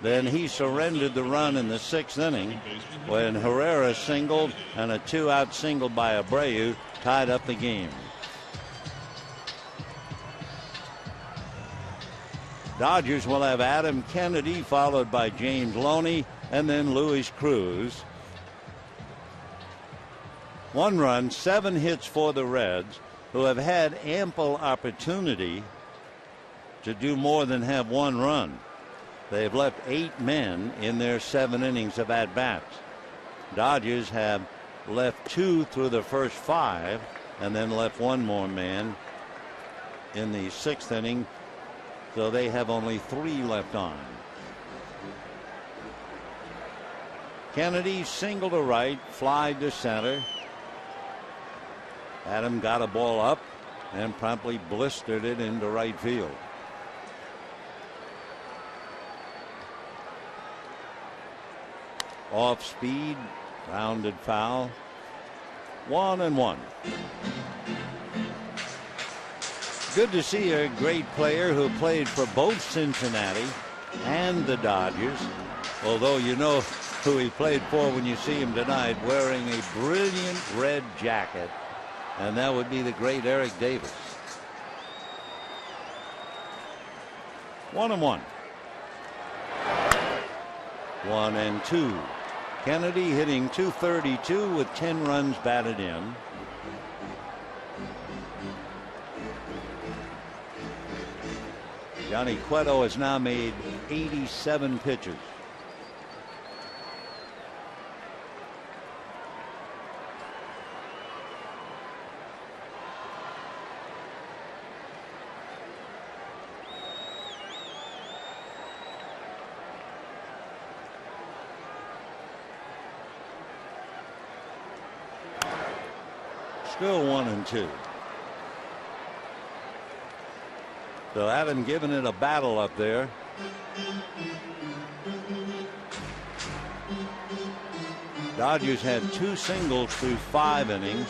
Then he surrendered the run in the 6th inning when Herrera singled and a 2-out single by Abreu tied up the game. Dodgers will have Adam Kennedy followed by James Loney and then Luis Cruz. 1 run, 7 hits for the Reds, who have had ample opportunity to do more than have 1 run. They've left 8 men in their 7 innings of at-bats. Dodgers have left 2 through the first 5 and then left 1 more man in the 6th inning, so they have only 3 left on. Kennedy single to right, fly to center. Adam got a ball up and promptly blistered it into right field. Off speed, rounded foul. 1-1. Good to see a great player who played for both Cincinnati and the Dodgers. Although you know who he played for when you see him tonight, wearing a brilliant red jacket, and that would be the great Eric Davis. 1-1. 1-2. Kennedy hitting .232 with 10 runs batted in. Johnny Cueto has now made 87 pitches. Still 1-2. So Adam giving it a battle up there. Dodgers had 2 singles through 5 innings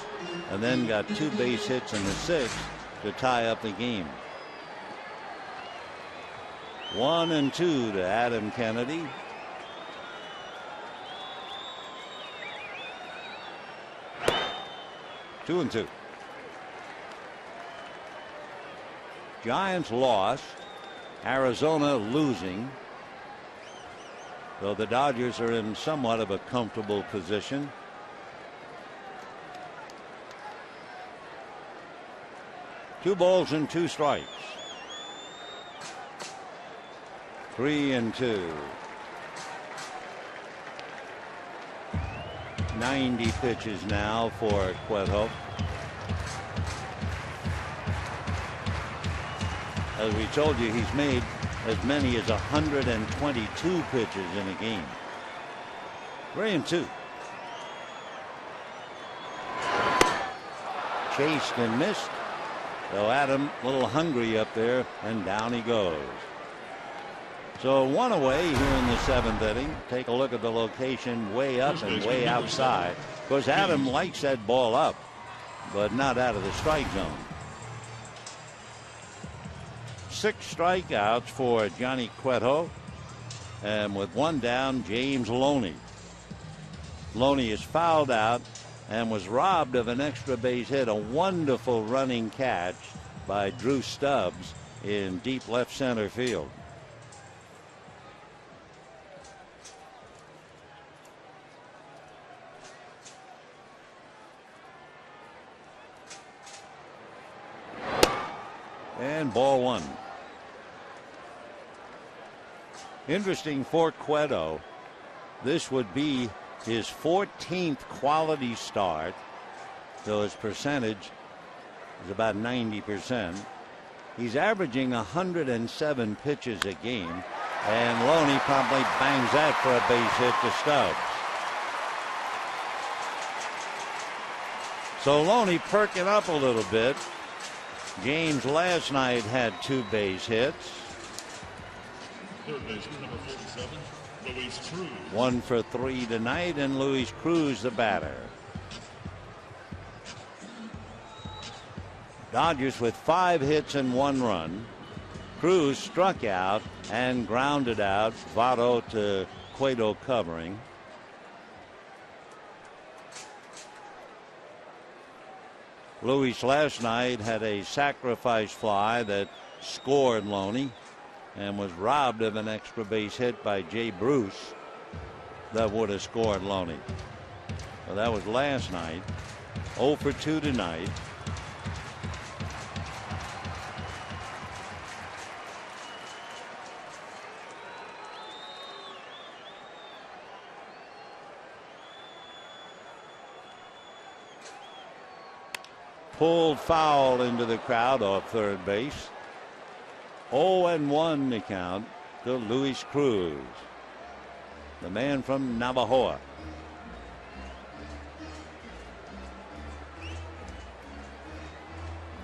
and then got 2 base hits in the 6th to tie up the game. 1-2 to Adam Kennedy. Two and 2. Giants lost. Arizona losing. So the Dodgers are in somewhat of a comfortable position. Two balls and 2 strikes. 3-2. 90 pitches now for Cueto. As we told you, he's made as many as 122 pitches in a game. 3-2. Chased and missed. So Adam a little hungry up there, and down he goes. So 1 away here in the 7th inning. Take a look at the location way up and way outside. Of course, Adam likes that ball up, but not out of the strike zone. 6 strikeouts for Johnny Cueto, and with 1 down, James Loney. Loney is fouled out and was robbed of an extra base hit. A wonderful running catch by Drew Stubbs in deep left center field. And ball 1. Interesting for Cueto. This would be his 14th quality start. So his percentage is about 90%. He's averaging 107 pitches a game. And Loney promptly bangs that for a base hit to Stubbs. So Loney perking up a little bit. James last night had 2 base hits. Third baseman, number 47, Luis Cruz. 1 for 3 tonight, and Luis Cruz the batter. Dodgers with 5 hits and 1 run. Cruz struck out and grounded out. Votto to Cueto covering. Luis last night had a sacrifice fly that scored Loney and was robbed of an extra base hit by Jay Bruce that would have scored Loney. Well, that was last night. 0 for 2 tonight. Pulled foul into the crowd off third base. 0-1 the count to Luis Cruz, the man from Navajoa.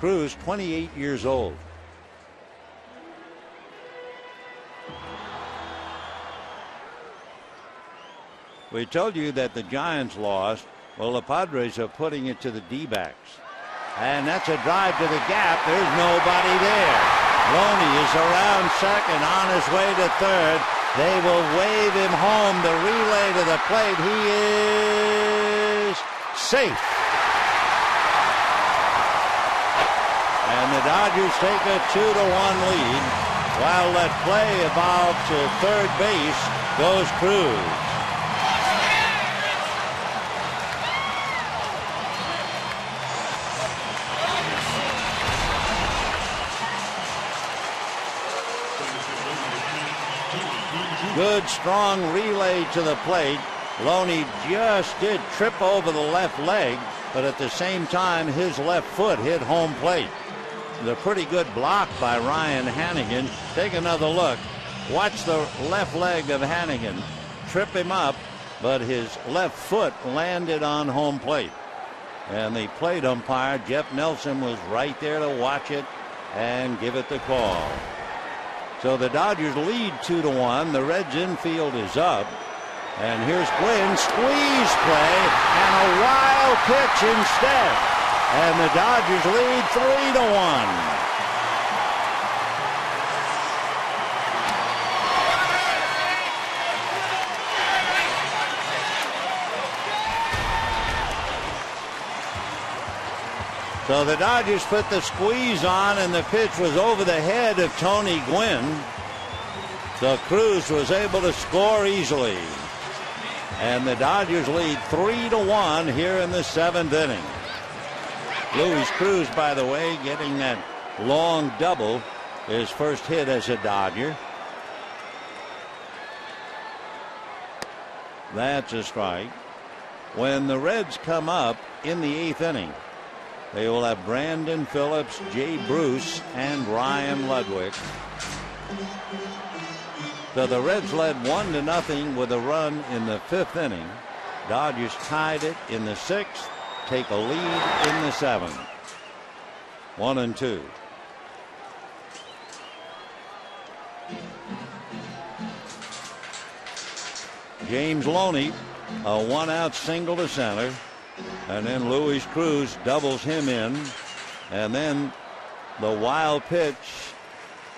Cruz, 28 years old. We told you that the Giants lost. Well, the Padres are putting it to the D-backs. And that's a drive to the gap. There's nobody there. Loney is around second, on his way to third. They will wave him home. The relay to the plate. He is safe. And the Dodgers take a 2-1 lead. While that play evolved to third base goes Cruz. Good strong relay to the plate. Loney just did trip over the left leg, but at the same time his left foot hit home plate. The pretty good block by Ryan Hanigan. Take another look. Watch the left leg of Hanigan trip him up, but his left foot landed on home plate. And the plate umpire, Jeff Nelson, was right there to watch it and give it the call. So the Dodgers lead 2-1. The Reds infield is up. And here's Gwynn. Squeeze play and a wild pitch instead. And the Dodgers lead 3-1. So the Dodgers put the squeeze on, and the pitch was over the head of Tony Gwynn. So Cruz was able to score easily. And the Dodgers lead 3-1 here in the 7th inning. Luis Cruz, by the way, getting that long double, his first hit as a Dodger. That's a strike. When the Reds come up in the 8th inning, they will have Brandon Phillips, Jay Bruce, and Ryan Ludwig. So the Reds led 1-0 with a run in the 5th inning. Dodgers tied it in the 6th, take a lead in the 7th. 1-2. James Loney, a 1-out single to center. And then Luis Cruz doubles him in. And then the wild pitch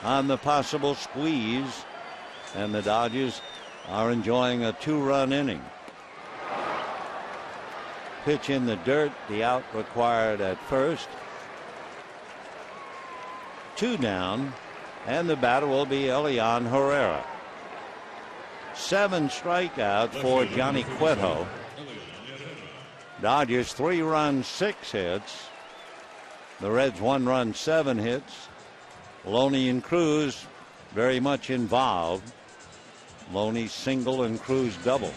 on the possible squeeze. And the Dodgers are enjoying a 2-run inning. Pitch in the dirt, the out required at first. 2 down, and the batter will be Elian Herrera. 7 strikeouts for Johnny Cueto. Dodgers 3 runs, 6 hits. The Reds 1 run, 7 hits. Loney and Cruz very much involved. Loney single and Cruz double.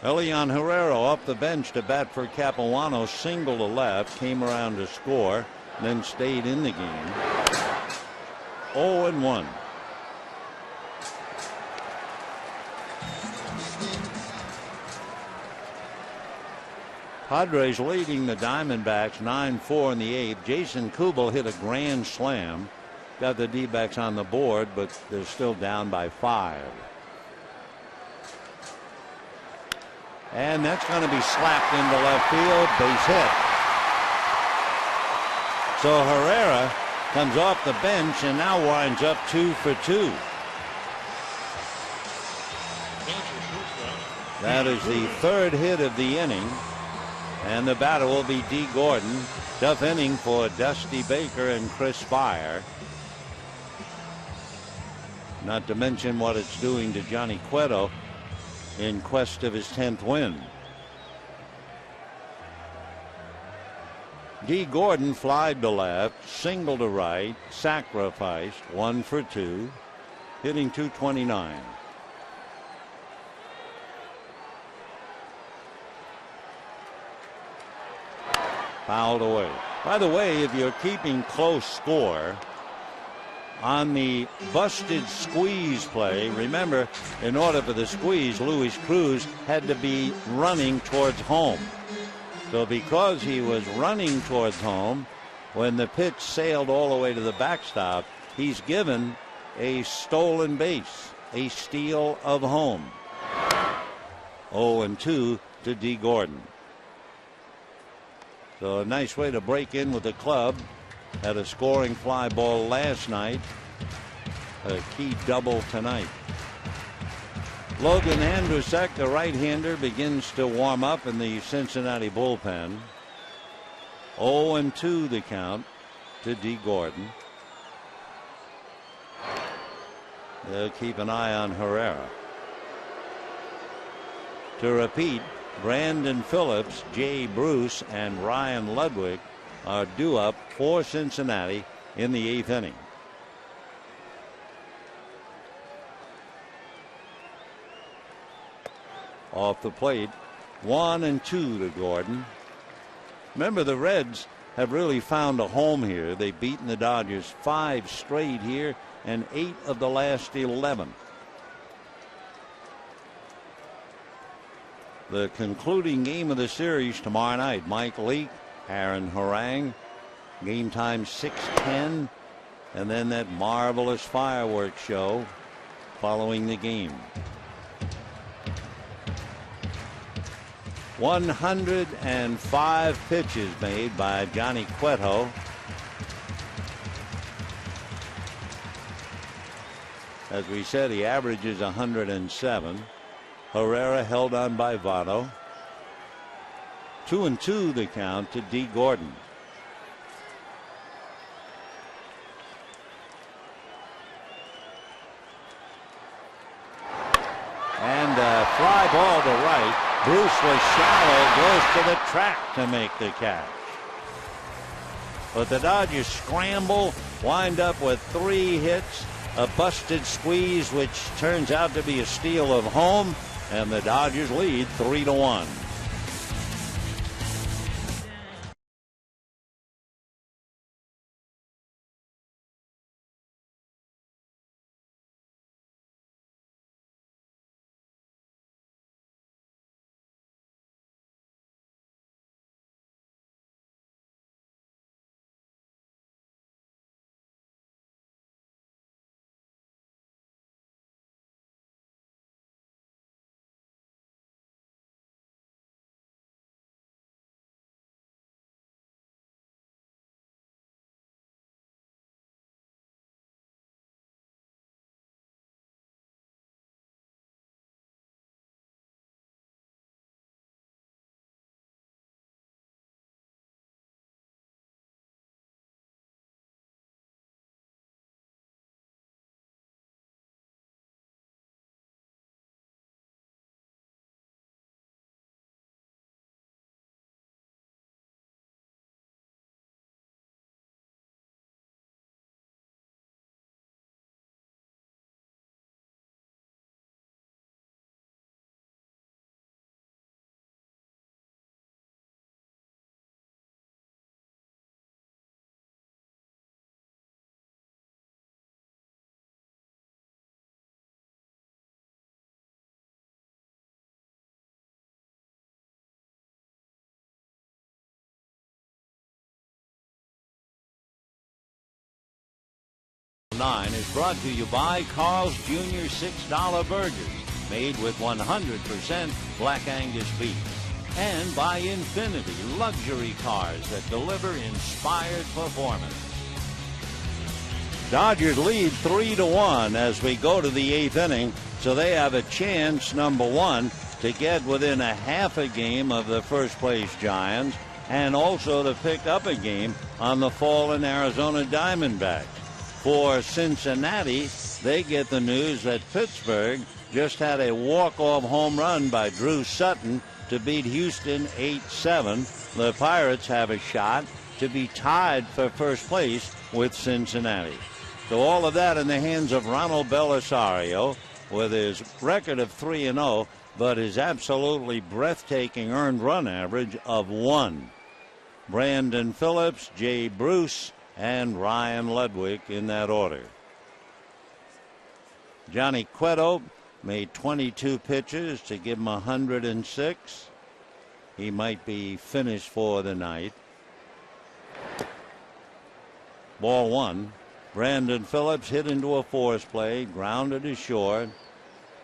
Elian Herrera off the bench to bat for Capuano, single to left, came around to score, then stayed in the game. 0-1. Padres leading the Diamondbacks 9-4 in the eighth. Jason Kubel hit a grand slam. Got the D-backs on the board, but they're still down by 5. And that's going to be slapped into left field. Base hit. So Herrera comes off the bench and now winds up 2 for 2. That is the third hit of the inning. And the batter will be D. Gordon. Tough inning for Dusty Baker and Chris Spire. Not to mention what it's doing to Johnny Cueto in quest of his 10th win. D. Gordon flied to left, single to right, sacrificed, 1 for 2, hitting .229. Fouled away. By the way, if you're keeping close score on the busted squeeze play, remember, in order for the squeeze, Luis Cruz had to be running towards home. So because he was running towards home, when the pitch sailed all the way to the backstop, he's given a stolen base, a steal of home. 0-2 to D. Gordon. So a nice way to break in with the club. Had a scoring fly ball last night. A key double tonight. Logan Andrusek, the right-hander, begins to warm up in the Cincinnati bullpen. 0-2 the count to D. Gordon. They'll keep an eye on Herrera. To repeat, Brandon Phillips, Jay Bruce, and Ryan Ludwig are due up for Cincinnati in the eighth inning. Off the plate, 1-2 to Gordon. Remember, the Reds have really found a home here. They've beaten the Dodgers 5 straight here and 8 of the last 11. The concluding game of the series tomorrow night. Mike Leake, Aaron Harang. Game time 6:10, and then that marvelous fireworks show following the game. 105 pitches made by Johnny Cueto. As we said, he averages 107. Herrera held on by Votto. 2-2 the count to D. Gordon. And a fly ball to right. Bruce was shallow, goes to the track to make the catch. But the Dodgers scramble, wind up with 3 hits, a busted squeeze, which turns out to be a steal of home, and the Dodgers lead 3-1. 9 is brought to you by Carl's Jr. $6 Burgers, made with 100% Black Angus beef. And by Infinity, luxury cars that deliver inspired performance. Dodgers lead 3-1 as we go to the 8th inning, so they have a chance, number one, to get within a half a game of the first place Giants, and also to pick up a game on the fallen Arizona Diamondbacks. For Cincinnati, they get the news that Pittsburgh just had a walk-off home run by Drew Sutton to beat Houston 8-7. The Pirates have a shot to be tied for first place with Cincinnati. So all of that in the hands of Ronald Belisario with his record of 3-0, but his absolutely breathtaking earned run average of 1. Brandon Phillips, Jay Bruce, and Ryan Ludwig in that order. Johnny Cueto made 22 pitches to give him 106. He might be finished for the night. Ball 1. Brandon Phillips hit into a force play, grounded to short,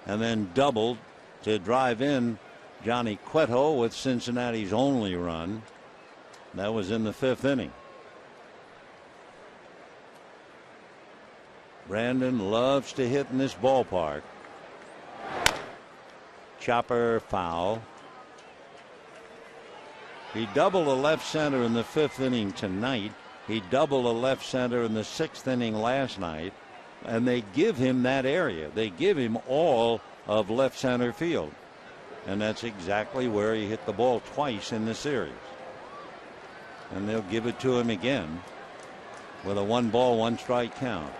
and then doubled to drive in Johnny Cueto with Cincinnati's only run. That was in the 5th inning. Brandon loves to hit in this ballpark. Chopper foul. He doubled a left center in the 5th inning tonight. He doubled a left center in the 6th inning last night, and they give him that area. They give him all of left center field, and that's exactly where he hit the ball twice in the series. And they'll give it to him again with a 1-ball, 1-strike count.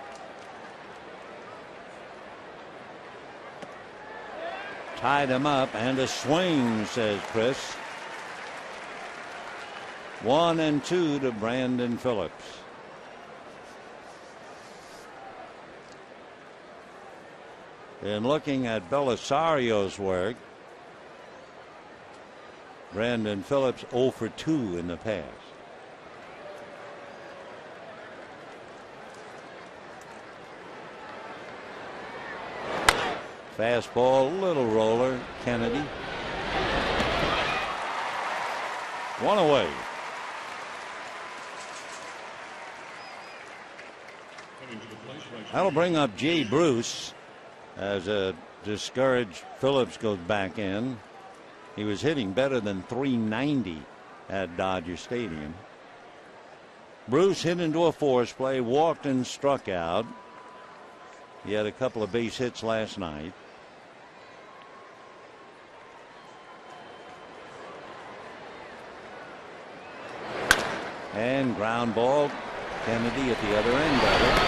Tied him up, and a swing, says Chris. 1-2 to Brandon Phillips. In looking at Belisario's work, Brandon Phillips 0 for 2 in the past. Fastball, little roller, Kennedy. 1 away. That'll bring up Jay Bruce as a discouraged Phillips goes back in. He was hitting better than .390 at Dodger Stadium. Bruce hit into a force play, walked and struck out. He had a couple of base hits last night. And ground ball. Kennedy at the other end of it.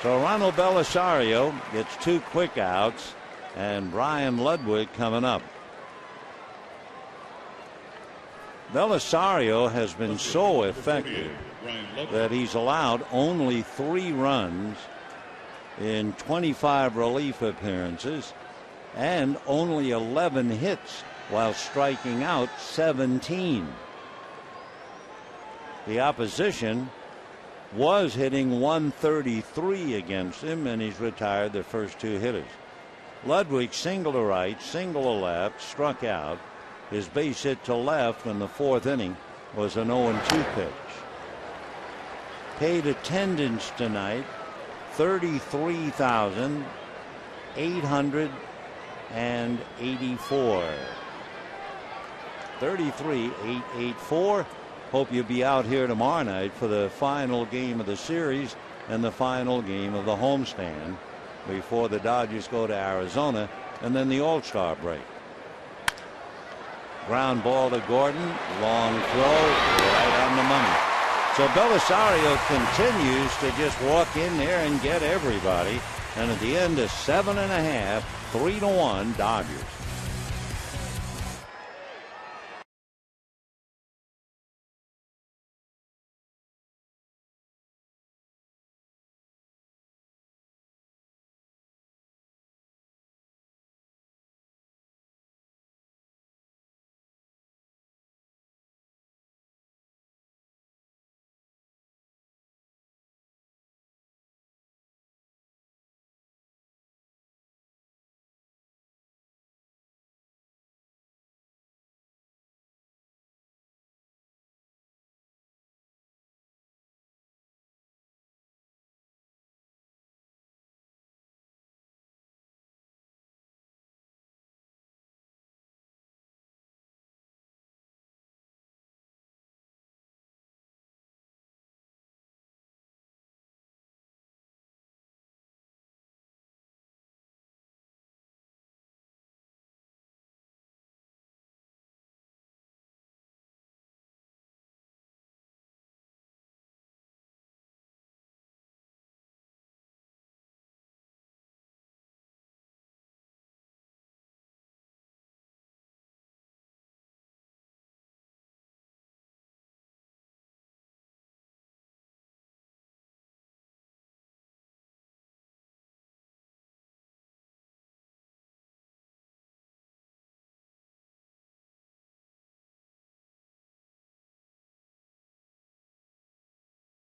So Ronald Belisario gets 2 quick outs, and Brian Ludwig coming up. Belisario has been so effective that he's allowed only 3 runs in 25 relief appearances and only 11 hits while striking out 17. The opposition was hitting 133 against him, and he's retired the first 2 hitters. Ludwig single to right, single to left, struck out. His base hit to left in the 4th inning was an 0-2 pitch. Paid attendance tonight, 33,884. 33,884. Hope you'll be out here tomorrow night for the final game of the series and the final game of the homestand before the Dodgers go to Arizona and then the All-Star break. Ground ball to Gordon, long throw, right on the money. So Belisario continues to just walk in there and get everybody, and at the end of 7.5, 3-1 Dodgers.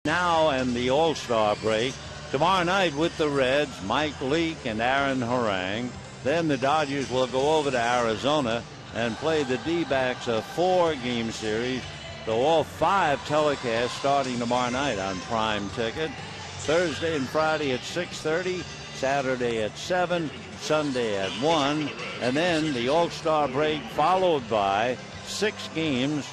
now and the All-Star break. Tomorrow night with the Reds, Mike Leake and Aaron Harang. Then the Dodgers will go over to Arizona and play the D-backs a 4-game series. So all 5 telecasts starting tomorrow night on Prime Ticket. Thursday and Friday at 6:30, Saturday at 7, Sunday at 1, and then the All-Star break followed by 6 games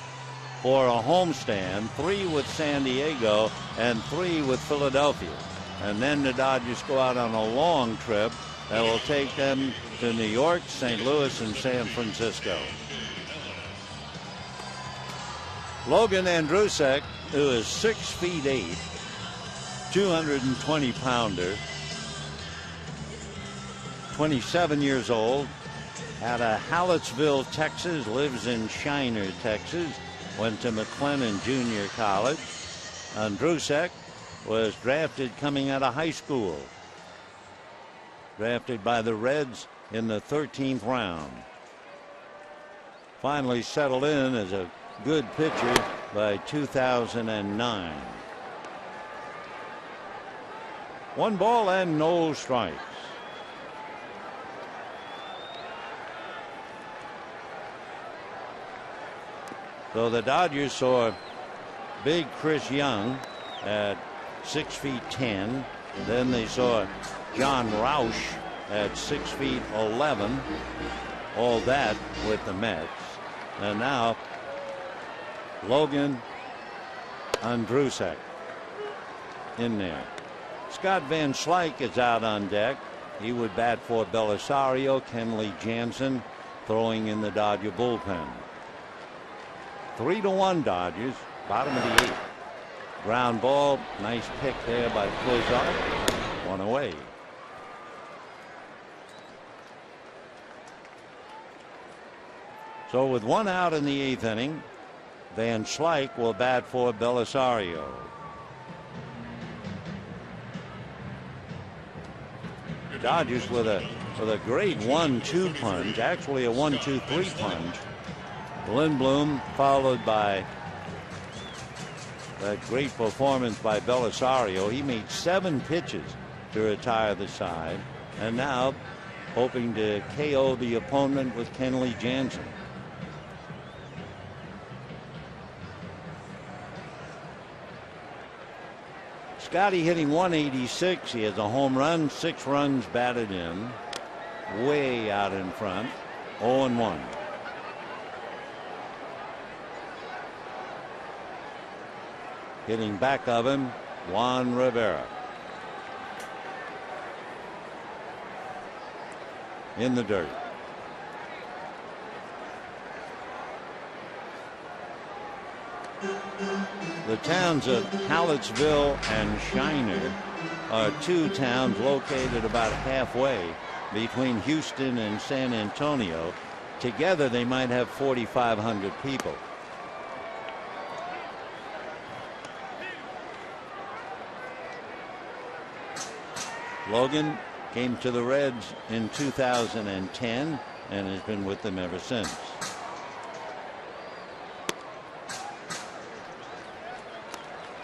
for a homestand, 3 with San Diego and 3 with Philadelphia. And then the Dodgers go out on a long trip that will take them to New York, St. Louis, and San Francisco. Logan Andrusek, who is 6'8", 220-pounder, 27 years old, out of Hallettsville, Texas, lives in Shiner, Texas, went to McLennan Junior College. Andrusek was drafted coming out of high school, drafted by the Reds in the 13th round. Finally settled in as a good pitcher by 2009. 1 ball and no strikes. So the Dodgers saw big Chris Young at 6'10". Then they saw John Roush at 6'11". All that with the Mets. And now Logan Andrusek in there. Scott Van Slyke is out on deck. He would bat for Belisario. Kenley Jansen throwing in the Dodger bullpen. 3-1 Dodgers, bottom of the 8th. Ground ball, nice pick there by Clozart. 1 away. So with 1 out in the 8th inning, Van Slyke will bat for Belisario. Dodgers with a great 1-2 punch, actually a 1-2-3 punch. Lindblom followed by that great performance by Belisario. He made 7 pitches to retire the side, and now hoping to KO the opponent with Kenley Jansen. Scotty hitting 186. He has a home run, 6 runs batted in, way out in front. 0-1. Hitting back of him, Juan Rivera. In the dirt. The towns of Hallettsville and Shiner are 2 towns located about halfway between Houston and San Antonio. Together they might have 4,500 people. Logan came to the Reds in 2010 and has been with them ever since.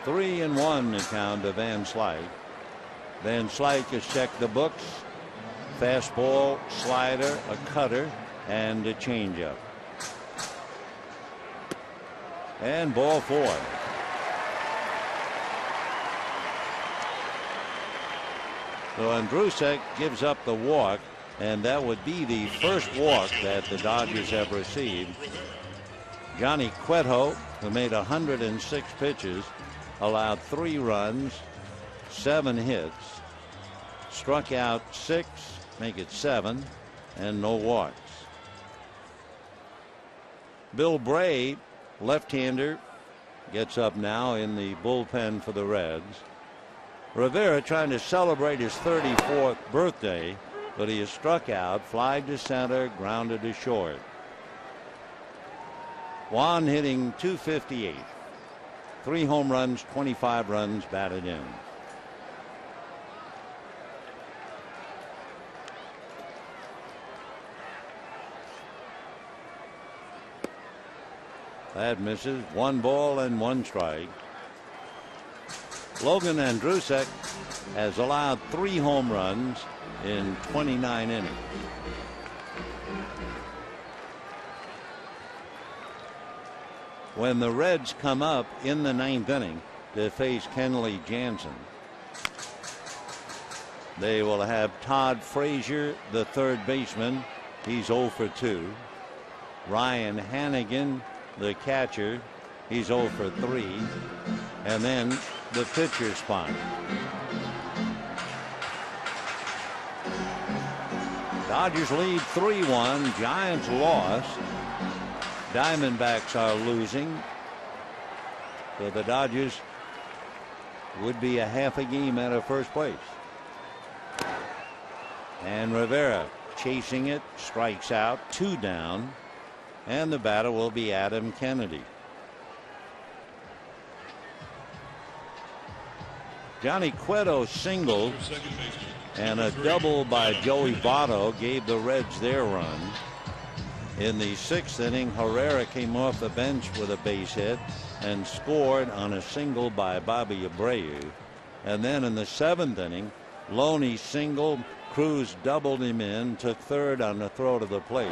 Three and 1 the count to Van Slyke. Van Slyke has checked the books. Fastball, slider, a cutter, and a changeup. And ball 4. So Andrusek gives up the walk, and that would be the first walk that the Dodgers have received. Johnny Cueto, who made 106 pitches, allowed 3 runs, 7 hits, struck out 6, make it 7, and no walks. Bill Bray, left-hander, gets up now in the bullpen for the Reds. Rivera trying to celebrate his 34th birthday, but he is struck out, fly to center, grounded to short. Juan hitting .258. 3 home runs, 25 runs batted in. That misses. 1 ball and 1 strike. Logan Andrusek has allowed 3 home runs in 29 innings. When the Reds come up in the 9th inning to face Kenley Jansen, they will have Todd Frazier, the third baseman. He's 0 for 2. Ryan Hannigan, the catcher. He's 0 for 3. And then the pitcher spot. Dodgers lead 3-1. Giants lost. Diamondbacks are losing. So the Dodgers would be a half a game out of first place. And Rivera chasing it, strikes out, 2 down. And the batter will be Adam Kennedy. Johnny Cueto singled, and a double by Joey Votto gave the Reds their run. In the 6th inning, Herrera came off the bench with a base hit and scored on a single by Bobby Abreu. And then in the 7th inning, Loney singled, Cruz doubled him in, took third on the throw to the plate,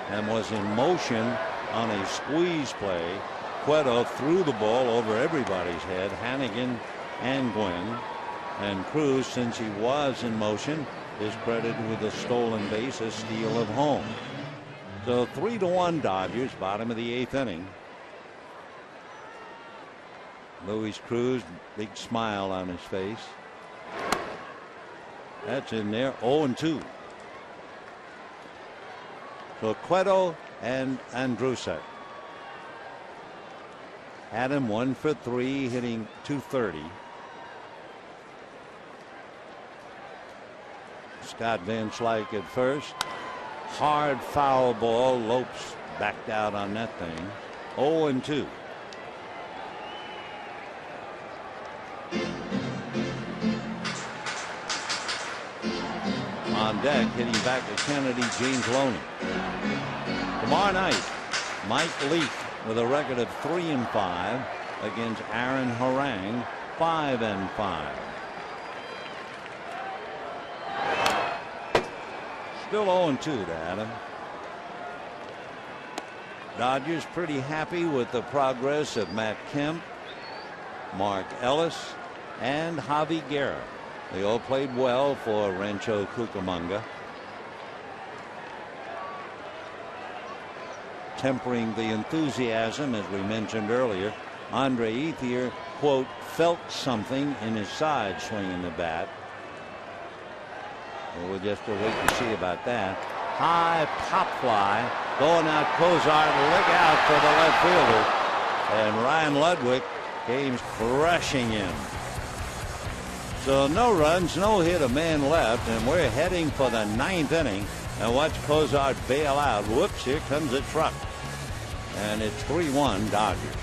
and was in motion on a squeeze play. Cueto threw the ball over everybody's head, Hannigan and Gwynn, and Cruz, since he was in motion, is credited with a stolen base, a steal of home. So 3-1 Dodgers, bottom of the 8th inning. Luis Cruz, big smile on his face. That's in there. 0-2. So Cueto and Andrusek. Adam 1 for 3, hitting .230. Scott Van Slyke at first. Hard foul ball. Lopes backed out on that thing. 0-2. On deck, hitting back to Kennedy, James Loney. Tomorrow night, Mike Leake with a record of 3-5 against Aaron Harang, 5-5. Still 0-2 to Adam. Dodgers pretty happy with the progress of Matt Kemp, Mark Ellis, and Javi Guerra. They all played well for Rancho Cucamonga. Tempering the enthusiasm, as we mentioned earlier, Andre Ethier, quote, felt something in his side swinging the bat. Well, we'll just wait to see about that. High pop fly going out. Cozart, look out for the left fielder, and Ryan Ludwig came rushing in. So no runs, no hit, a man left, and we're heading for the 9th inning. And watch Cozart bail out. Whoops, here comes a truck, and it's 3-1 Dodgers.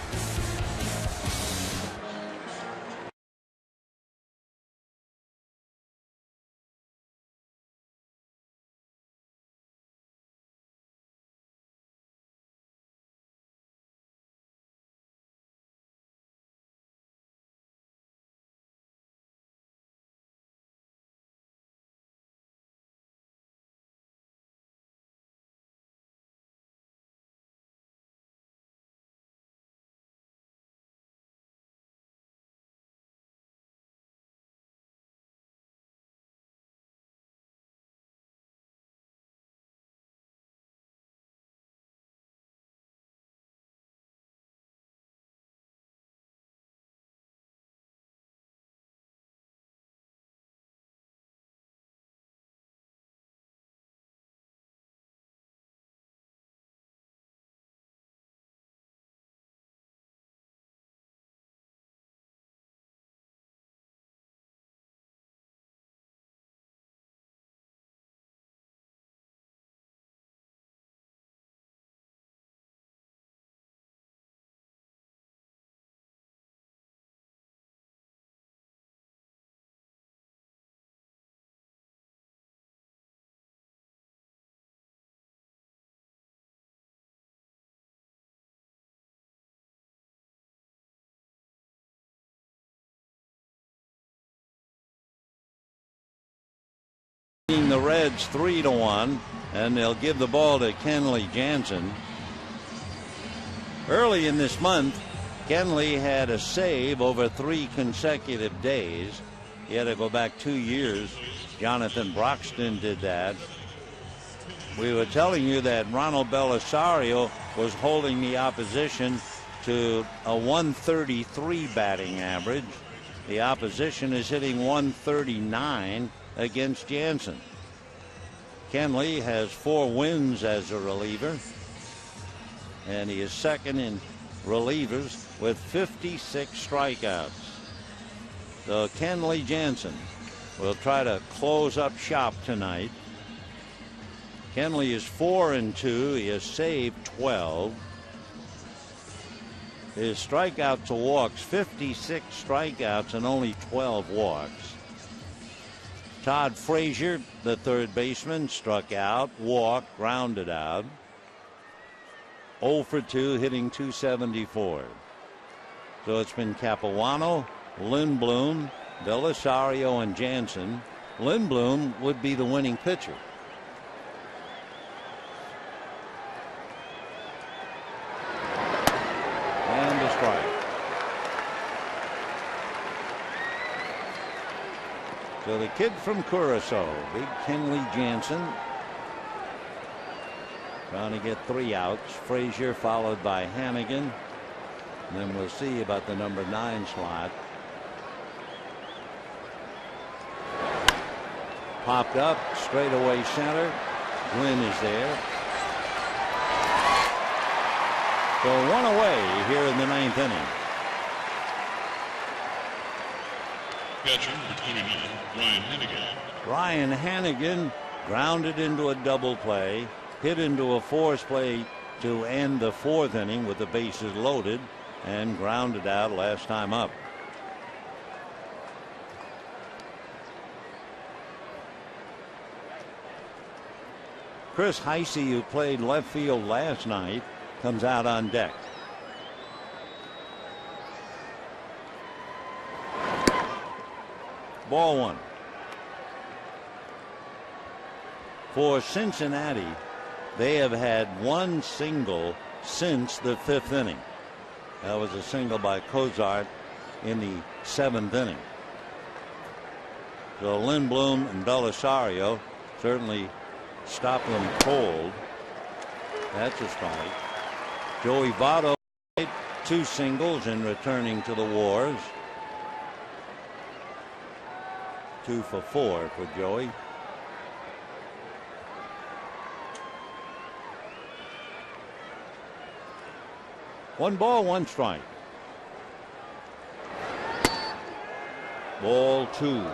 The Reds 3-1, and they'll give the ball to Kenley Jansen. Early in this month, Kenley had a save over 3 consecutive days. He had to go back 2 years. Jonathan Broxton did that. We were telling you that Ronald Belisario was holding the opposition to a 133 batting average. The opposition is hitting 139 against Jansen. Kenley has 4 wins as a reliever, and he is second in relievers with 56 strikeouts. So Kenley Jansen will try to close up shop tonight. Kenley is 4-2. He has saved 12. His strikeout to walks, 56 strikeouts and only 12 walks. Todd Frazier, the third baseman, struck out, walked, grounded out. 0 for 2, hitting .274. So it's been Capuano, Lindblom, Belisario, and Jansen. Lindblom would be the winning pitcher. And a strike. So the kid from Curacao, big Kenley Jansen, trying to get 3 outs. Frazier followed by Hannigan. And then we'll see about the number 9 slot. Popped up, straightaway center. Gwynn is there. So 1 away here in the 9th inning. Catcher number 29, Ryan Hannigan. Ryan Hannigan grounded into a double play, hit into a force play to end the 4th inning with the bases loaded, and grounded out last time up. Chris Heisey, who played left field last night, comes out on deck. Ball 1. For Cincinnati, they have had 1 single since the 5th inning. That was a single by Cozart in the 7th inning. So Lindblom and Belisario certainly stop them cold. That's a strike. Joey Votto, 2 singles and returning to the Wars. 2 for 4 for Joey. One ball, 1 strike. Ball 2.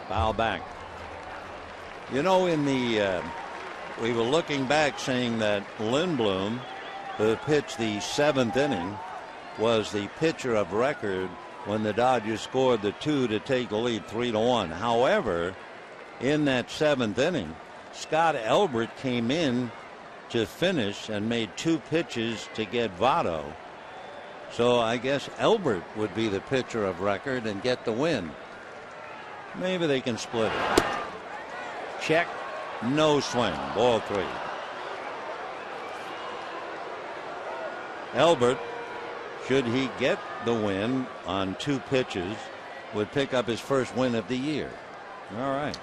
Foul back. You know, in the we were looking back saying that Lindblom, who pitched the 7th inning, was the pitcher of record when the Dodgers scored the 2 to take the lead 3-1. However, in that 7th inning, Scott Elbert came in to finish and made 2 pitches to get Votto. So I guess Elbert would be the pitcher of record and get the win. Maybe they can split it. Check. No swing. Ball 3. Elbert, should he get the win on 2 pitches, would pick up his first win of the year. All right.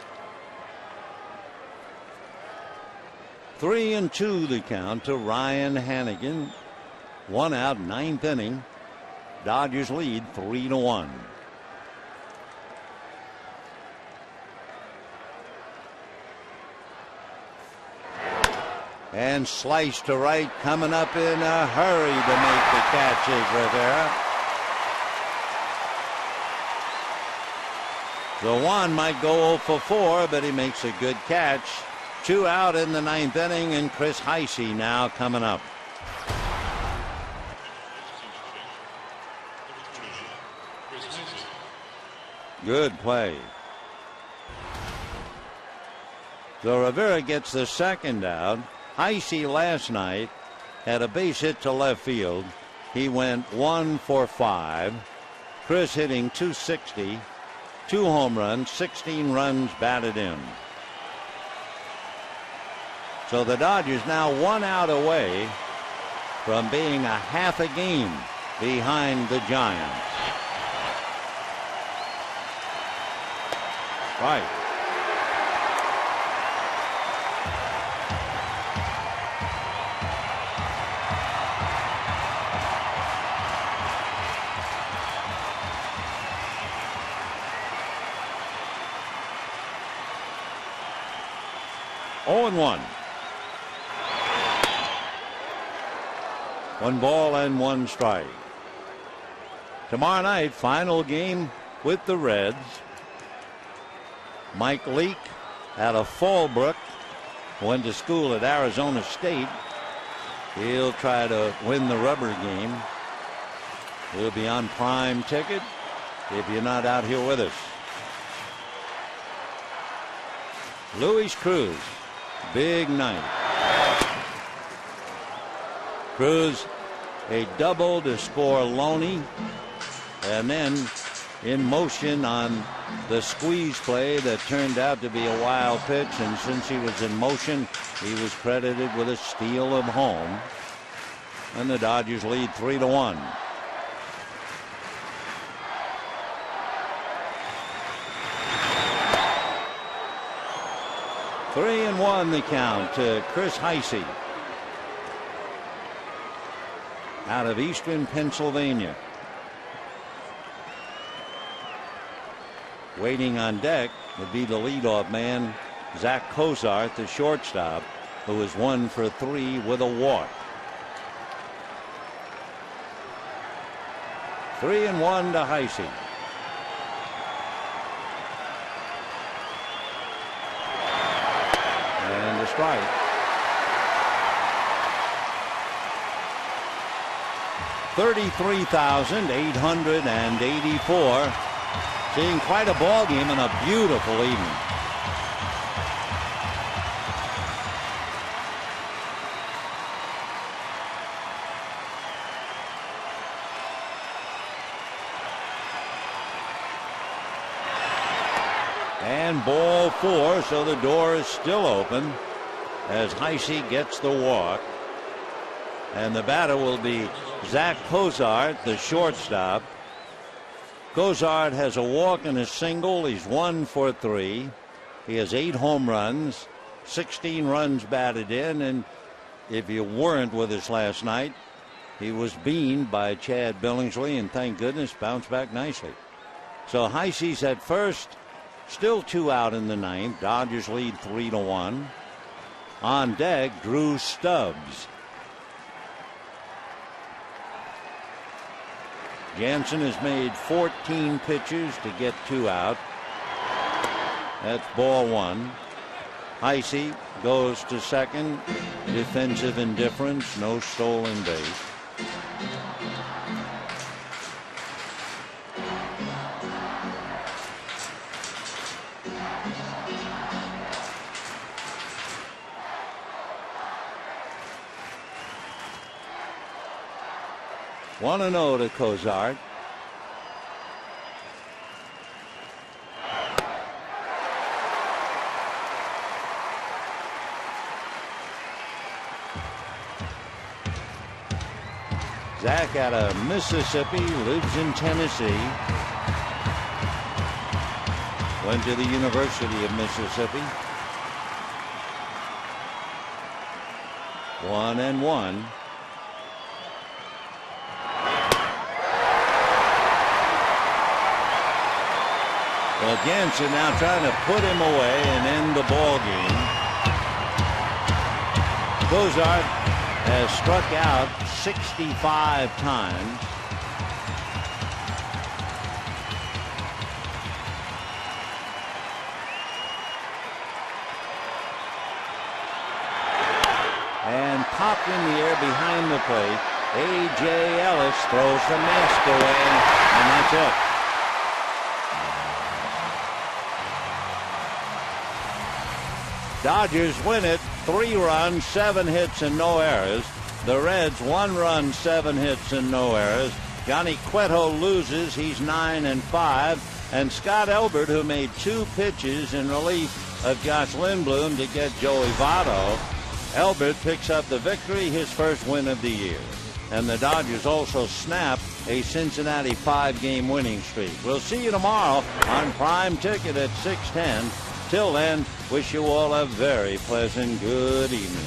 3-2 the count to Ryan Hannigan. 1 out, 9th inning. Dodgers lead 3-1. And slice to right, coming up in a hurry to make the catch is Rivera. So Juan might go 0 for 4, but he makes a good catch. 2 out in the 9th inning, and Chris Heisey now coming up. Good play. So Rivera gets the 2nd out. Heisey last night had a base hit to left field. He went 1 for 5. Chris hitting .260, 2 home runs, 16 runs batted in. So the Dodgers now 1 out away from being a half a game behind the Giants. Right. Oh, and 1. 1 ball and 1 strike. Tomorrow night, final game with the Reds. Mike Leake out of Fallbrook, went to school at Arizona State. He'll try to win the rubber game. He'll be on prime ticket if you're not out here with us. Luis Cruz, big night. Cruz a double to score Loney, and then in motion on the squeeze play that turned out to be a wild pitch, and since he was in motion, he was credited with a steal of home, and the Dodgers lead 3-1. Three and 1 the count to Chris Heisey out of Eastern Pennsylvania. Waiting on deck would be the leadoff man, Zach Cozart, the shortstop, who is 1 for 3 with a walk. 3 and 1 to Heisey. And a strike. $33,884. Seeing quite a ball game and a beautiful evening. And ball 4, so the door is still open as Heisey gets the walk. And the batter will be Zach Cozart, the shortstop. Cozart has a walk and a single. He's 1 for 3. He has 8 home runs, 16 runs batted in, and if you weren't with us last night, he was beaned by Chad Billingsley, and thank goodness bounced back nicely. So Heisey's at first, still 2 out in the 9th. Dodgers lead 3-1. On deck, Drew Stubbs. Jansen has made 14 pitches to get 2 out. That's ball 1. Heisey goes to second. Defensive indifference, no stolen base. One and 0 to Cozart. Zach out of Mississippi, lives in Tennessee. Went to the University of Mississippi. 1 and 1. Well, Jansen now trying to put him away and end the ball game. Cozart has struck out 65 times. and popped in the air behind the plate. A.J. Ellis throws the mask away, and that's it. Dodgers win it 3 runs, 7 hits, and no errors. The Reds 1 run, 7 hits, and no errors. Johnny Cueto loses. He's 9-5. And Scott Elbert, who made 2 pitches in relief of Josh Lindblom to get Joey Votto. Elbert picks up the victory, his first win of the year. And the Dodgers also snap a Cincinnati 5-game winning streak. We'll see you tomorrow on Prime Ticket at 6:10. Till then, wish you all a very pleasant good evening.